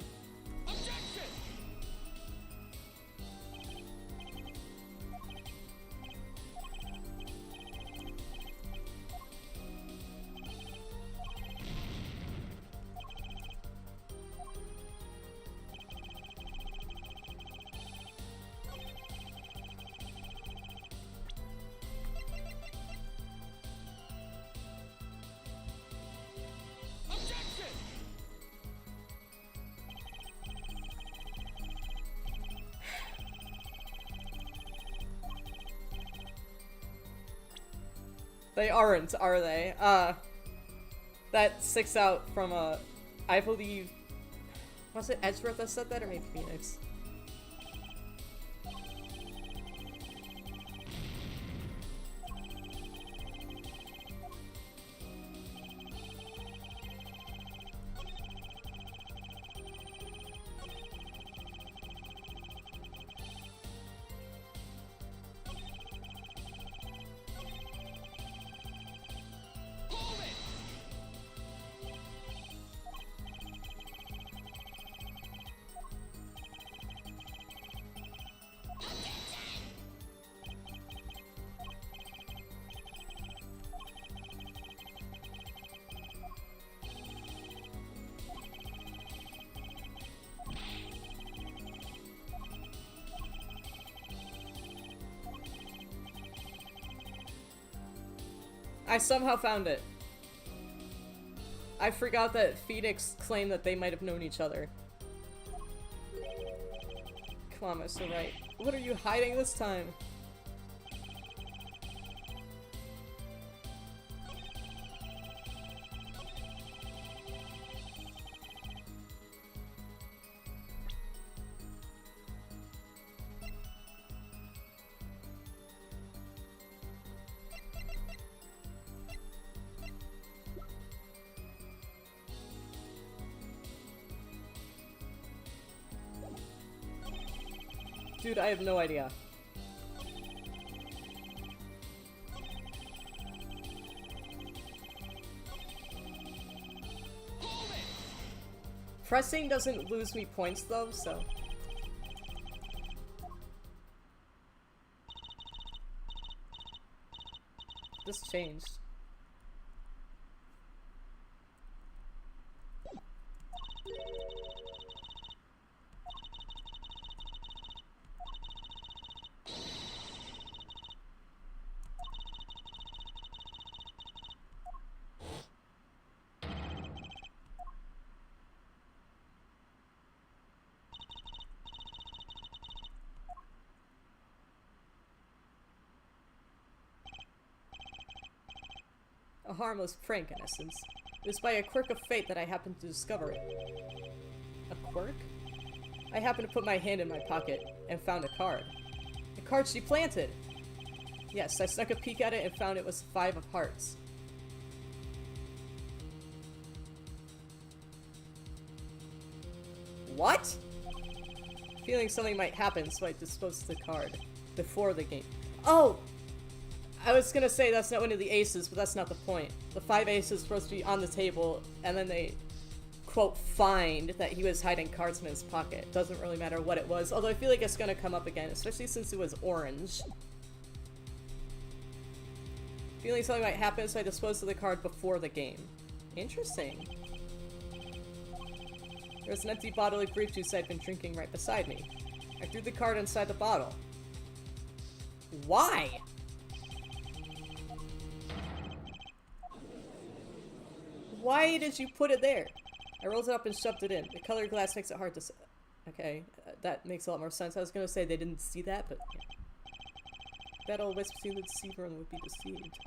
[SPEAKER 1] They aren't, are they? That sticks out from, I believe... Was it Edgeworth that said that, or maybe Phoenix? I somehow found it. I forgot that Phoenix claimed that they might have known each other. Come on, Mr. Right. What are you hiding this time? Dude, I have no idea. Pressing doesn't lose me points though, so... This changed. A harmless prank, in essence. It was by a quirk of fate that I happened to discover it. A quirk? I happened to put my hand in my pocket and found a card. The card she planted! Yes, I snuck a peek at it and found it was 5 of hearts. What? Feeling something might happen, so I disposed the card before the game. Oh! I was gonna say that's not one of the aces, but that's not the point. The 5 aces supposed to be on the table, and then they, quote, find that he was hiding cards in his pocket. Doesn't really matter what it was, although I feel like it's gonna come up again, especially since it was orange. Feeling something might happen, so I disposed of the card before the game. Interesting. There was an empty bottle of grape juice I'd been drinking right beside me. I threw the card inside the bottle. Why? Why did you put it there? I rolled it up and shoved it in. The colored glass makes it hard to see. Okay, that makes a lot more sense. I was gonna say they didn't see that, but... Yeah. Battle wisp between the deceiver and would be deceived.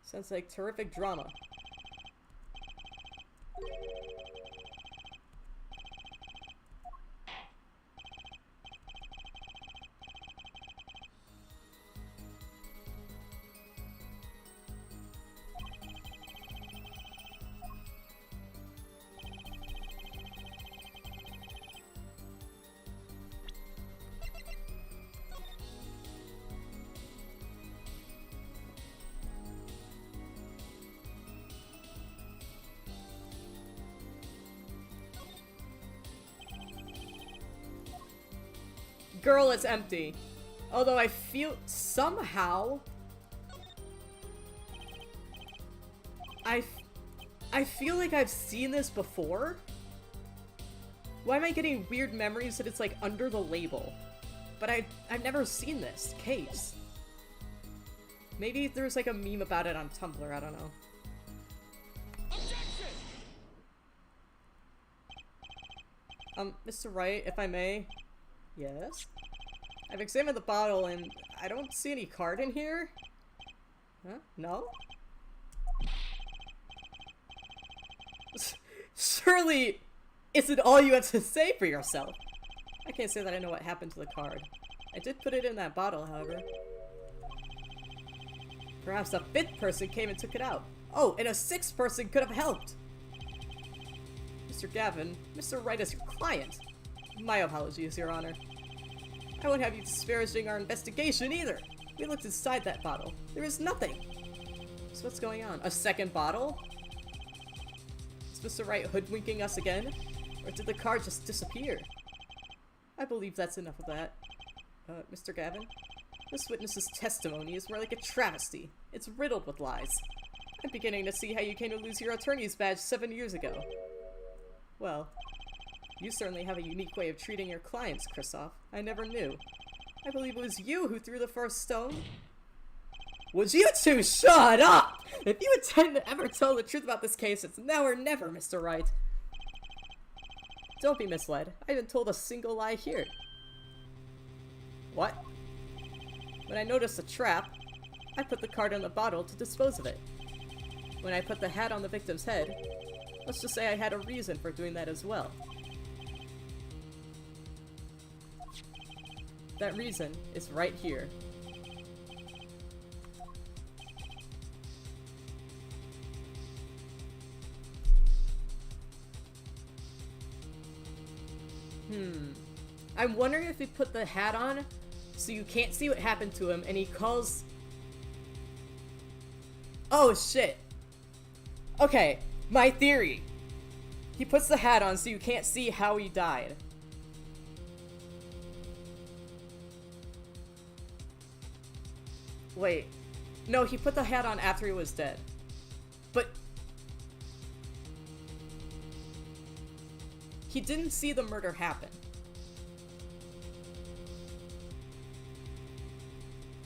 [SPEAKER 1] Sounds like terrific drama. Girl, it's empty. Although I feel somehow I feel like I've seen this before. Why am I getting weird memories that it's like under the label? But I've never seen this case. Maybe there's like a meme about it on Tumblr, I don't know.
[SPEAKER 2] Objection!
[SPEAKER 1] Mr. Wright, if I may. Yes? I've examined the bottle and I don't see any card in here. Huh? No? Surely, isn't all you have to say for yourself? I can't say that I know what happened to the card. I did put it in that bottle, however. Perhaps a fifth person came and took it out. Oh, and a sixth person could have helped! Mr. Gavin, Mr. Wright is your client. My apologies, Your Honor. I won't have you disparaging our investigation either. We looked inside that bottle. There is nothing. So what's going on? A second bottle? Is Mr. Wright hoodwinking us again? Or did the card just disappear? I believe that's enough of that. Mr. Gavin? This witness's testimony is more like a travesty. It's riddled with lies. I'm beginning to see how you came to lose your attorney's badge 7 years ago. Well, you certainly have a unique way of treating your clients, Crystaahll. I never knew. I believe it was you who threw the first stone. Would you two shut up? If you intend to ever tell the truth about this case, it's now or never, Mr. Wright. Don't be misled. I haven't told a single lie here. What? When I noticed a trap, I put the card in the bottle to dispose of it. When I put the hat on the victim's head, let's just say I had a reason for doing that as well. That reason is right here. I'm wondering if he put the hat on so you can't see what happened to him and he calls... Oh shit! Okay, my theory. He puts the hat on so you can't see how he died. Wait. No, he put the hat on after he was dead. But... he didn't see the murder happen.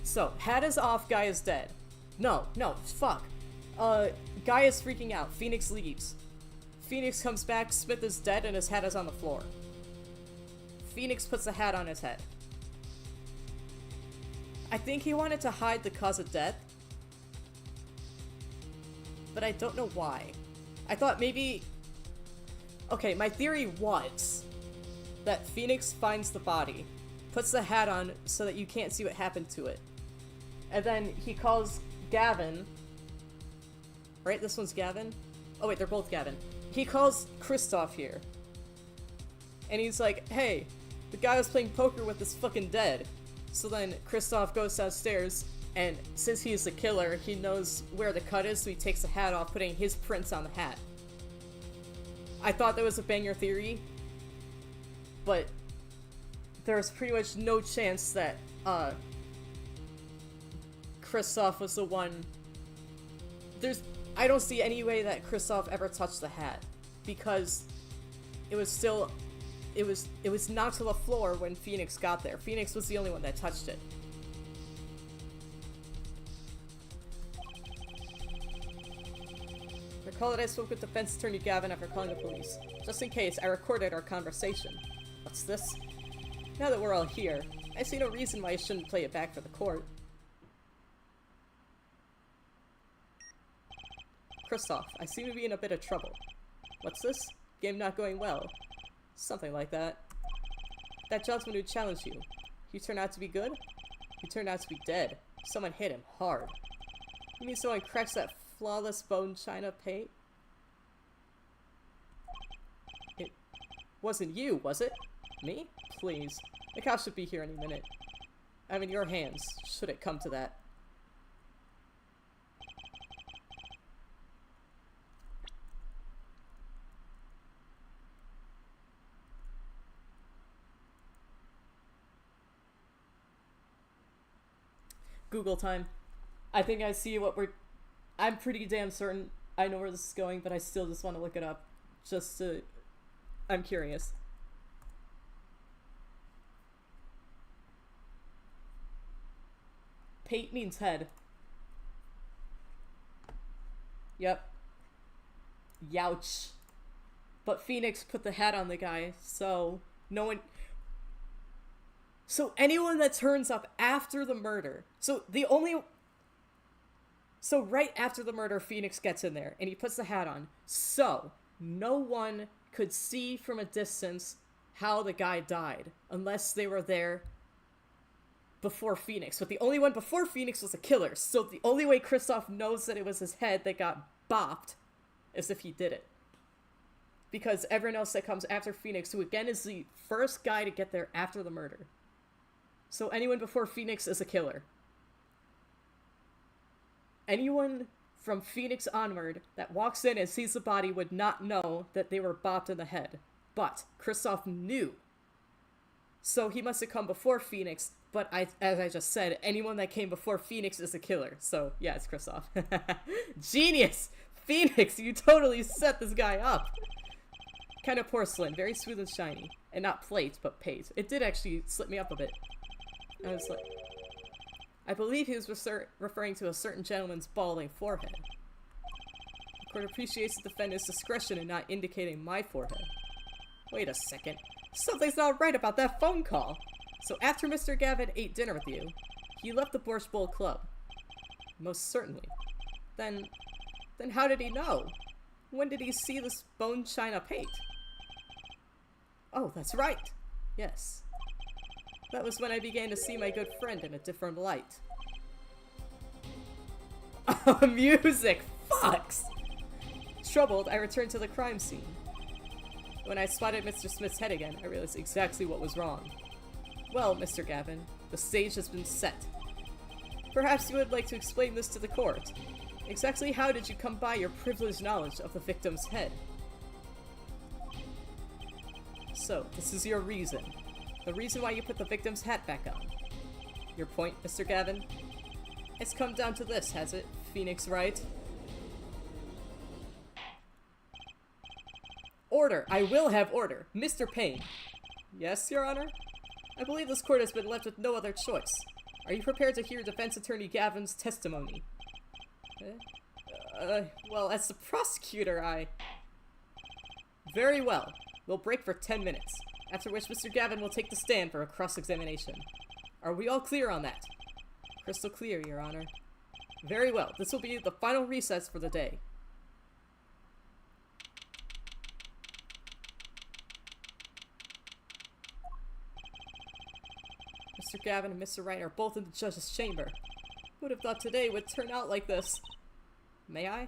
[SPEAKER 1] So, hat is off, guy is dead. No, fuck. Guy is freaking out. Phoenix leaves. Phoenix comes back, Smith is dead, and his hat is on the floor. Phoenix puts the hat on his head. I think he wanted to hide the cause of death. But I don't know why. I thought maybe... Okay, my theory was that Phoenix finds the body, puts the hat on so that you can't see what happened to it. And then he calls Gavin. Right? This one's Gavin? Oh wait, they're both Gavin. He calls Crystaahll here. And he's like, hey, the guy was playing poker with is fucking dead. So then Crystaahll goes downstairs, and since he's the killer, he knows where the cut is, so he takes the hat off, putting his prints on the hat. I thought that was a banger theory, but there's pretty much no chance that, Crystaahll was the one... I don't see any way that Crystaahll ever touched the hat, because it was still... It was knocked to the floor when Phoenix got there. Phoenix was the only one that touched it. Recall that I spoke with defense attorney Gavin after calling the police. Just in case, I recorded our conversation. What's this? Now that we're all here, I see no reason why I shouldn't play it back for the court. Crystaahll, I seem to be in a bit of trouble. What's this? Game not going well. Something like that. That gentleman who challenged you. He turned out to be good? He turned out to be dead. Someone hit him hard. You mean someone cracks that flawless bone china paint? It wasn't you, was it? Me? Please. The cops should be here any minute. I'm in your hands, should it come to that. Google time. I think I see what we're... I'm pretty damn certain I know where this is going, but I still just want to look it up. Just to... I'm curious. Pate means head. Yep. Youch. But Phoenix put the hat on the guy, so no one... So anyone that turns up after the murder... So right after the murder, Phoenix gets in there, and he puts the hat on. So, no one could see from a distance how the guy died, unless they were there before Phoenix. But the only one before Phoenix was a killer, so the only way Crystaahll knows that it was his head that got bopped is if he did it. Because everyone else that comes after Phoenix, who again is the first guy to get there after the murder. So anyone before Phoenix is a killer. Anyone from Phoenix onward that walks in and sees the body would not know that they were bopped in the head. But Crystaahll knew. So he must have come before Phoenix, but as I just said, anyone that came before Phoenix is a killer. So yeah, it's Crystaahll. Genius! Phoenix, you totally set this guy up! Kind of porcelain, very smooth and shiny. And not plate, but pate. It did actually slip me up a bit. I was like... I believe he was referring to a certain gentleman's balding forehead. The court appreciates the defendant's discretion in not indicating my forehead. Wait a second. Something's not right about that phone call! So after Mr. Gavin ate dinner with you, he left the Borscht Bowl Club. Most certainly. Then how did he know? When did he see this bone china pate? Oh, that's right! Yes. That was when I began to see my good friend in a different light. Oh, music! Fucks! Troubled, I returned to the crime scene. When I spotted Mr. Smith's head again, I realized exactly what was wrong. Well, Mr. Gavin, the stage has been set. Perhaps you would like to explain this to the court. Exactly how did you come by your privileged knowledge of the victim's head? So, this is your reason. The reason why you put the victim's hat back on. Your point, Mr. Gavin? It's come down to this, has it? Phoenix, right? Order! I will have order! Mr. Payne! Yes, Your Honor? I believe this court has been left with no other choice. Are you prepared to hear defense attorney Gavin's testimony? Well, as the prosecutor, Very well. We'll break for 10 minutes. After which Mr. Gavin will take the stand for a cross-examination. Are we all clear on that? Crystal clear, Your Honor. Very well. This will be the final recess for the day. Mr. Gavin and Mr. Wright are both in the judge's chamber. Who would have thought today would turn out like this? May I?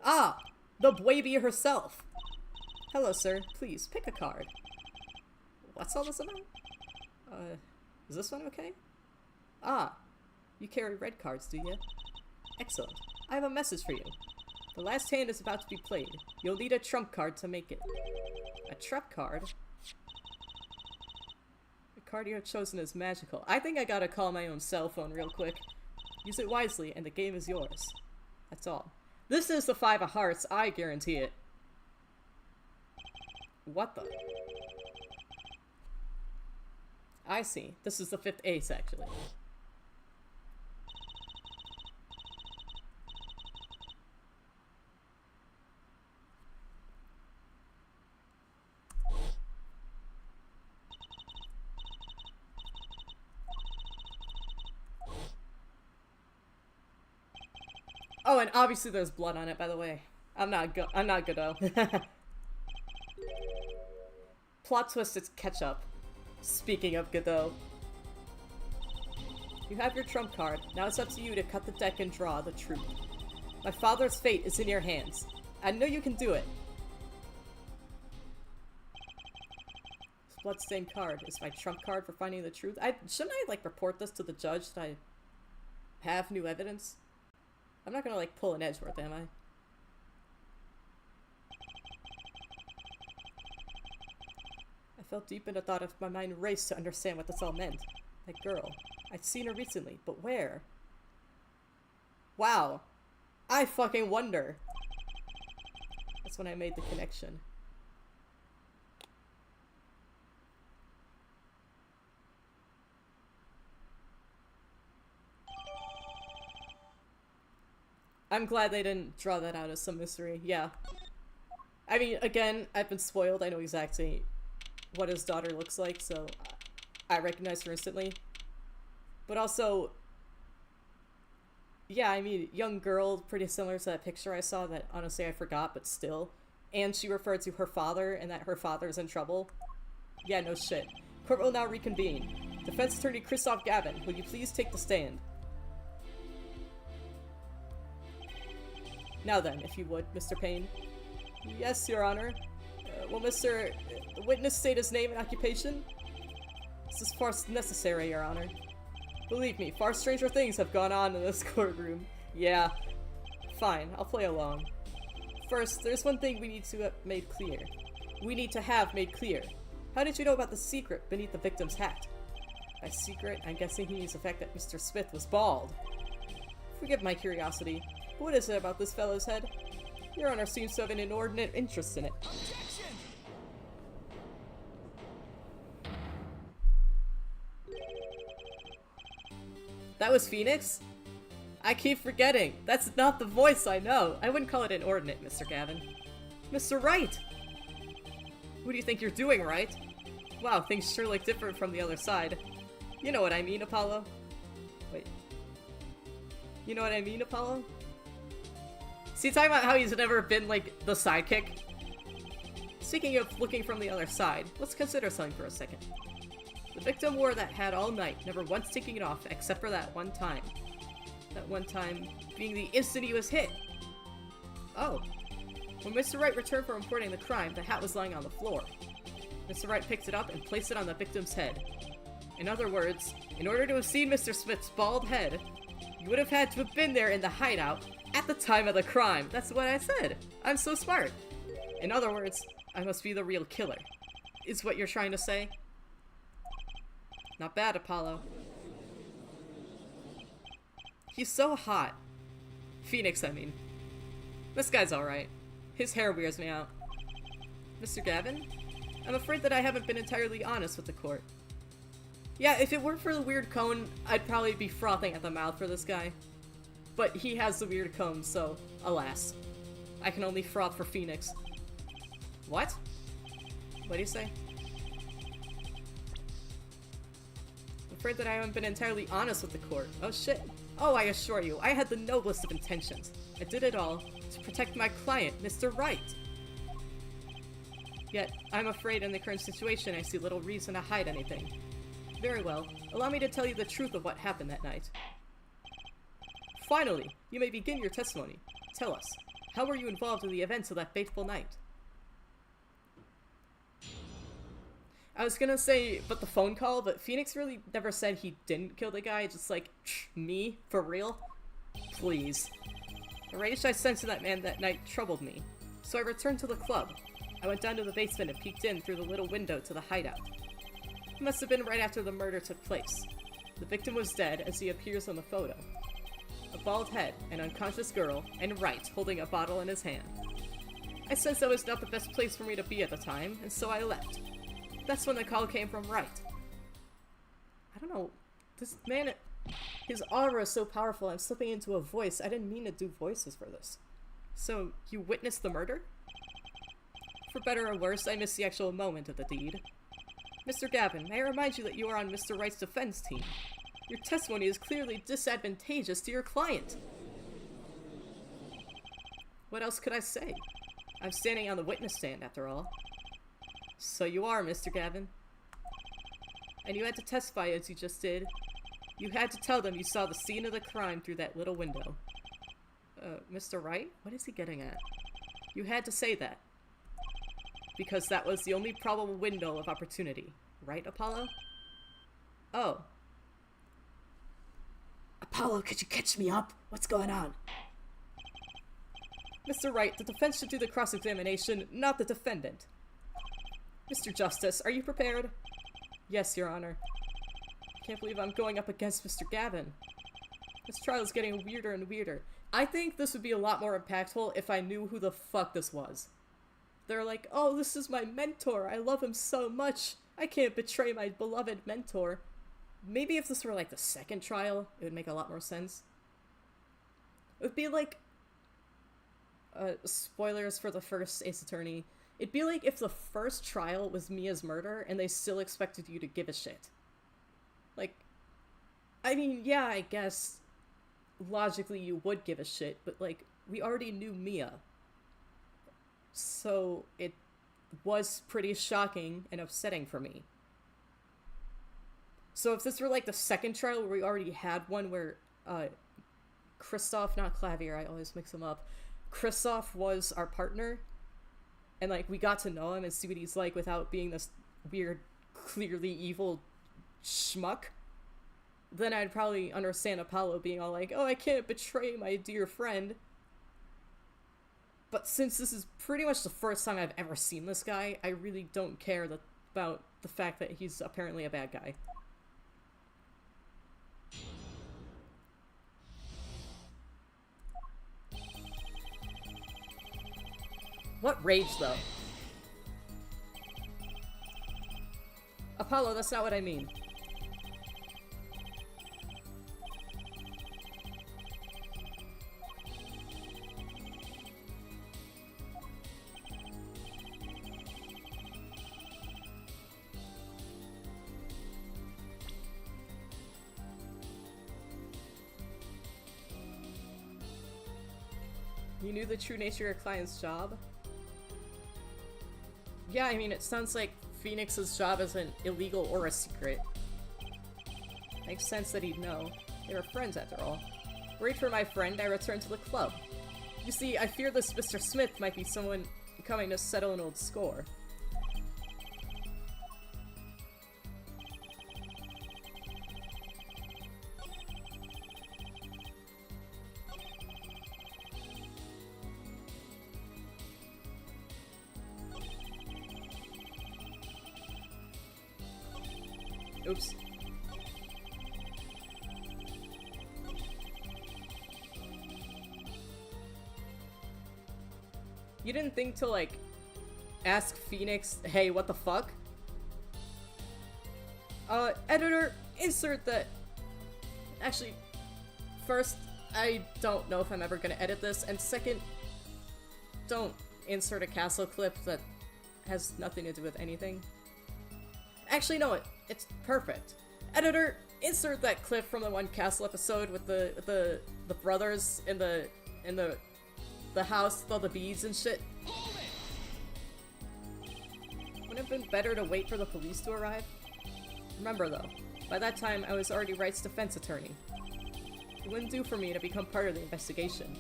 [SPEAKER 1] Ah! The baby herself! Hello, sir. Please, pick a card. What's all this about? Is this one okay? Ah, you carry red cards, do you? Excellent. I have a message for you. The last hand is about to be played. You'll need a trump card to make it. A trump card? The card you have chosen is magical. I think I gotta call my own cell phone real quick. Use it wisely, and the game is yours. That's all. This is the 5 of hearts, I guarantee it. What the? I see. This is the 5th ace, actually. Oh, and obviously there's blood on it, by the way. I'm not Godot. Plot twist, it's ketchup. Speaking of Godot. You have your trump card. Now it's up to you to cut the deck and draw the truth. My father's fate is in your hands. I know you can do it. This bloodstained card is my trump card for finding the truth. Shouldn't I, like, report this to the judge that I have new evidence? I'm not gonna, like, pull an Edgeworth, am I? I fell deep into thought as my mind raced to understand what this all meant. That girl. I'd seen her recently, but where? Wow. I fucking wonder. That's when I made the connection. I'm glad they didn't draw that out as some mystery. Yeah. I mean, again, I've been spoiled. I know exactly what his daughter looks like, so I recognize her instantly. But also, yeah, I mean, young girl, pretty similar to that picture I saw that honestly I forgot, but still. And she referred to her father and that her father's in trouble. Yeah, no shit. Court will now reconvene. Defense Attorney Crystaahll Gavin, will you please take the stand? Now then, if you would, Mr. Payne. Yes, Your Honor. Will Mr. Witness state his name and occupation? This is far necessary, Your Honor. Believe me, far stranger things have gone on in this courtroom. Yeah. Fine, I'll play along. First, there's one thing we need to have made clear. We need to have made clear. How did you know about the secret beneath the victim's hat? By secret, I'm guessing he means the fact that Mr. Smith was bald. Forgive my curiosity. What is it about this fellow's head? Your Honor seems to have an inordinate interest in it.
[SPEAKER 2] Objection!
[SPEAKER 1] That was Phoenix? I keep forgetting. That's not the voice I know. I wouldn't call it inordinate, Mr. Gavin. Mr. Wright! What do you think you're doing, Wright? Wow, things sure look different from the other side. You know what I mean, Apollo? Wait. You know what I mean, Apollo? See, talking about how he's never been, like, the sidekick? Speaking of looking from the other side, let's consider something for a second. The victim wore that hat all night, never once taking it off, except for that one time. That one time being the instant he was hit. Oh. When Mr. Wright returned from reporting the crime, the hat was lying on the floor. Mr. Wright picked it up and placed it on the victim's head. In other words, in order to have seen Mr. Smith's bald head, you would have had to have been there in the hideout at the time of the crime. That's what I said. I'm so smart. In other words, I must be the real killer. Is what you're trying to say? Not bad, Apollo. He's so hot. Phoenix, I mean. This guy's alright. His hair weirds me out. Mr. Gavin? I'm afraid that I haven't been entirely honest with the court. Yeah, if it weren't for the weird cone, I'd probably be frothing at the mouth for this guy. But he has the weird cone, so alas. I can only froth for Phoenix. What? What do you say? I'm afraid that I haven't been entirely honest with the court. Oh shit. Oh, I assure you, I had the noblest of intentions. I did it all to protect my client, Mr. Wright. Yet, I'm afraid in the current situation I see little reason to hide anything. Very well, allow me to tell you the truth of what happened that night. Finally, you may begin your testimony. Tell us, how were you involved in the events of that fateful night? I was gonna say, but the phone call, but Phoenix really never said he didn't kill the guy, just like, me? For real? Please. The rage I sensed in that man that night troubled me, so I returned to the club. I went down to the basement and peeked in through the little window to the hideout. It must have been right after the murder took place. The victim was dead, as he appears on the photo. A bald head, an unconscious girl, and Wright holding a bottle in his hand. I sensed that was not the best place for me to be at the time, and so I left. That's when the call came from Wright. I don't know, this man, his aura is so powerful, I'm slipping into a voice. I didn't mean to do voices for this. So, you witnessed the murder? For better or worse, I missed the actual moment of the deed. Mr. Gavin, may I remind you that you are on Mr. Wright's defense team. Your testimony is clearly disadvantageous to your client. What else could I say? I'm standing on the witness stand, after all. So you are, Mr. Gavin. And you had to testify as you just did. You had to tell them you saw the scene of the crime through that little window. Mr. Wright? What is he getting at? You had to say that. Because that was the only probable window of opportunity. Right, Apollo? Oh.
[SPEAKER 2] Apollo, could you catch me up? What's going on?
[SPEAKER 1] Mr. Wright, the defense should do the cross-examination, not the defendant. Mr. Justice, are you prepared? Yes, Your Honor. I can't believe I'm going up against Mr. Gavin. This trial is getting weirder and weirder. I think this would be a lot more impactful if I knew who the fuck this was. They're like, oh, this is my mentor. I love him so much. I can't betray my beloved mentor. Maybe if this were like the second trial, it would make a lot more sense. It would be like... spoilers for the first Ace Attorney. It'd be like if the first trial was Mia's murder and they still expected you to give a shit. Like, I mean, yeah, I guess logically you would give a shit, but like, we already knew Mia. So it was pretty shocking and upsetting for me. So if this were like the second trial where we already had one where Crystaahll, not Clavier, I always mix them up. Crystaahll was our partner, and like we got to know him and see what he's like without being this weird, clearly evil schmuck, then I'd probably understand Apollo being all like, oh, I can't betray my dear friend. But since this is pretty much the first time I've ever seen this guy, I really don't care about the fact that he's apparently a bad guy. What rage, though? Apollo, that's not what I mean. You knew the true nature of your client's job? Yeah, I mean, it sounds like Phoenix's job isn't illegal or a secret. Makes sense that he'd know. They were friends, after all. Worried for my friend, I returned to the club. You see, I fear this Mr. Smith might be someone coming to settle an old score. Oops. You didn't think to, like, ask Phoenix, hey, what the fuck? Editor, insert that... Actually, first, I don't know if I'm ever gonna edit this, and second, don't insert a castle clip that has nothing to do with anything. Actually, no, it's perfect. Editor, insert that clip from the one castle episode with the brothers in the house with all the beads and shit. Wouldn't it have been better to wait for the police to arrive? Remember though, by that time I was already Wright's defense attorney. It wouldn't do for me to become part of the investigation.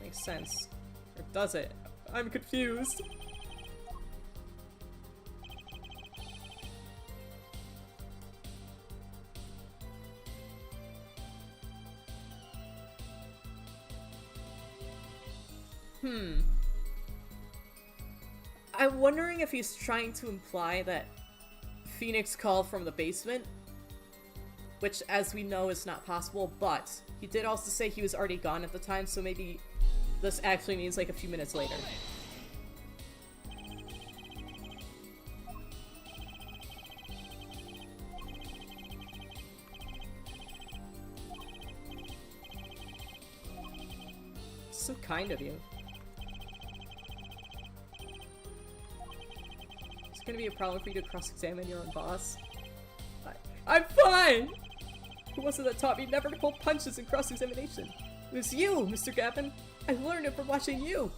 [SPEAKER 1] Makes sense. Or does it? I'm confused. I'm wondering if he's trying to imply that Phoenix called from the basement, which, as we know, is not possible, but he did also say he was already gone at the time, so maybe this actually means like a few minutes later. So kind of you. It's gonna be a problem for you to cross-examine your own boss. I'm fine! Who was it that taught me never to pull punches in cross-examination? It was you, Mr. Gavin! I learned it from watching you!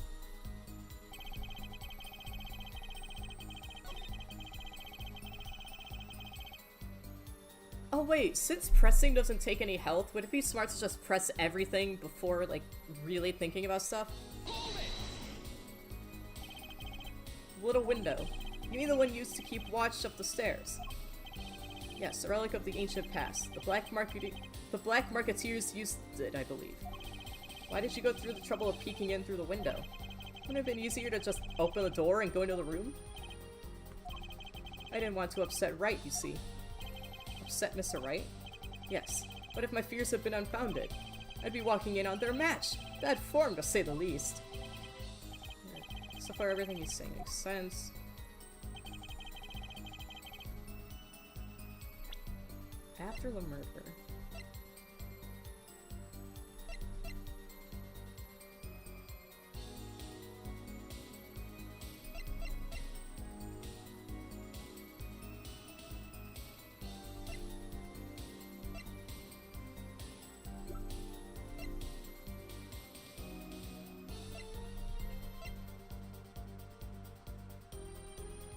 [SPEAKER 1] Oh wait, since pressing doesn't take any health, would it be smart to just press everything before, like, really thinking about stuff? Little window. You mean the one used to keep watch up the stairs? Yes, a relic of the ancient past. The black marketeers used it, I believe. Why did you go through the trouble of peeking in through the window? Wouldn't it have been easier to just open the door and go into the room? I didn't want to upset Wright, you see. Upset Mr. Wright? Yes. What if my fears had been unfounded? I'd be walking in on their match! Bad form, to say the least. So far, everything he's saying makes sense. After the murder.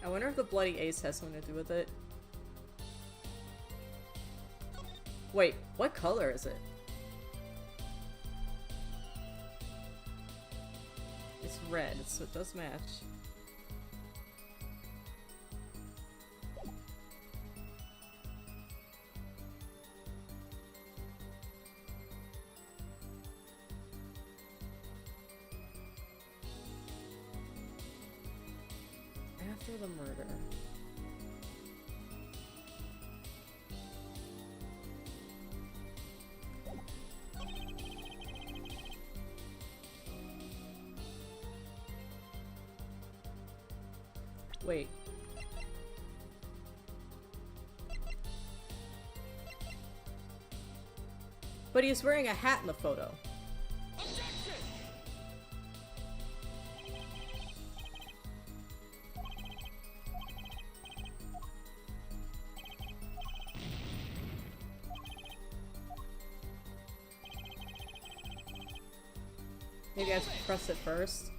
[SPEAKER 1] I wonder if the bloody ace has something to do with it. Wait, what color is it? It's red, so it does match. After the murder. Wait. But he's wearing a hat in the photo. Maybe I have to press it first.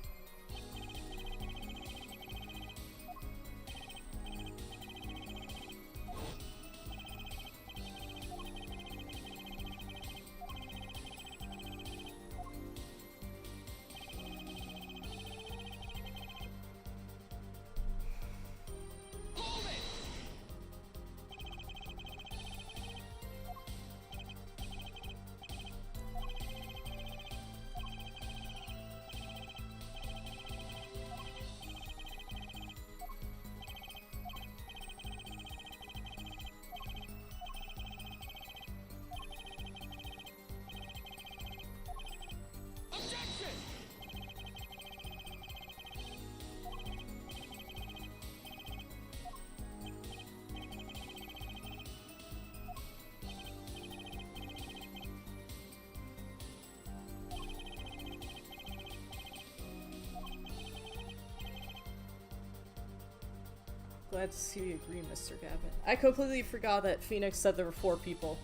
[SPEAKER 1] Glad to see you agree, Mr. Gavin. I completely forgot that Phoenix said there were 4 people.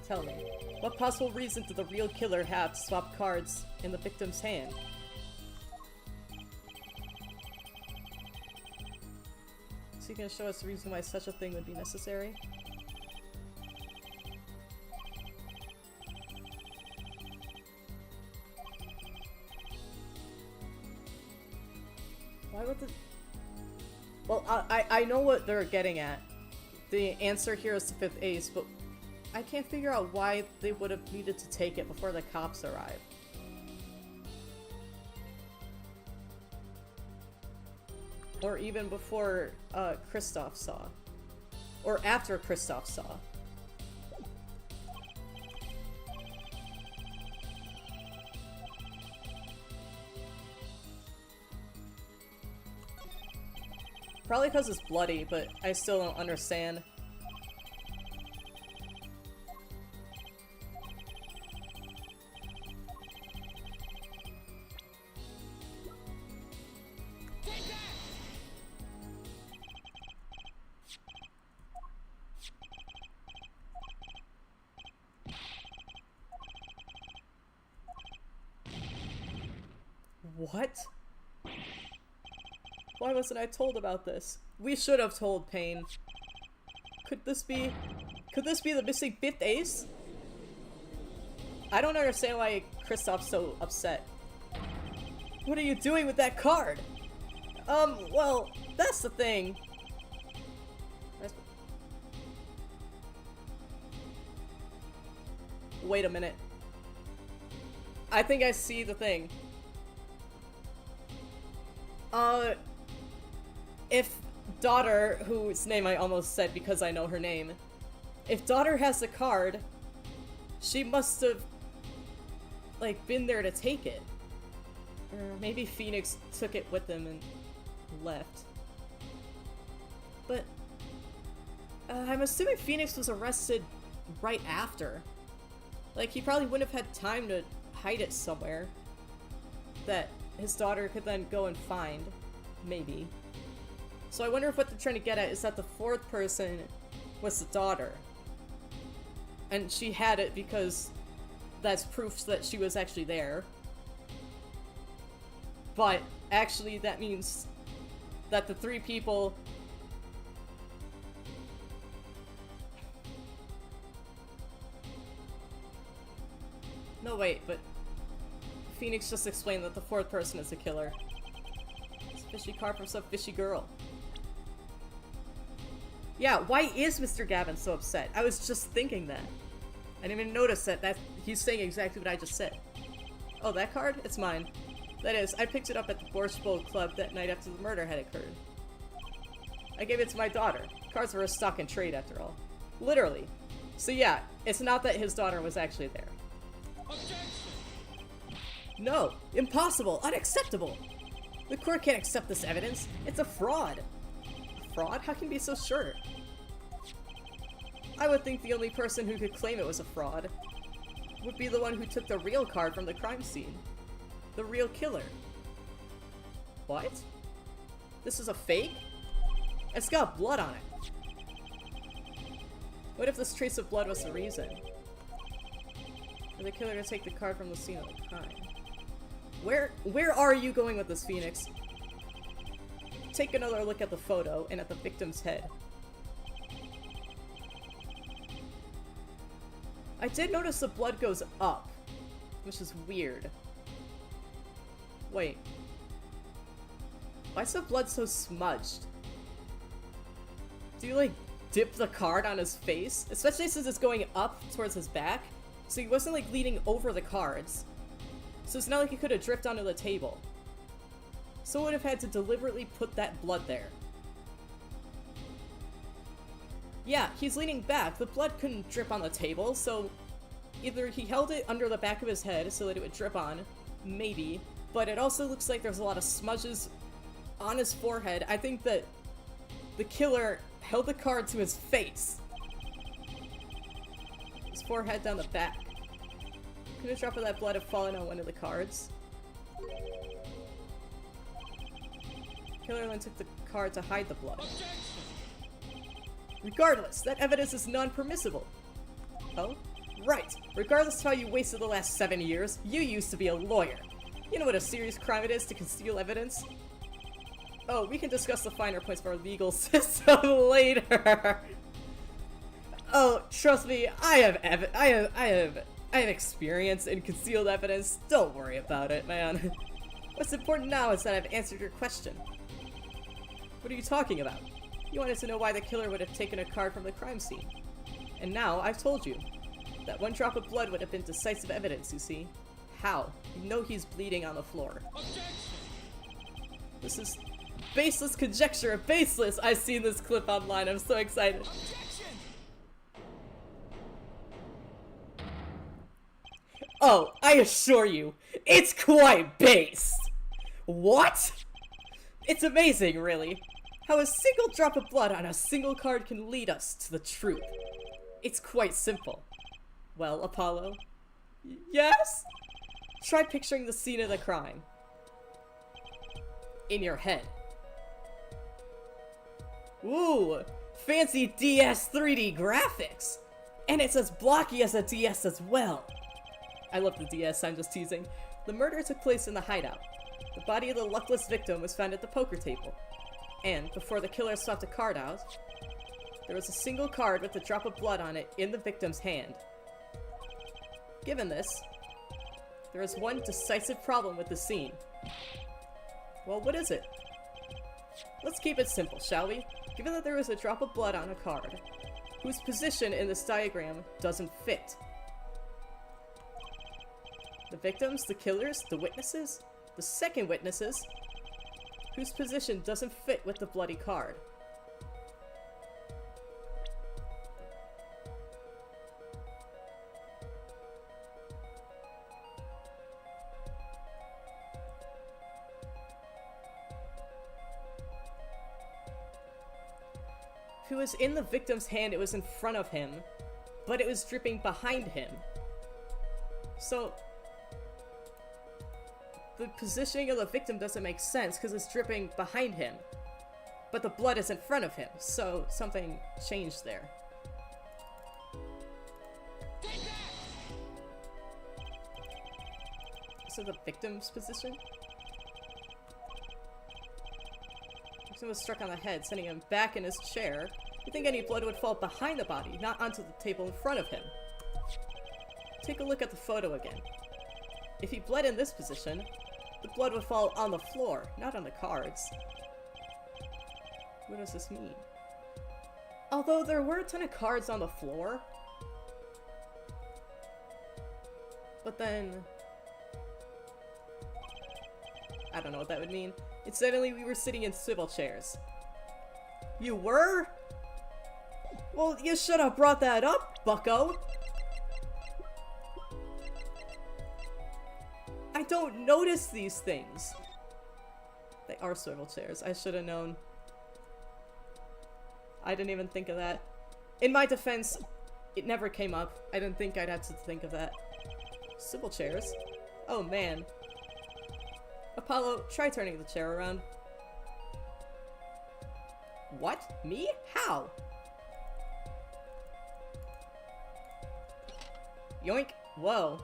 [SPEAKER 1] Tell me, what possible reason did the real killer have to swap cards in the victim's hand? So you can show us the reason why such a thing would be necessary? Why would the... Well, I know what they're getting at. The answer here is the 5th ace, but I can't figure out why they would have needed to take it before the cops arrived. Or even before Crystaahhl saw. Or after Crystaahhl saw. Probably because it's bloody, but I still don't understand. What? Why wasn't I told about this? We should have told Payne. Could this be the missing 5th ace? I don't understand why Crystaahll's so upset. What are you doing with that card? Well, that's the thing. Wait a minute. I think I see the thing. If Daughter, whose name I almost said because I know her name, if Daughter has the card, she must have, like, been there to take it. Or maybe Phoenix took it with them and left. But, I'm assuming Phoenix was arrested right after. Like, he probably wouldn't have had time to hide it somewhere that his daughter could then go and find. Maybe. So I wonder if what they're trying to get at is that the 4th person was the daughter. And she had it because that's proof that she was actually there. But actually that means that the 3 people... No, wait, but Phoenix just explained that the 4th person is the killer. It's a fishy card from some fishy girl. Yeah, why is Mr. Gavin so upset? I was just thinking that. I didn't even notice that he's saying exactly what I just said. Oh, that card? It's mine. That is, I picked it up at the Borscht Bowl Club that night after the murder had occurred. I gave it to my daughter. Cards were a stock and trade after all. Literally. So yeah, it's not that his daughter was actually there.
[SPEAKER 3] Objection!
[SPEAKER 1] No! Impossible! Unacceptable! The court can't accept this evidence. It's a fraud. A fraud? How can you be so sure? I would think the only person who could claim it was a fraud would be the one who took the real card from the crime scene. The real killer. What? This is a fake? It's got blood on it. What if this trace of blood was the reason for the killer to take the card from the scene of the crime? Where are you going with this, Phoenix? Take another look at the photo and at the victim's head. I did notice the blood goes up, which is weird. Wait. Why is the blood so smudged? Do you, like, dip the card on his face? Especially since it's going up towards his back. So he wasn't, like, leaning over the cards. So it's not like he could have dripped onto the table. So would have had to deliberately put that blood there. Yeah, he's leaning back. The blood couldn't drip on the table, so either he held it under the back of his head so that it would drip on, maybe, but it also looks like there's a lot of smudges on his forehead. I think that the killer held the card to his face. His forehead down the back. Could a drop of that blood have fallen on one of the cards? Killer then took the card to hide the blood.
[SPEAKER 3] Objection!
[SPEAKER 1] Regardless, that evidence is non-permissible. Oh? Right. Regardless of how you wasted the last 7 years, you used to be a lawyer. You know what a serious crime it is to conceal evidence? Oh, we can discuss the finer points of our legal system later. Oh, trust me, I have experience in concealed evidence. Don't worry about it, man. What's important now is that I've answered your question. What are you talking about? You wanted to know why the killer would have taken a card from the crime scene. And now, I've told you. That one drop of blood would have been decisive evidence, you see. How? You know he's bleeding on the floor.
[SPEAKER 3] Objection!
[SPEAKER 1] This is baseless conjecture, baseless! I've seen this clip online, I'm so excited.
[SPEAKER 3] Objection!
[SPEAKER 1] Oh, I assure you, it's quite based! What? It's amazing, really. How a single drop of blood on a single card can lead us to the truth. It's quite simple. Well, Apollo? Yes? Try picturing the scene of the crime. In your head. Ooh! Fancy DS 3D graphics! And it's as blocky as a DS as well! I love the DS, I'm just teasing. The murder took place in the hideout. The body of the luckless victim was found at the poker table. And, before the killer swapped a card out, there was a single card with a drop of blood on it in the victim's hand. Given this, there is one decisive problem with the scene. Well, what is it? Let's keep it simple, shall we? Given that there is a drop of blood on a card, whose position in this diagram doesn't fit? The victims, the killers, the witnesses? The second witnesses, whose position doesn't fit with the bloody card. If it was in the victim's hand, it was in front of him, but it was dripping behind him. So, the positioning of the victim doesn't make sense because it's dripping behind him, but the blood is in front of him, so something changed there. So the victim's position? The victim was struck on the head, sending him back in his chair. You think any blood would fall behind the body, not onto the table in front of him. Take a look at the photo again. If he bled in this position, the blood would fall on the floor, not on the cards. What does this mean? Although there were a ton of cards on the floor, but then I don't know what that would mean. Incidentally, we were sitting in swivel chairs. You were? Well, you should have brought that up, bucko! I don't notice these things! They are swivel chairs. I should have known. I didn't even think of that. In my defense, it never came up. I didn't think I'd have to think of that. Swivel chairs? Oh man. Apollo, try turning the chair around. What? Me? How? Yoink! Whoa.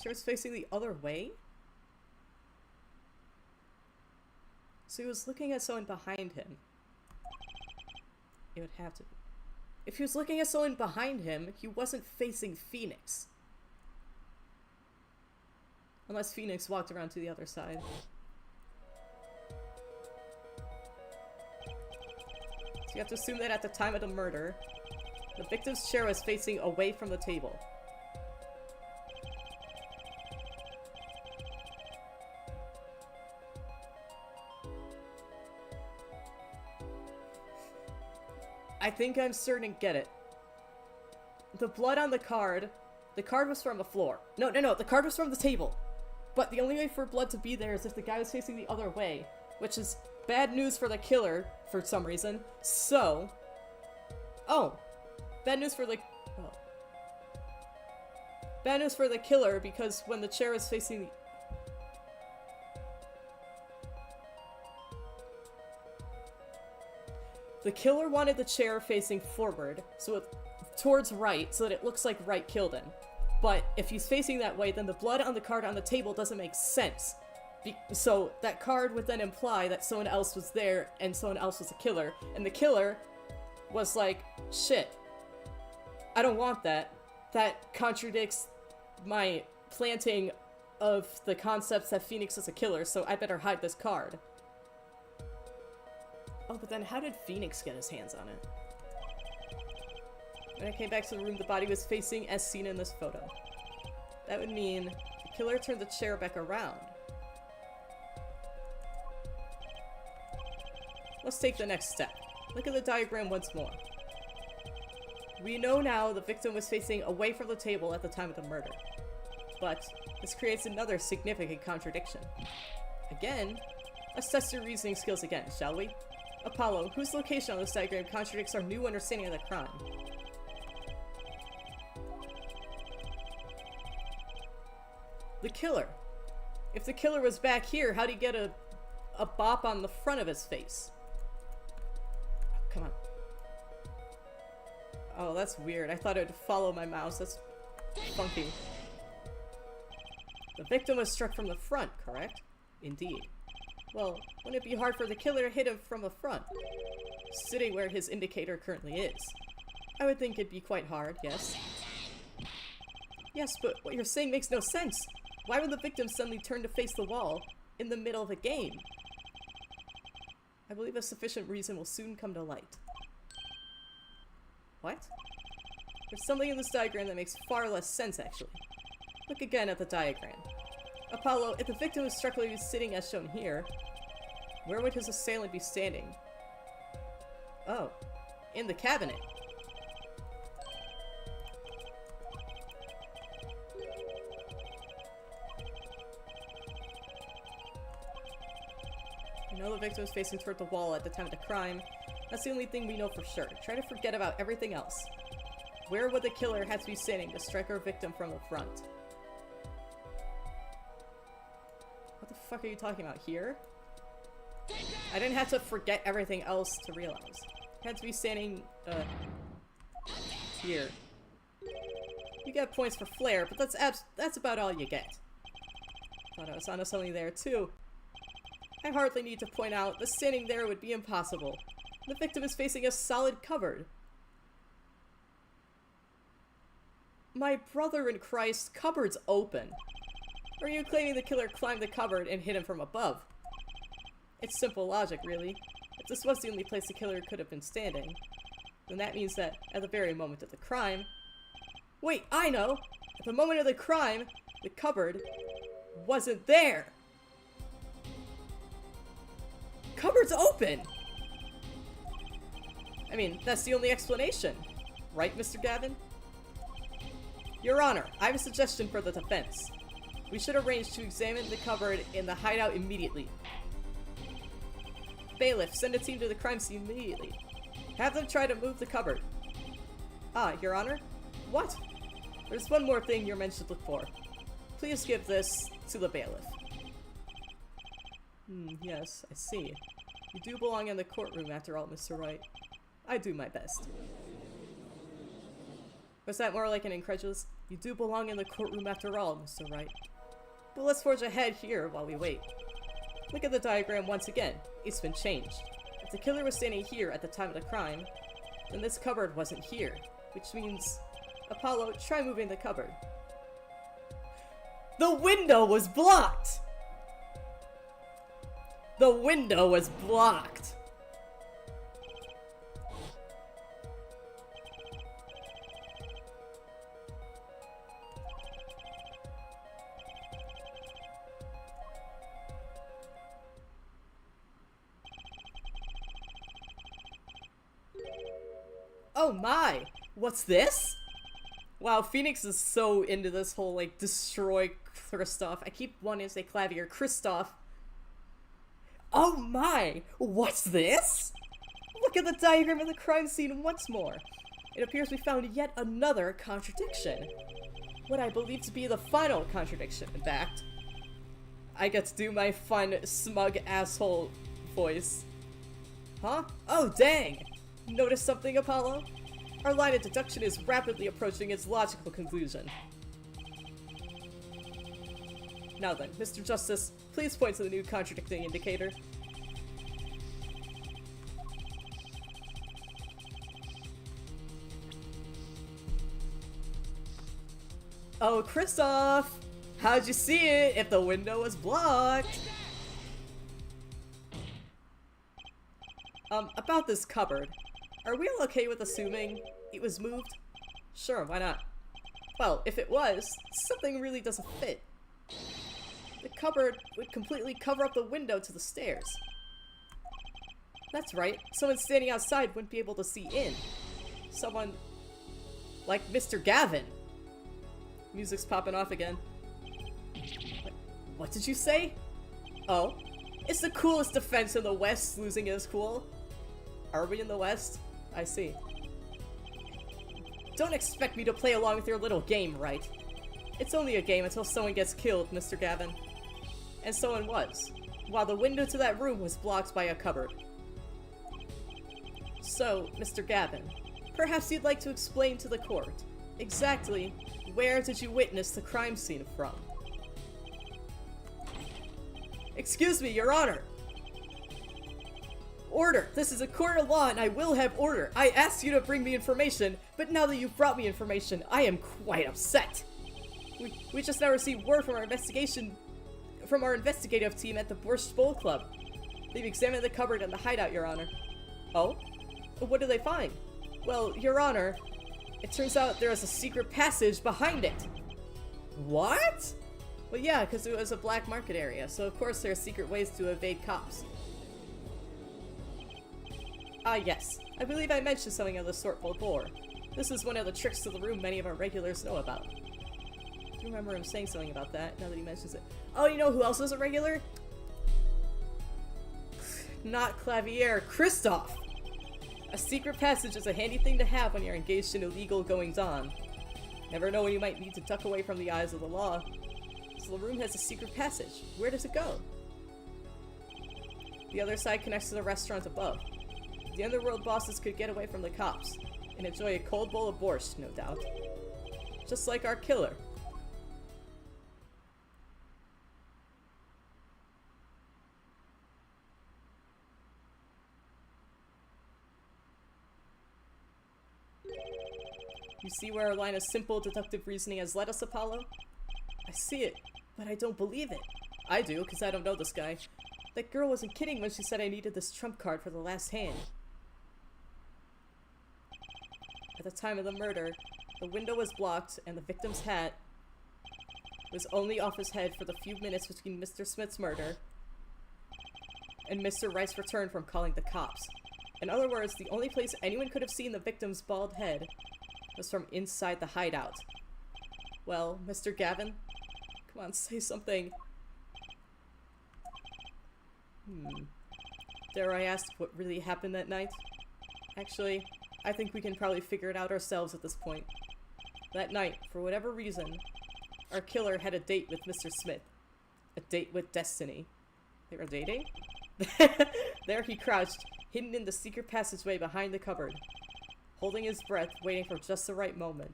[SPEAKER 1] Chair's facing the other way? So he was looking at someone behind him. It would have to be. If he was looking at someone behind him, he wasn't facing Phoenix. Unless Phoenix walked around to the other side. So you have to assume that at the time of the murder, the victim's chair was facing away from the table. I think I'm starting to get it. The blood on the card was from the floor. No, the card was from the table. But the only way for blood to be there is if the guy was facing the other way, which is bad news for the killer, for some reason. So... Oh. Bad news for the... Oh. Bad news for the killer, because when the chair is facing... The killer wanted the chair facing forward, so towards right, so that it looks like right killed him. But if he's facing that way, then the blood on the card on the table doesn't make sense. So that card would then imply that someone else was there and someone else was the killer. And the killer was like, shit, I don't want that. That contradicts my planting of the concepts that Phoenix is a killer, so I better hide this card. Oh, but then how did Phoenix get his hands on it? When I came back to the room, the body was facing as seen in this photo. That would mean the killer turned the chair back around. Let's take the next step. Look at the diagram once more. We know now the victim was facing away from the table at the time of the murder. But this creates another significant contradiction. Again, let's test your reasoning skills again, shall we? Apollo, whose location on this diagram contradicts our new understanding of the crime? The killer. If the killer was back here, how'd he get a bop on the front of his face? Oh, come on. Oh, that's weird. I thought it would follow my mouse. That's funky. The victim was struck from the front, correct? Indeed. Well, wouldn't it be hard for the killer to hit him from the front? Sitting where his indicator currently is. I would think it'd be quite hard, yes. Yes, but what you're saying makes no sense. Why would the victim suddenly turn to face the wall in the middle of a game? I believe a sufficient reason will soon come to light. What? There's something in this diagram that makes far less sense, actually. Look again at the diagram. Apollo, if the victim was struck while he was sitting as shown here, where would his assailant be standing? Oh, in the cabinet. We know the victim was facing toward the wall at the time of the crime. That's the only thing we know for sure. Try to forget about everything else. Where would the killer have to be standing to strike our victim from the front? What the fuck are you talking about? Here? I didn't have to forget everything else to realize. I had to be standing, here. You get points for flair, but that's about all you get. Thought I was onto something there, too. I hardly need to point out that standing there would be impossible. The victim is facing a solid cupboard. My brother in Christ, cupboard's open. Or are you claiming the killer climbed the cupboard and hit him from above? It's simple logic, really. If this was the only place the killer could have been standing, then that means that at the very moment of the crime... Wait, I know! At the moment of the crime, the cupboard wasn't there! Cupboard's open! I mean, that's the only explanation. Right, Mr. Gavin? Your Honor, I have a suggestion for the defense. We should arrange to examine the cupboard in the hideout immediately. Bailiff, send a team to the crime scene immediately. Have them try to move the cupboard. Ah, Your Honor? What? There's one more thing your men should look for. Please give this to the bailiff. Yes, I see. You do belong in the courtroom after all, Mr. Wright. I do my best. Was that more like an incredulous? You do belong in the courtroom after all, Mr. Wright. But let's forge ahead here while we wait. Look at the diagram once again. It's been changed. If the killer was standing here at the time of the crime, then this cupboard wasn't here, which means... Apollo, try moving the cupboard. The window was blocked! The window was blocked! Oh my! What's this? Wow, Phoenix is so into this whole, like, destroy Crystaahll. I keep wanting to say Clavier. Crystaahll. Oh my! What's this? Look at the diagram of the crime scene once more. It appears we found yet another contradiction. What I believe to be the final contradiction, in fact. I get to do my fun, smug asshole voice. Huh? Oh, dang! Notice something, Apollo? Our line of deduction is rapidly approaching its logical conclusion. Now then, Mr. Justice, please point to the new contradicting indicator. Oh, Crystaahll! How'd you see it if the window was blocked? About this cupboard. Are we all okay with assuming it was moved? Sure, why not? Well, if it was, something really doesn't fit. The cupboard would completely cover up the window to the stairs. That's right, someone standing outside wouldn't be able to see in. Someone like Mr. Gavin. Music's popping off again. What did you say? Oh, it's the coolest defense in the West, losing is cool. Are we in the West? I see. Don't expect me to play along with your little game, right? It's only a game until someone gets killed, Mr. Gavin. And someone was, while the window to that room was blocked by a cupboard. So, Mr. Gavin, perhaps you'd like to explain to the court, exactly where did you witness the crime scene from? Excuse me, Your Honor! Order! This is a court of law and I will have order! I asked you to bring me information, but now that you've brought me information, I am quite upset! We just now received word from our investigative team at the Borscht Bowl Club. They've examined the cupboard and the hideout, Your Honor. Oh? What did they find? Well, Your Honor, it turns out there is a secret passage behind it. What? Well, yeah, because it was a black market area, so of course there are secret ways to evade cops. Ah, yes. I believe I mentioned something of the sort before. This is one of the tricks to the room many of our regulars know about. I do remember him saying something about that, now that he mentions it. Oh, you know who else is a regular? Not Clavier, Crystaahll! A secret passage is a handy thing to have when you're engaged in illegal goings-on. Never know when you might need to duck away from the eyes of the law. So the room has a secret passage. Where does it go? The other side connects to the restaurant above. The underworld bosses could get away from the cops and enjoy a cold bowl of borscht, no doubt. Just like our killer. You see where our line of simple deductive reasoning has led us, Apollo? I see it, but I don't believe it. I do, because I don't know this guy. That girl wasn't kidding when she said I needed this trump card for the last hand. At the time of the murder, the window was blocked and the victim's hat was only off his head for the few minutes between Mr. Smith's murder and Mr. Rice's return from calling the cops. In other words, the only place anyone could have seen the victim's bald head was from inside the hideout. Well, Mr. Gavin, come on, say something. Dare I ask what really happened that night? Actually, I think we can probably figure it out ourselves at this point. That night, for whatever reason, our killer had a date with Mr. Smith. A date with destiny. They were dating? There he crouched, hidden in the secret passageway behind the cupboard, holding his breath, waiting for just the right moment.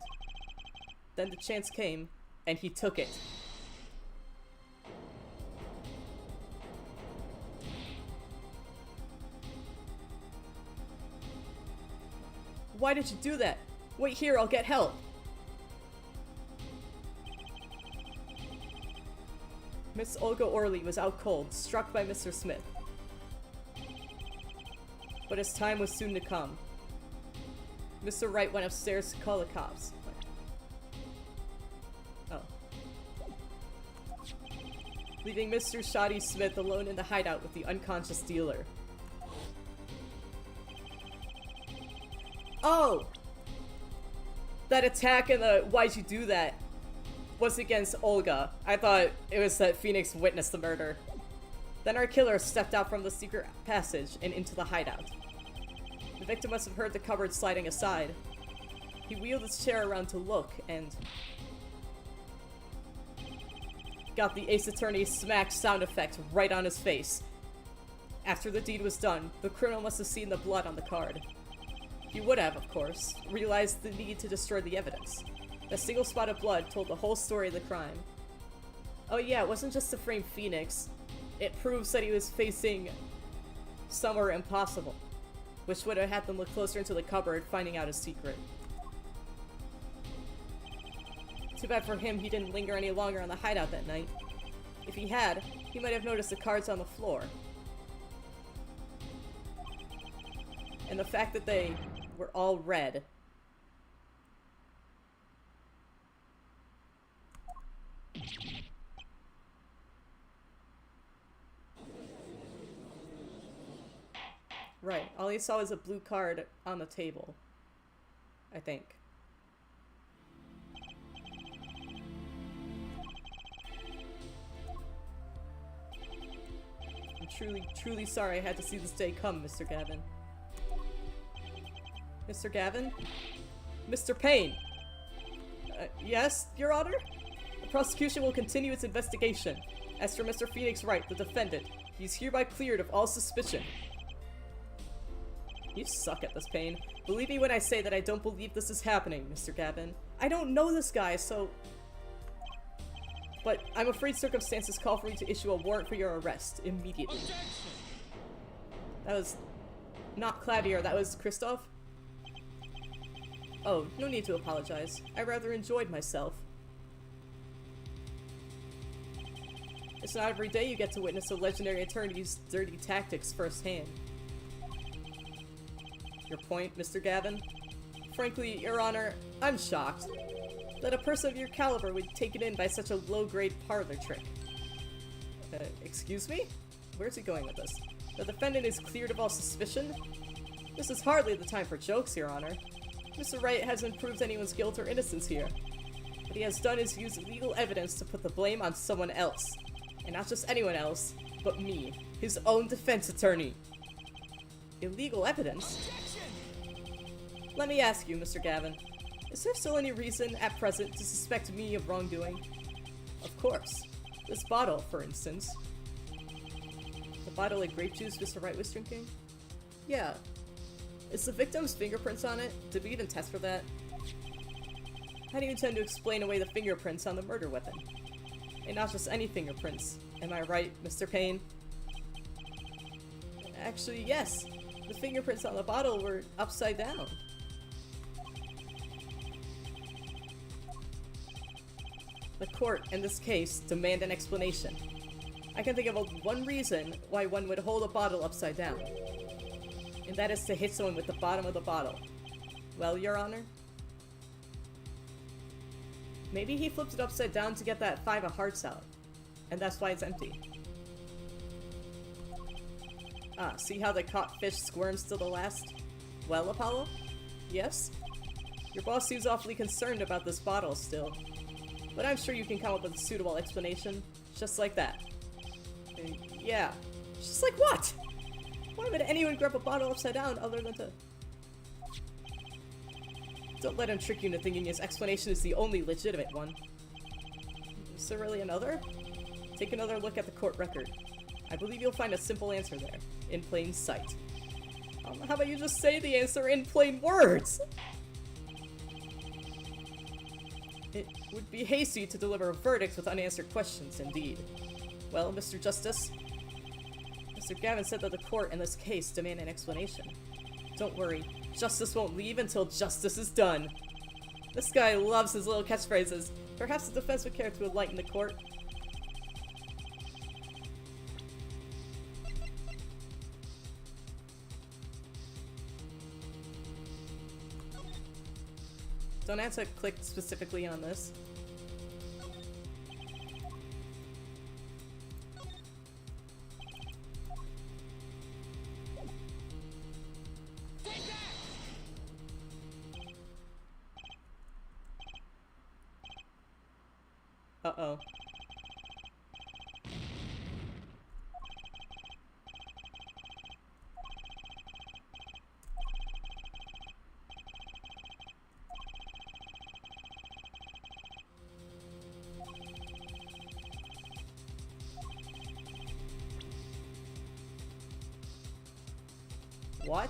[SPEAKER 1] Then the chance came, and he took it. Why did you do that? Wait here, I'll get help. Miss Olga Orley was out cold, struck by Mr. Smith. But his time was soon to come. Mr. Wright went upstairs to call the cops. Oh. Leaving Mr. Shoddy Smith alone in the hideout with the unconscious dealer. Oh! That attack and the why'd you do that was against Olga. I thought it was that Phoenix witnessed the murder. Then our killer stepped out from the secret passage and into the hideout. The victim must have heard the cupboard sliding aside. He wheeled his chair around to look and got the Ace Attorney smack sound effect right on his face. After the deed was done, the criminal must have seen the blood on the card. He would have, of course, realized the need to destroy the evidence. A single spot of blood told the whole story of the crime. Oh yeah, it wasn't just to frame Phoenix. It proves that he was facing somewhere impossible, which would have had them look closer into the cupboard, finding out his secret. Too bad for him he didn't linger any longer on the hideout that night. If he had, he might have noticed the cards on the floor. And the fact that they were all red. Right, all he saw was a blue card on the table. I think. I'm truly sorry I had to see this day come, Mr. Gavin. Mr. Gavin? Mr. Payne! Yes, Your Honor? The prosecution will continue its investigation. As for Mr. Phoenix Wright, the defendant, he's hereby cleared of all suspicion. You suck at this, Payne. Believe me when I say that I don't believe this is happening, Mr. Gavin. I don't know this guy, so... but I'm afraid circumstances call for me to issue a warrant for your arrest immediately.
[SPEAKER 3] Objection!
[SPEAKER 1] That was not Clavier, that was Crystaahhl. Oh, no need to apologize. I rather enjoyed myself. It's not every day you get to witness a legendary attorney's dirty tactics firsthand. Your point, Mr. Gavin? Frankly, Your Honor, I'm shocked that a person of your caliber would take it in by such a low-grade parlor trick. Excuse me? Where's he going with this? The defendant is cleared of all suspicion? This is hardly the time for jokes, Your Honor. Mr. Wright hasn't proved anyone's guilt or innocence here. What he has done is use legal evidence to put the blame on someone else. And not just anyone else, but me, his own defense attorney. Illegal evidence?
[SPEAKER 3] Objection!
[SPEAKER 1] Let me ask you, Mr. Gavin, is there still any reason, at present, to suspect me of wrongdoing? Of course. This bottle, for instance. The bottle of grape juice Mr. Wright was drinking? Yeah. Is the victim's fingerprints on it? Did we even test for that? How do you intend to explain away the fingerprints on the murder weapon? And not just any fingerprints. Am I right, Mr. Payne? Actually, yes. The fingerprints on the bottle were upside down. The court, in this case, demand an explanation. I can think of one reason why one would hold a bottle upside down. And that is to hit someone with the bottom of the bottle. Well, Your Honor? Maybe he flipped it upside down to get that 5 of hearts out. And that's why it's empty. Ah, see how the caught fish squirms to the last? Well, Apollo? Yes? Your boss seems awfully concerned about this bottle still. But I'm sure you can come up with a suitable explanation. Just like that. Yeah. Just like what? Why would anyone grab a bottle upside down other than to... Don't let him trick you into thinking his explanation is the only legitimate one. Is there really another? Take another look at the court record. I believe you'll find a simple answer there, in plain sight. How about you just say the answer in plain words? It would be hasty to deliver a verdict with unanswered questions, indeed. Well, Mr. Justice, Mr. Gavin said that the court in this case demand an explanation. Don't worry, justice won't leave until justice is done. This guy loves his little catchphrases. Perhaps the defense would care to enlighten the court. Don't have to click specifically on this. Uh-oh. What?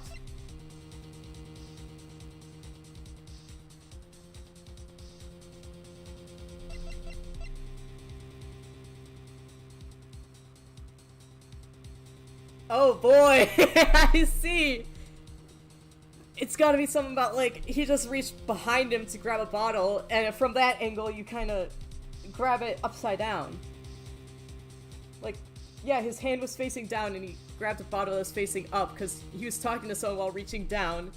[SPEAKER 1] Oh boy! I see! It's gotta be something about, like, he just reached behind him to grab a bottle, and from that angle you kinda grab it upside down. Like, yeah, his hand was facing down and he grabbed a bottle that was facing up because he was talking to someone while reaching down.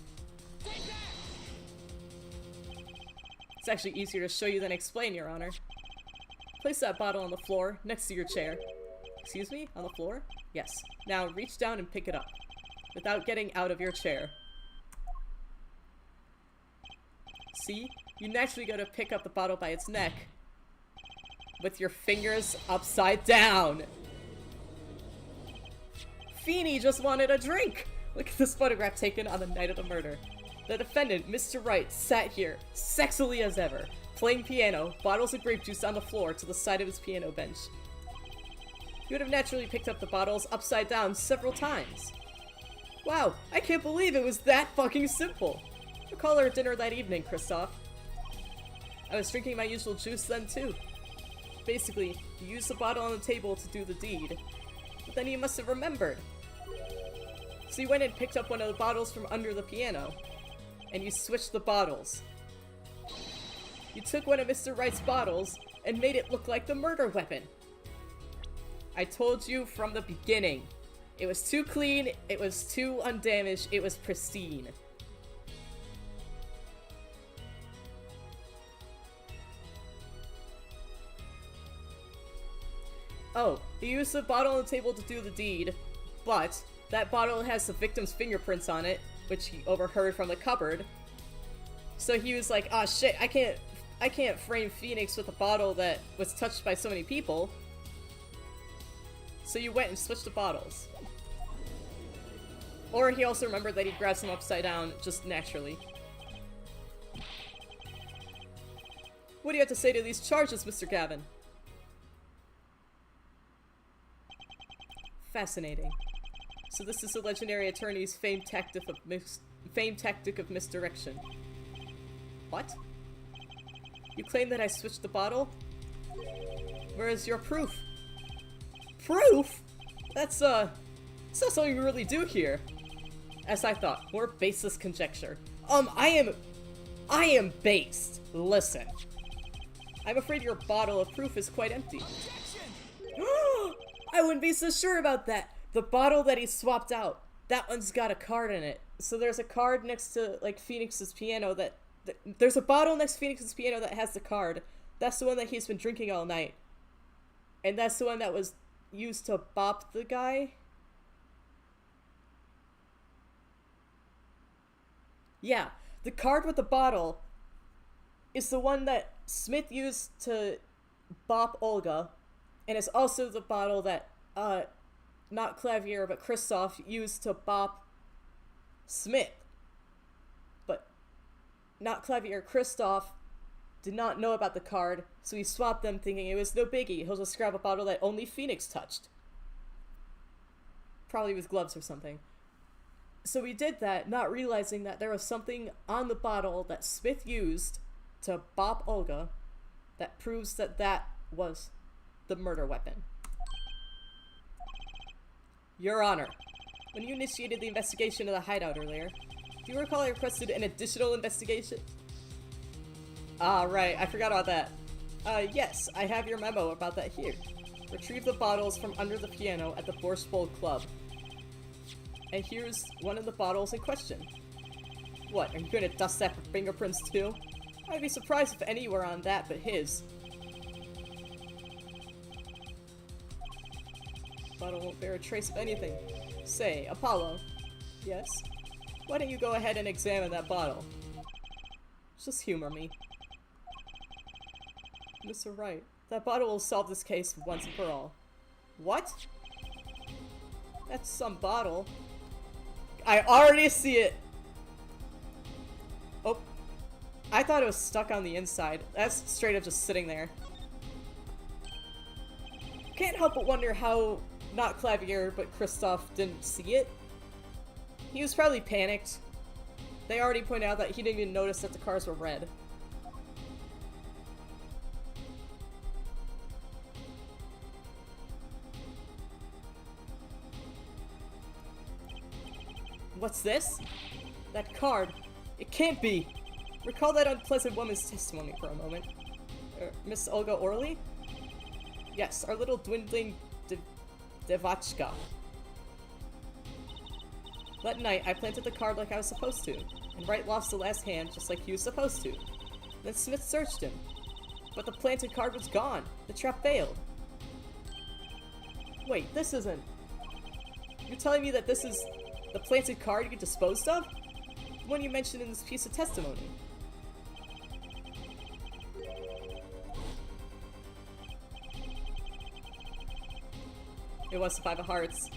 [SPEAKER 1] It's actually easier to show you than explain, Your Honor. Place that bottle on the floor, next to your chair. Excuse me? On the floor? Yes. Now reach down and pick it up, without getting out of your chair. See? You naturally go to pick up the bottle by its neck, with your fingers upside down! Feeney just wanted a drink! Look at this photograph taken on the night of the murder. The defendant, Mr. Wright, sat here, sexily as ever, playing piano, bottles of grape juice on the floor to the side of his piano bench. He would have naturally picked up the bottles upside down several times. Wow, I can't believe it was that fucking simple! Recall our dinner that evening, Crystaahhl. I was drinking my usual juice then too. Basically, you used the bottle on the table to do the deed. But then you must have remembered. So you went and picked up one of the bottles from under the piano. And you switched the bottles. You took one of Mr. Wright's bottles and made it look like the murder weapon. I told you from the beginning. It was too clean, it was too undamaged, it was pristine. Oh, he used the bottle on the table to do the deed, but that bottle has the victim's fingerprints on it, which he overheard from the cupboard. So he was like, ah shit, I can't frame Phoenix with a bottle that was touched by so many people. So you went and switched the bottles. Or he also remembered that he grabbed some upside down, just naturally. What do you have to say to these charges, Mr. Gavin? Fascinating. So this is the legendary attorney's famed tactic of misdirection. What? You claim that I switched the bottle? Where is your proof? Proof? That's not something we really do here. As I thought, more baseless conjecture. I am based. Listen. I'm afraid your bottle of proof is quite empty. I wouldn't be so sure about that. The bottle that he swapped out, that one's got a card in it. So there's a card next to, like, Phoenix's piano that there's a bottle next to Phoenix's piano that has the card. That's the one that he's been drinking all night. And that's the one that was used to bop the guy. Yeah, the card with the bottle is the one that Smith used to bop Olga, and it's also the bottle that, not Clavier, but Crystaahhl used to bop Smith. But not Clavier, Crystaahhl did not know about the card, so he swapped them thinking it was no biggie. He'll just grab a bottle that only Phoenix touched. Probably with gloves or something. So we did that, not realizing that there was something on the bottle that Smith used to bop Olga that proves that that was the murder weapon. Your Honor, when you initiated the investigation of the hideout earlier, do you recall I requested an additional investigation? Ah, right, I forgot about that. Yes, I have your memo about that here. Retrieve the bottles from under the piano at the Borscht Bowl Club. And here's one of the bottles in question. What, are you gonna dust that for fingerprints too? I'd be surprised if any were on that but his. Bottle won't bear a trace of anything. Say, Apollo. Yes? Why don't you go ahead and examine that bottle? Just humor me. Mr. Wright, that bottle will solve this case once and for all. What? That's some bottle. I already see it! Oh. I thought it was stuck on the inside. That's straight up just sitting there. Can't help but wonder how, not Clavier, but Crystaahhl didn't see it. He was probably panicked. They already pointed out that he didn't even notice that the cars were red. What's this? That card. It can't be! Recall that unpleasant woman's testimony for a moment. Miss Olga Orly? Yes, our little dwindling Devachka. That night, I planted the card like I was supposed to, and Wright lost the last hand just like he was supposed to. Then Smith searched him. But the planted card was gone. The trap failed. Wait, this isn't... You're telling me that this is the planted card you disposed of? The one you mentioned in this piece of testimony. It was the Five of Hearts.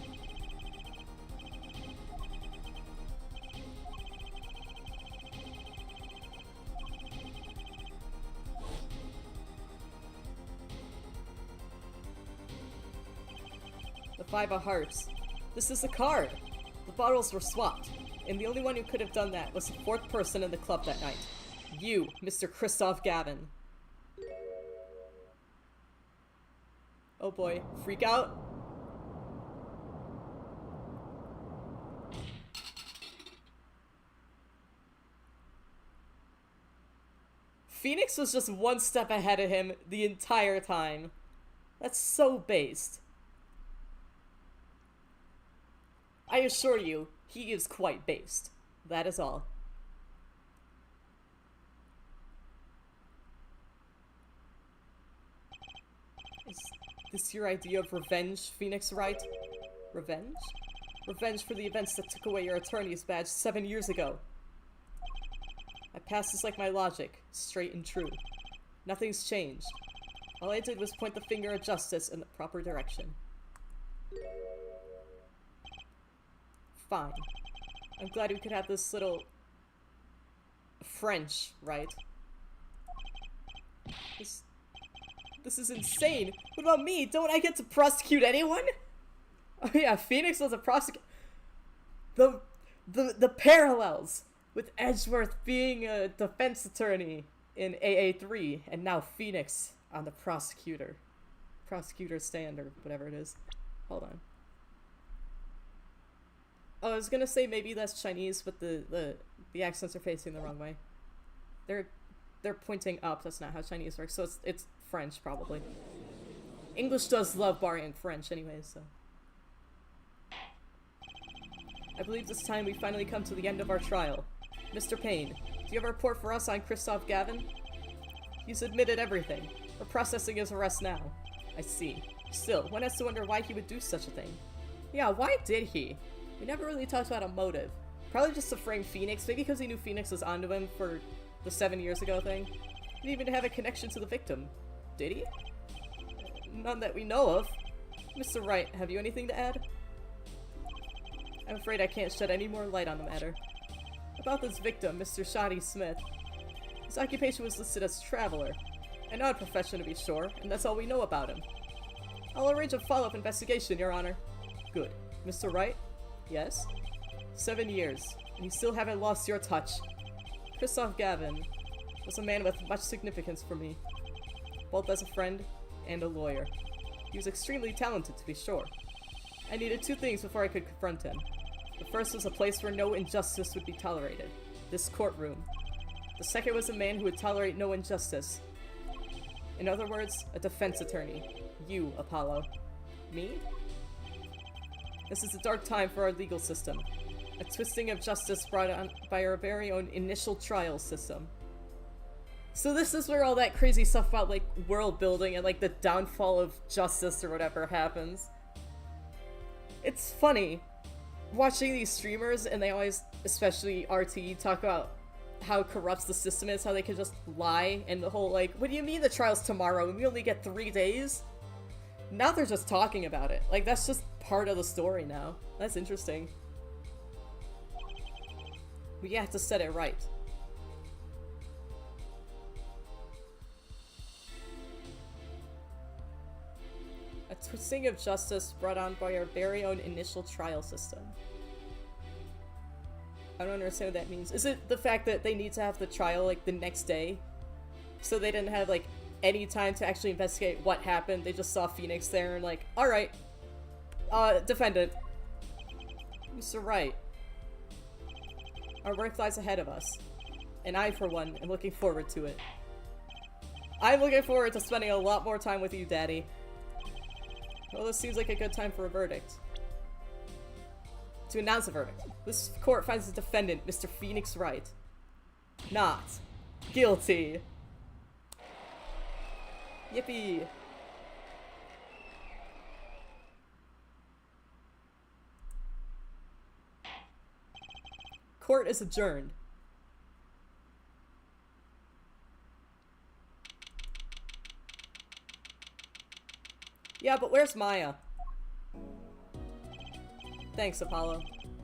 [SPEAKER 1] The Five of Hearts. This is the card! The bottles were swapped, and the only one who could have done that was the fourth person in the club that night. You, Mr. Crystaahhl Gavin. Oh boy. Freak out? Phoenix was just one step ahead of him the entire time. That's so based. I assure you, he is quite based. That is all. Is this your idea of revenge, Phoenix Wright? Revenge? Revenge for the events that took away your attorney's badge 7 years ago. My past is like my logic, straight and true. Nothing's changed. All I did was point the finger at justice in the proper direction. Fine. I'm glad we could have this little... French, right? This is insane! What about me? Don't I get to prosecute anyone? Oh yeah, Phoenix was a prosecutor. The parallels with Edgeworth being a defense attorney in AA3 and now Phoenix on the prosecutor stand or whatever it is. Hold on. Oh, I was gonna say maybe that's Chinese, but the accents are facing the wrong way. They're pointing up. That's not how Chinese works. So it's French probably. English does love borrowing French anyways, so. I believe this time we finally come to the end of our trial. Mr. Payne, do you have a report for us on Crystaahll Gavin? He's admitted everything. We're processing his arrest now. I see. Still, one has to wonder why he would do such a thing. Yeah, why did he? We never really talked about a motive. Probably just to frame Phoenix, maybe because he knew Phoenix was onto him for the 7 years ago thing. He didn't even have a connection to the victim. Did he? None that we know of. Mr. Wright, have you anything to add? I'm afraid I can't shed any more light on the matter. About this victim, Mr. Shoddy Smith. His occupation was listed as traveler. An odd profession to be sure, and that's all we know about him. I'll arrange a follow-up investigation, Your Honor. Good. Mr. Wright? Yes? 7 years, and you still haven't lost your touch. Crystaahll Gavin was a man with much significance for me, both as a friend and a lawyer. He was extremely talented, to be sure. I needed 2 things before I could confront him. The first was a place where no injustice would be tolerated. This courtroom. The second was a man who would tolerate no injustice. In other words, a defense attorney. You, Apollo. Me? This is a dark time for our legal system. A twisting of justice brought on by our very own initial trial system. So this is where all that crazy stuff about, like, world building and, like, the downfall of justice or whatever happens. It's funny watching these streamers, and they always, especially RT, talk about how corrupt the system is, how they can just lie, and the whole, like, what do you mean the trial's tomorrow and we only get 3 days? Now they're just talking about it. Like, that's just part of the story now. That's interesting. We have to set it right. A twisting of justice brought on by our very own initial trial system. I don't understand what that means. Is it the fact that they need to have the trial, like, the next day? So they didn't have, like, any time to actually investigate what happened? They just saw Phoenix there and, like, alright. Defendant. Mr. Wright. Our work lies ahead of us. And I, for one, am looking forward to it. I'm looking forward to spending a lot more time with you, Daddy. Well, this seems like a good time for a verdict. To announce a verdict. This court finds the defendant, Mr. Phoenix Wright, not guilty. Yippee! Court is adjourned. Yeah, but where's Maya? Thanks, Apollo.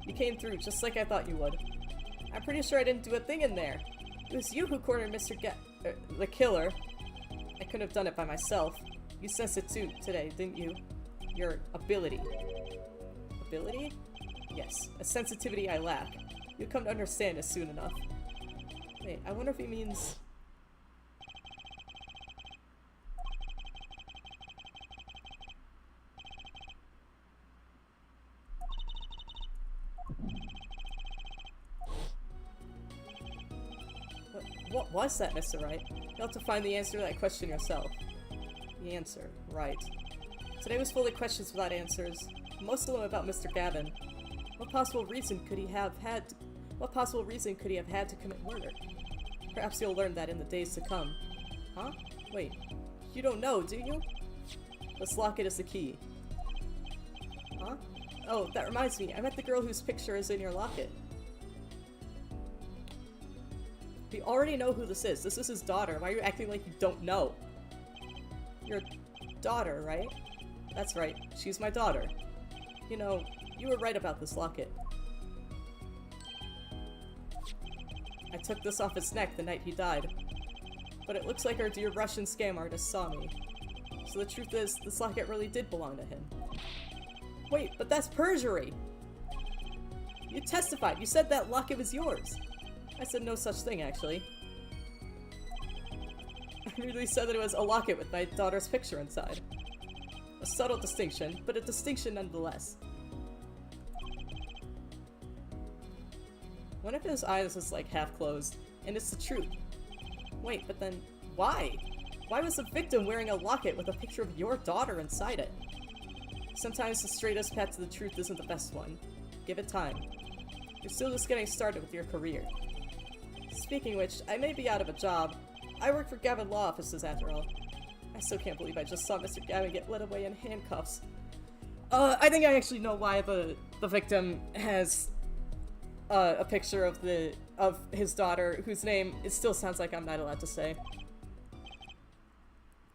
[SPEAKER 1] You came through just like I thought you would. I'm pretty sure I didn't do a thing in there. It was you who cornered Mr. the killer. I couldn't have done it by myself. You sensed it too today, didn't you? Your ability. Ability? Yes, a sensitivity I lack. You'll come to understand it soon enough. Wait, I wonder if he means... What was that, Mr. Wright? You'll have to find the answer to that question yourself. The answer, right. Today was full of questions without answers, most of them about Mr. Gavin. What possible reason could he have had to commit murder? Perhaps you'll learn that in the days to come. Huh? Wait, you don't know, do you? This locket is the key. Huh? Oh, that reminds me, I met the girl whose picture is in your locket. We already know who this is. This is his daughter. Why are you acting like you don't know? Your daughter, right? That's right. She's my daughter. You know, you were right about this locket. I took this off his neck the night he died. But it looks like our dear Russian scam artist saw me. So the truth is, this locket really did belong to him. Wait, but that's perjury! You testified! You said that locket was yours! I said no such thing, actually. I really said that it was a locket with my daughter's picture inside. A subtle distinction, but a distinction nonetheless. One of his eyes was like half closed, and it's the truth. Wait, but then why? Why was the victim wearing a locket with a picture of your daughter inside it? Sometimes the straightest path to the truth isn't the best one. Give it time. You're still just getting started with your career. Speaking of which, I may be out of a job. I work for Gavin Law Offices after all. I still can't believe I just saw Mr. Gavin get led away in handcuffs. I think I actually know why the victim has a picture of his daughter, whose name it still sounds like I'm not allowed to say.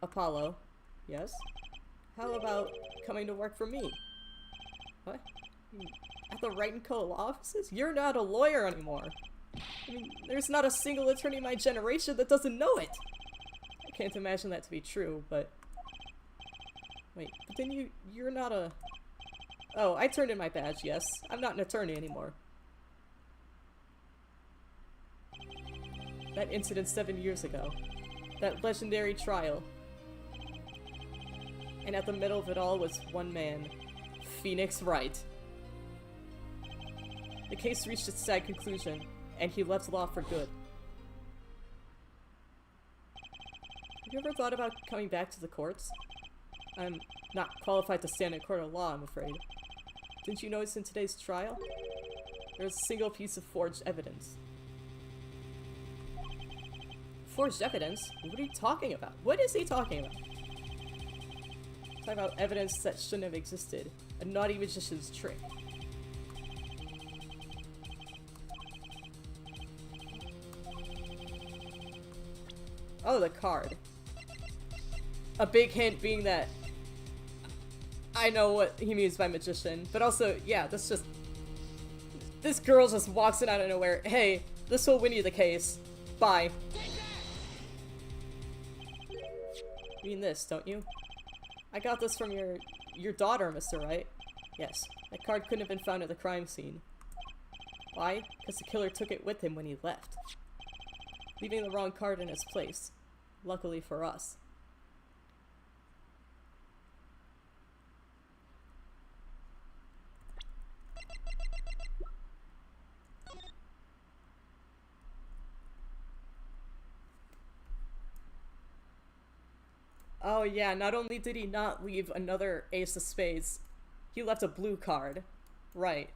[SPEAKER 1] Apollo. Yes? How about coming to work for me? What? At the Wright & Co. Law Offices? You're not a lawyer anymore. I mean, there's not a single attorney in my generation that doesn't know it! I can't imagine that to be true, but... Wait, but then you're not a... Oh, I turned in my badge, yes. I'm not an attorney anymore. That incident 7 years ago. That legendary trial. And at the middle of it all was one man. Phoenix Wright. The case reached its sad conclusion, and he left law for good. Have you ever thought about coming back to the courts? I'm not qualified to stand in court of law, I'm afraid. Didn't you notice in today's trial? There's a single piece of forged evidence. Forged evidence? What are you talking about? What is he talking about? Talking about evidence that shouldn't have existed. A naughty magician's trick. Oh, the card. A big hint being that I know what he means by magician, but also, yeah, this girl just walks in out of nowhere. Hey, this will win you the case. Bye. You mean this, don't you? I got this from your daughter, Mr. Wright. Yes, that card couldn't have been found at the crime scene. Why? Because the killer took it with him when he left, leaving the wrong card in its place. Luckily for us. Oh yeah, not only did he not leave another ace of spades, he left a blue card. Right.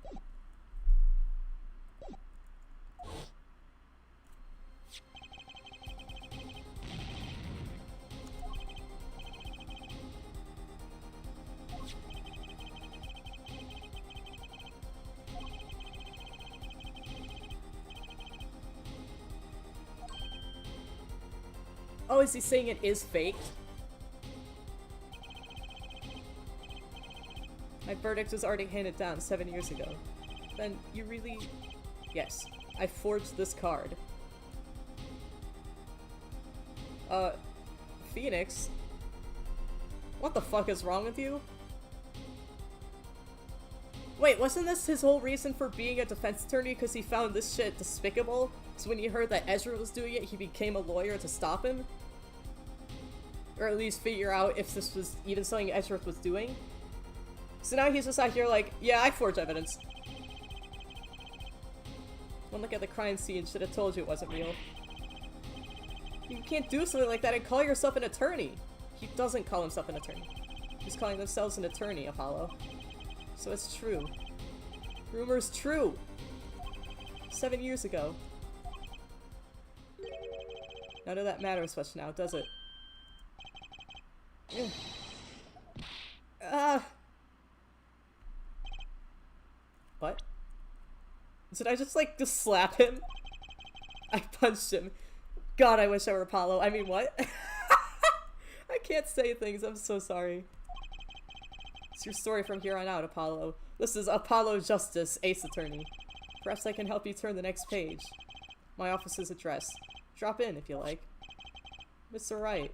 [SPEAKER 1] Oh, is he saying it is faked? My verdict was already handed down 7 years ago. Then you really... Yes, I forged this card. Phoenix? What the fuck is wrong with you? Wait, wasn't this his whole reason for being a defense attorney because he found this shit despicable? So when he heard that Ezra was doing it, he became a lawyer to stop him? Or at least figure out if this was even something Ezra was doing? So now he's just out here like, yeah, I forged evidence. One look at the crime scene should have told you it wasn't real. You can't do something like that and call yourself an attorney. He doesn't call himself an attorney. He's calling themselves an attorney, Apollo. So it's true. Rumor's true. 7 years ago. None of that matters much now, does it? What? Did I just slap him? I punched him. God, I wish I were Apollo. I mean, what? I can't say things, I'm so sorry. It's your story from here on out, Apollo. This is Apollo Justice, Ace Attorney. Perhaps I can help you turn the next page. My office's address. Drop in if you like. Mr. Wright.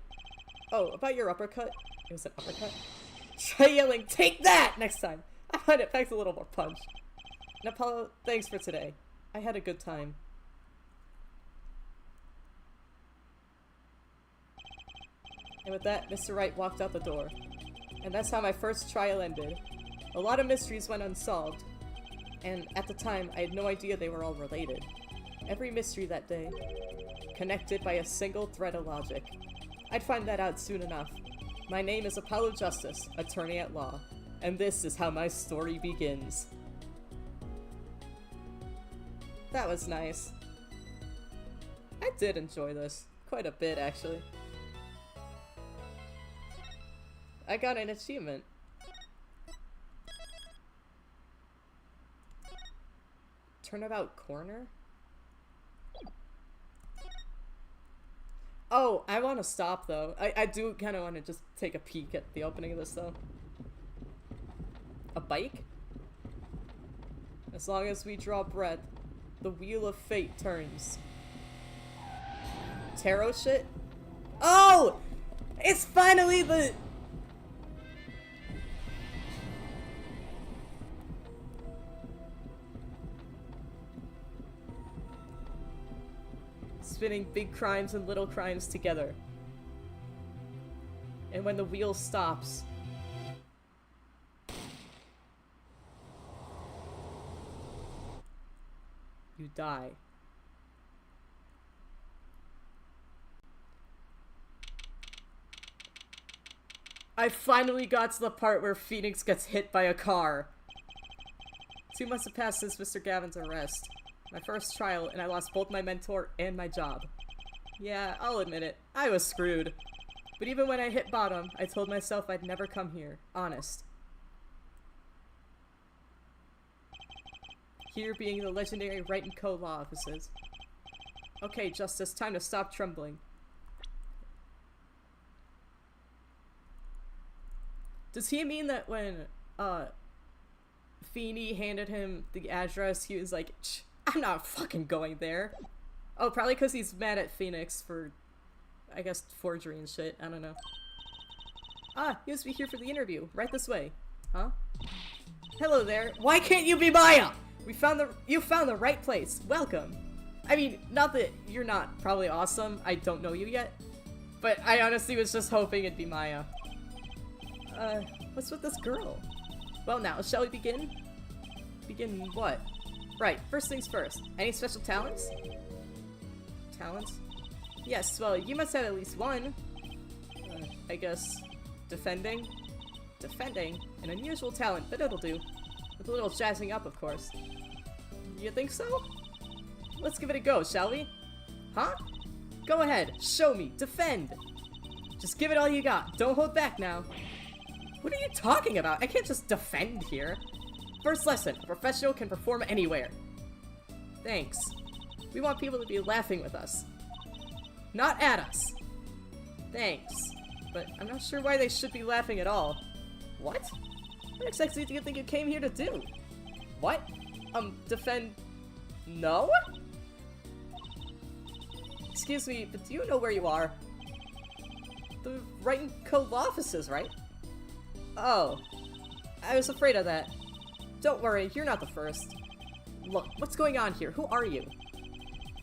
[SPEAKER 1] Oh, about your uppercut? It was an uppercut? Try yelling, "Take that!" next time. I find it packs a little more punch. And Apollo, thanks for today. I had a good time. And with that, Mr. Wright walked out the door. And that's how my first trial ended. A lot of mysteries went unsolved. And at the time, I had no idea they were all related. Every mystery that day, connected by a single thread of logic. I'd find that out soon enough. My name is Apollo Justice, Attorney at Law. And this is how my story begins. That was nice. I did enjoy this. Quite a bit, actually. I got an achievement. Turnabout corner? Oh, I want to stop, though. I do kind of want to just take a peek at the opening of this, though. A bike? As long as we draw breath, the wheel of fate turns. Tarot shit? Oh! It's finally the... Spinning big crimes and little crimes together. And when the wheel stops... you die. I finally got to the part where Phoenix gets hit by a car. 2 months have passed since Mr. Gavin's arrest. My first trial, and I lost both my mentor and my job. Yeah, I'll admit it. I was screwed. But even when I hit bottom, I told myself I'd never come here. Honest. Here being the legendary Wright & Co. law offices. Okay, Justice, time to stop trembling. Does he mean that when, Feeney handed him the address, he was like, I'm not fucking going there. Oh, probably because he's mad at Phoenix for, I guess, forgery and shit. I don't know. Ah, you must be here for the interview. Right this way. Huh? Hello there. Why can't you be Maya? You found the right place. Welcome. I mean, not that you're not probably awesome. I don't know you yet. But I honestly was just hoping it'd be Maya. What's with this girl? Well now, shall we begin? Begin what? Right, first things first. Any special talents? Talents? Yes, well, you must have at least one. I guess... defending? Defending? An unusual talent, but it'll do. With a little jazzing up, of course. You think so? Let's give it a go, shall we? Huh? Go ahead, show me, defend! Just give it all you got, don't hold back now. What are you talking about? I can't just defend here. First lesson, a professional can perform anywhere. Thanks. We want people to be laughing with us. Not at us. Thanks. But I'm not sure why they should be laughing at all. What? What exactly do you think you came here to do? What? Defend... No? Excuse me, but do you know where you are? The Wright & Co. law offices, right? Oh. I was afraid of that. Don't worry, you're not the first. Look, what's going on here? Who are you?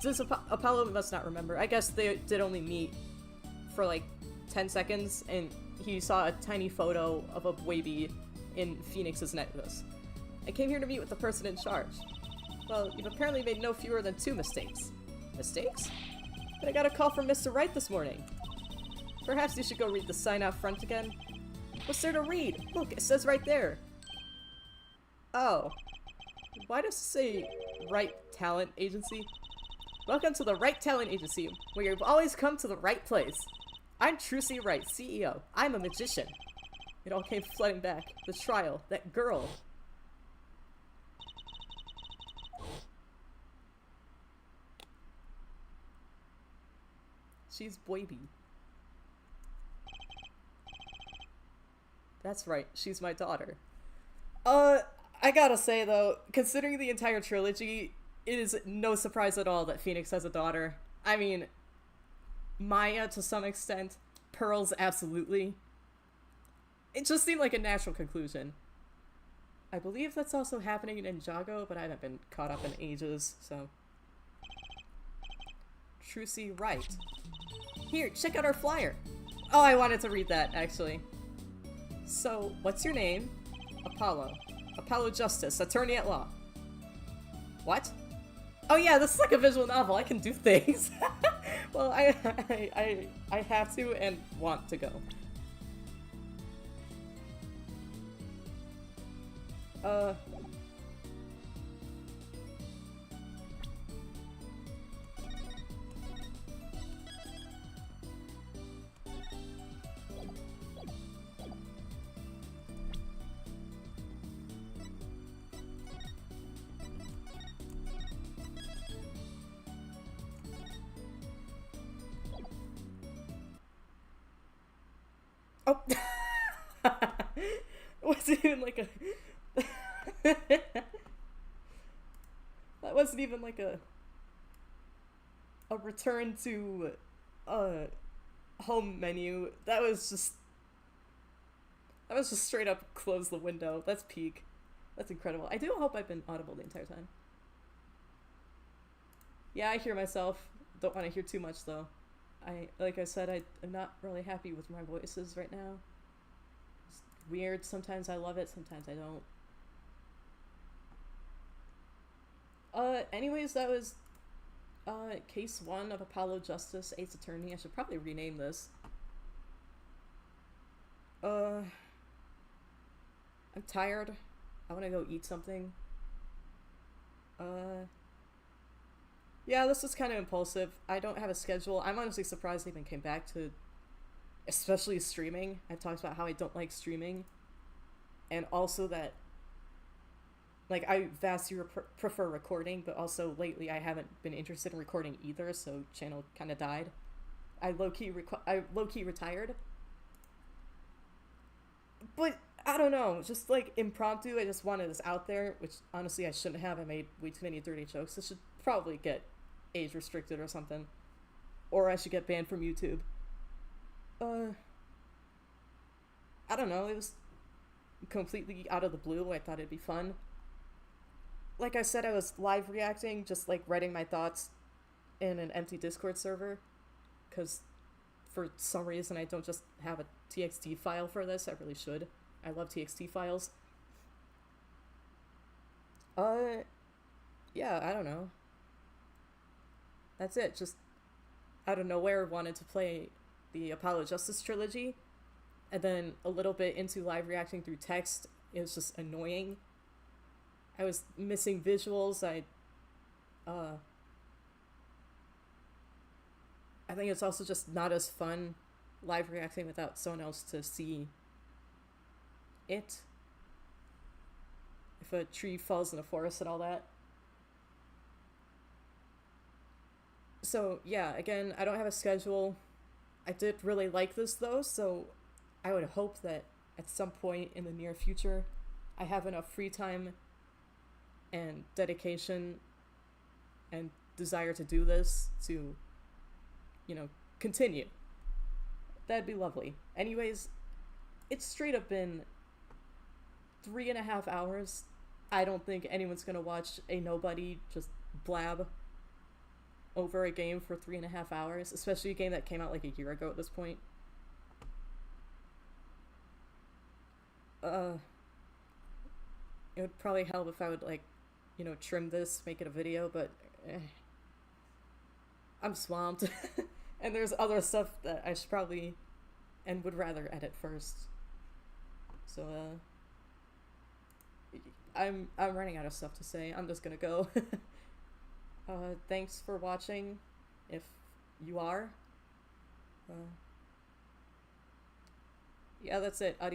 [SPEAKER 1] This Apollo must not remember. I guess they did only meet for like 10 seconds, and he saw a tiny photo of a baby in Phoenix's necklace. I came here to meet with the person in charge. Well, you've apparently made no fewer than 2 mistakes. Mistakes? But I got a call from Mr. Wright this morning. Perhaps you should go read the sign out front again. What's there to read? Look, it says right there. Oh. Why does it say Wright Talent Agency? Welcome to the Wright Talent Agency, where you've always come to the right place. I'm Trilogy Wright, CEO. I'm a magician. It all came flooding back. The trial, that girl. She's Boyby. That's right, she's my daughter. I gotta say though, considering the entire trilogy, it is no surprise at all that Phoenix has a daughter. I mean, Maya to some extent, Pearls absolutely. It just seemed like a natural conclusion. I believe that's also happening in Ninjago, but I haven't been caught up in ages, so... Trilogy Wright. Here, check out our flyer! Oh, I wanted to read that, actually. So, what's your name? Apollo. Apollo Justice, attorney at law. What? Oh yeah, this is like a visual novel. I can do things. Well, I have to and want to go. Oh! It wasn't even like a... That wasn't even like a return to home menu. That was just straight up close the window. That's peak. That's incredible. I do hope I've been audible the entire time. Yeah, I hear myself. Don't want to hear too much though. Like I said, I'm not really happy with my voices right now. It's weird. Sometimes I love it, sometimes I don't. Anyways, that was, case 1 of Apollo Justice, Ace Attorney. I should probably rename this. I'm tired. I wanna go eat something. Yeah, this was kind of impulsive. I don't have a schedule. I'm honestly surprised I even came back to, especially streaming. I've talked about how I don't like streaming. And also that, like, I vastly prefer recording, but also lately I haven't been interested in recording either, so channel kind of died. I low-key retired. But, I don't know, just like Impromptu, I just wanted this out there, which honestly I shouldn't have. I made way too many dirty jokes. This should probably get age restricted or something. Or I should get banned from YouTube. I don't know, it was completely out of the blue. I thought it'd be fun. Like I said, I was live reacting, just like writing my thoughts in an empty Discord server. Because for some reason I don't just have a TXT file for this. I really should. I love TXT files. Yeah, I don't know. That's it. Just out of nowhere wanted to play the Apollo Justice trilogy. And then a little bit into live reacting through text. It was just annoying. I was missing visuals. I think it's also just not as fun live reacting without someone else to see it. If a tree falls in a forest and all that. So yeah, again, I don't have a schedule. I did really like this though, so I would hope that at some point in the near future I have enough free time and dedication and desire to do this to, you know, continue. That'd be lovely. Anyways, it's straight up been 3.5 hours. I don't think anyone's gonna watch a nobody just blab over a game for 3.5 hours, especially a game that came out like a year ago at this point. It would probably help if I would, like, you know, trim this, make it a video, but I'm swamped. And there's other stuff that I should probably and would rather edit first. So I'm running out of stuff to say. I'm just gonna go. Thanks for watching, if you are. Yeah, that's it. Adios.